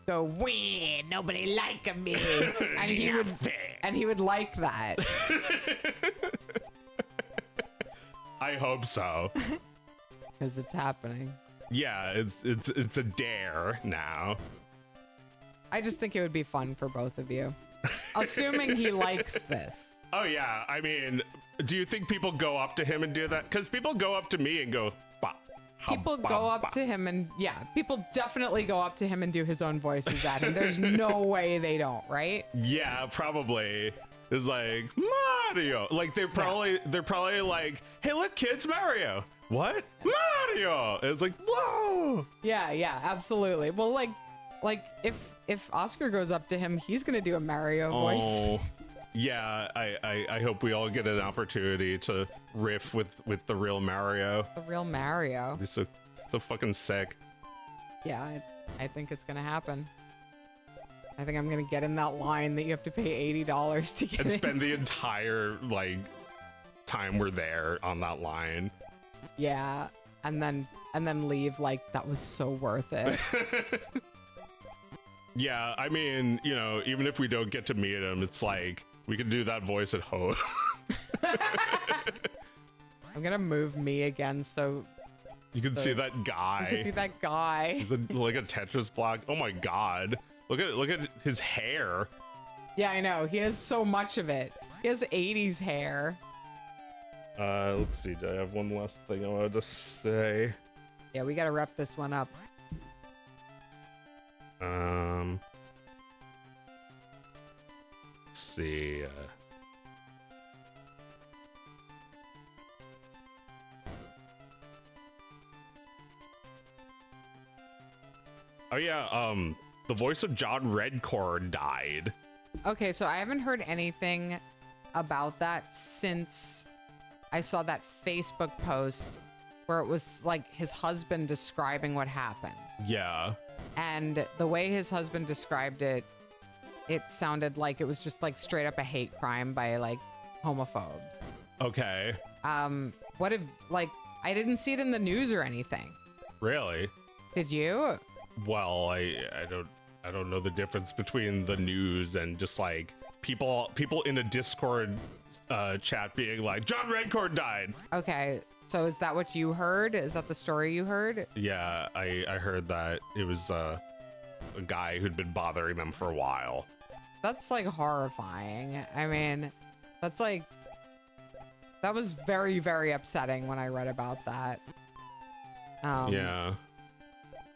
go, "Wee, nobody like me," and he would like that. I hope so. Because it's happening. Yeah, it's a dare now. I just think it would be fun for both of you. Assuming he likes this. Oh yeah, I mean, do you think people go up to him and do that? Because people go up to me and go, bah, People go up to him and, yeah, people definitely go up to him and do his own voices at him. There's no way they don't, right? Yeah, probably. It's like, Mario. Like, they're probably like, hey, look, kids, Mario. What? Mario. It's like, whoa. Yeah, absolutely. Well, like if Oscar goes up to him, he's gonna do a Mario voice. Oh, yeah. I hope we all get an opportunity to riff with the real Mario. The real Mario. It'd be so fucking sick. Yeah, I think it's gonna happen. I think I'm gonna get in that line that you have to pay $80 to get And spend into. the entire like time we're there on that line. Yeah, and then leave like that was so worth it. Yeah, I mean, you know, even if we don't get to meet him, it's like we can do that voice at home. I'm gonna move me again so You can see that guy. you can see that guy. He's like a Tetris block. Oh my god. Look at his hair. Yeah, I know. He has so much of it. He has 80s hair. Let's see. Do I have one last thing I wanted to say? Yeah, we gotta wrap this one up. Let's see. Oh yeah, the voice of John Redcord died. Okay, so I haven't heard anything about that since I saw that Facebook post where it was like his husband describing what happened. Yeah. And the way his husband described it, it sounded like it was just like straight up a hate crime by like homophobes. Okay. What if like I didn't see it in the news or anything. Really? Did you? Well, I don't know the difference between the news and just like people in a Discord chat being like John Redcord died. Okay. So is that what you heard? Is that the story you heard? Yeah, I heard that it was a guy who'd been bothering them for a while. That's like horrifying. I mean, that's like that was very, very upsetting when I read about that.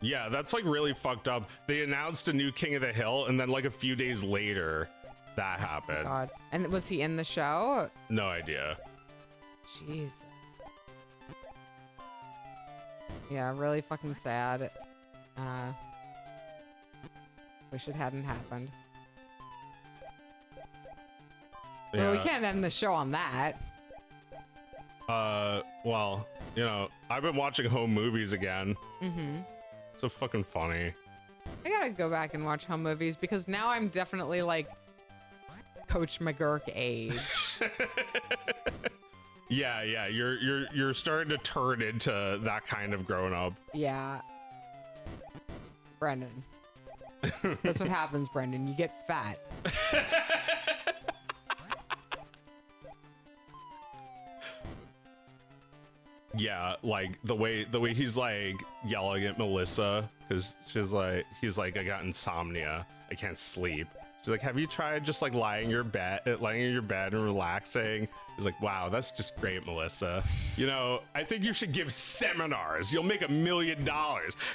Yeah, that's like really fucked up. They announced a new King of the Hill, and then like a few days later, that happened. God. And was he in the show? No idea. Jesus. Yeah, really fucking sad. Wish it hadn't happened. Yeah. Well, we can't end the show on that. Well, you know, I've been watching home movies again. Mm-hmm. So fucking funny. I gotta go back and watch home movies because now I'm definitely like Coach McGurk age. Yeah, you're starting to turn into that kind of grown up. Yeah. Brendan. That's what happens, Brendan. You get fat. Yeah, like the way he's like yelling at Melissa because he's like I got insomnia, I can't sleep. She's like, have you tried just like lying in your bed and relaxing? He's like, wow, that's just great, Melissa. You know, I think you should give seminars. You'll make $1 million.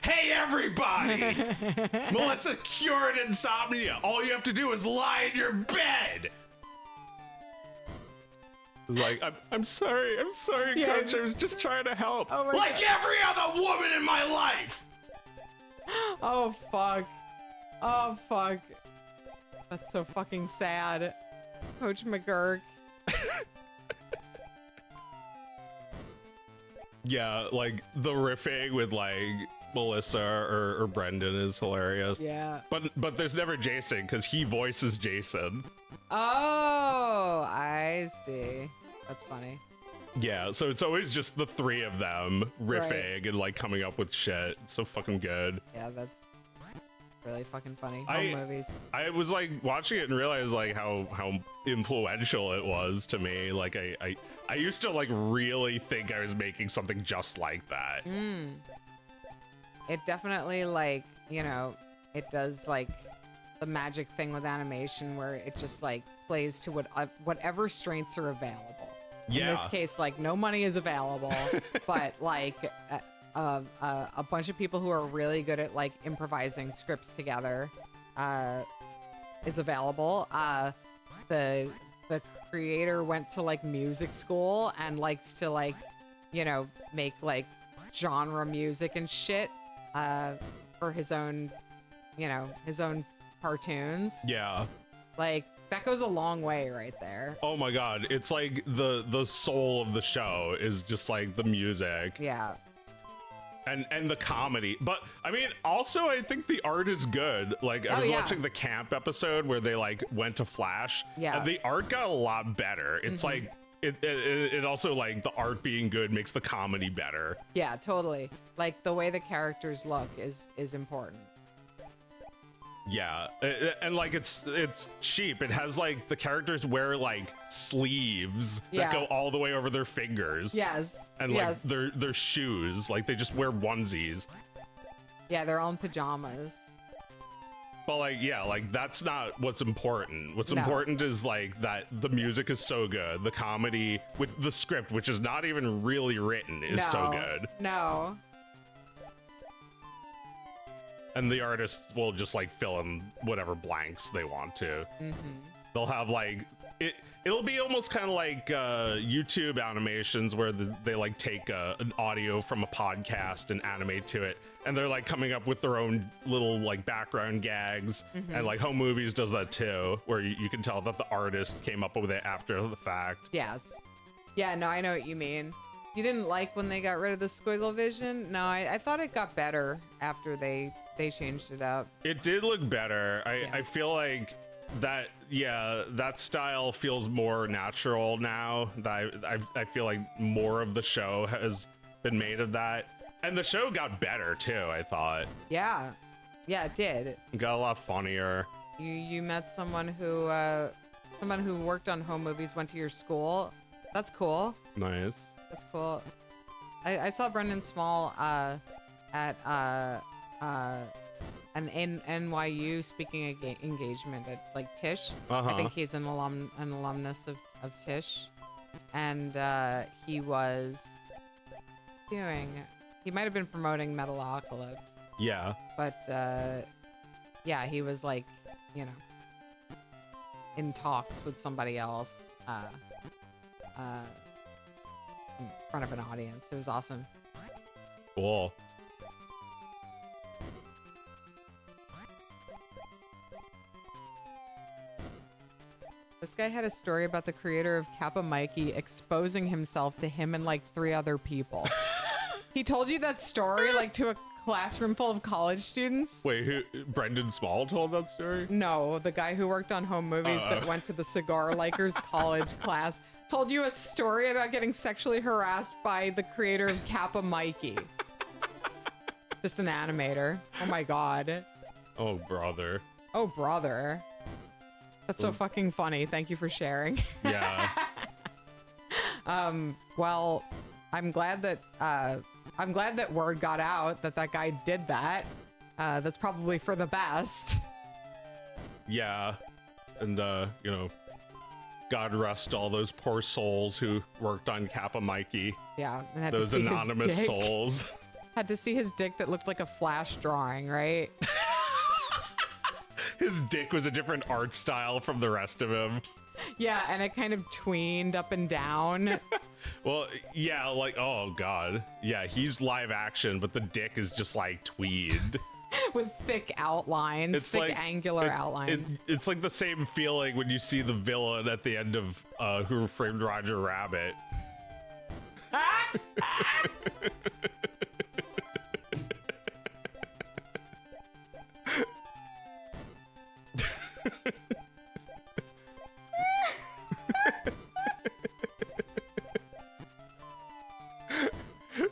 Hey, everybody! Melissa cured insomnia. All you have to do is lie in your bed. It's like, I'm sorry, Yeah, Coach. I was just trying to help. Oh my like God. every other woman in my life. Oh, fuck. Oh, fuck. That's so fucking sad. Coach McGurk. Yeah, like the riffing with like Melissa or Brendan is hilarious. Yeah. But there's never Jason because he voices Jason. Oh, I see. That's funny. Yeah, so it's always just the three of them riffing and like coming up with shit. It's so fucking good. Yeah, that's really fucking funny. Home movies. I was like watching it and realized like how influential it was to me. Like I used to like really think I was making something just like that. It definitely like, you know, it does like the magic thing with animation where it just like plays to whatever strengths are available. Yeah. In this case, like no money is available, but like a bunch of people who are really good at like improvising scripts together is available. The creator went to like music school and likes to like, you know, make like genre music and shit for his own, you know, his own cartoons. Yeah. Like that goes a long way right there. Oh my god, it's like the soul of the show is just like the music. Yeah. And the comedy. But I mean, also I think the art is good. Like I was watching the camp episode where they like went to Flash. Yeah. And the art got a lot better. It's like it also like the art being good makes the comedy better. Yeah, totally. Like the way the characters look is important. Yeah, and like it's cheap. It has like the characters wear like sleeves Yeah. that go all the way over their fingers. Yes. And yes. like their shoes, like they just wear onesies. Yeah, they're all in pajamas. But like, yeah, like that's not what's important. What's No. important is like that the music is so good, the comedy with the script, which is not even really written, is so good, No. and the artists will just like fill in whatever blanks they want to. Mm-hmm. They'll have like it'll be almost kind of like YouTube animations where they like take an audio from a podcast and animate to it, and they're like coming up with their own little like background gags. And like Home Movies does that too, where you can tell that the artist came up with it after the fact. Yes. Yeah, no, I know what you mean. You didn't like when they got rid of the squiggle vision? No, I thought it got better after they changed it up. It did look better. Yeah. I feel like that style feels more natural now. That I feel like more of the show has been made of that, and the show got better too. I thought Yeah. Yeah, it did. it got a lot funnier. You met someone who worked on Home Movies, went to your school. That's cool. Nice. That's cool. I saw Brendan Small at an NYU speaking engagement at like Tisch. I think he's an alumnus of Tisch, and he was he might have been promoting Metalocalypse, Yeah. but yeah, he was like, you know, in talks with somebody else in front of an audience. It was awesome. Cool. This guy had a story about the creator of Kappa Mikey exposing himself to him and like 3 other people. He told you that story like to a classroom full of college students? Wait, who? Brendan Small told that story? No, the guy who worked on Home Movies that went to the Cigar Likers college class told you a story about getting sexually harassed by the creator of Kappa Mikey. Just an animator. Oh my god. Oh, brother. Oh, brother. That's so fucking funny. Thank you for sharing. Yeah. Well, I'm glad that word got out that guy did that. That's probably for the best. Yeah. And, you know, God rest all those poor souls who worked on Kappa Mikey. Yeah. And had Those to see anonymous his dick. souls. Had to see his dick that looked like a flash drawing, right? His dick was a different art style from the rest of him. Yeah, and it kind of tweened up and down. Well, yeah, like, oh, God. Yeah, he's live action, but the dick is just like tweed. With thick outlines, It's thick like angular outlines. It's like the same feeling when you see the villain at the end of Who Framed Roger Rabbit.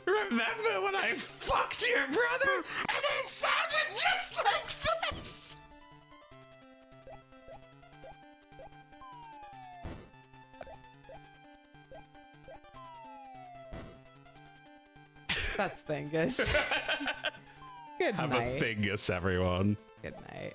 Remember when I fucked your brother and it sounded just like this? That's Thingus. Good Have night. a Thingus, everyone. Good night.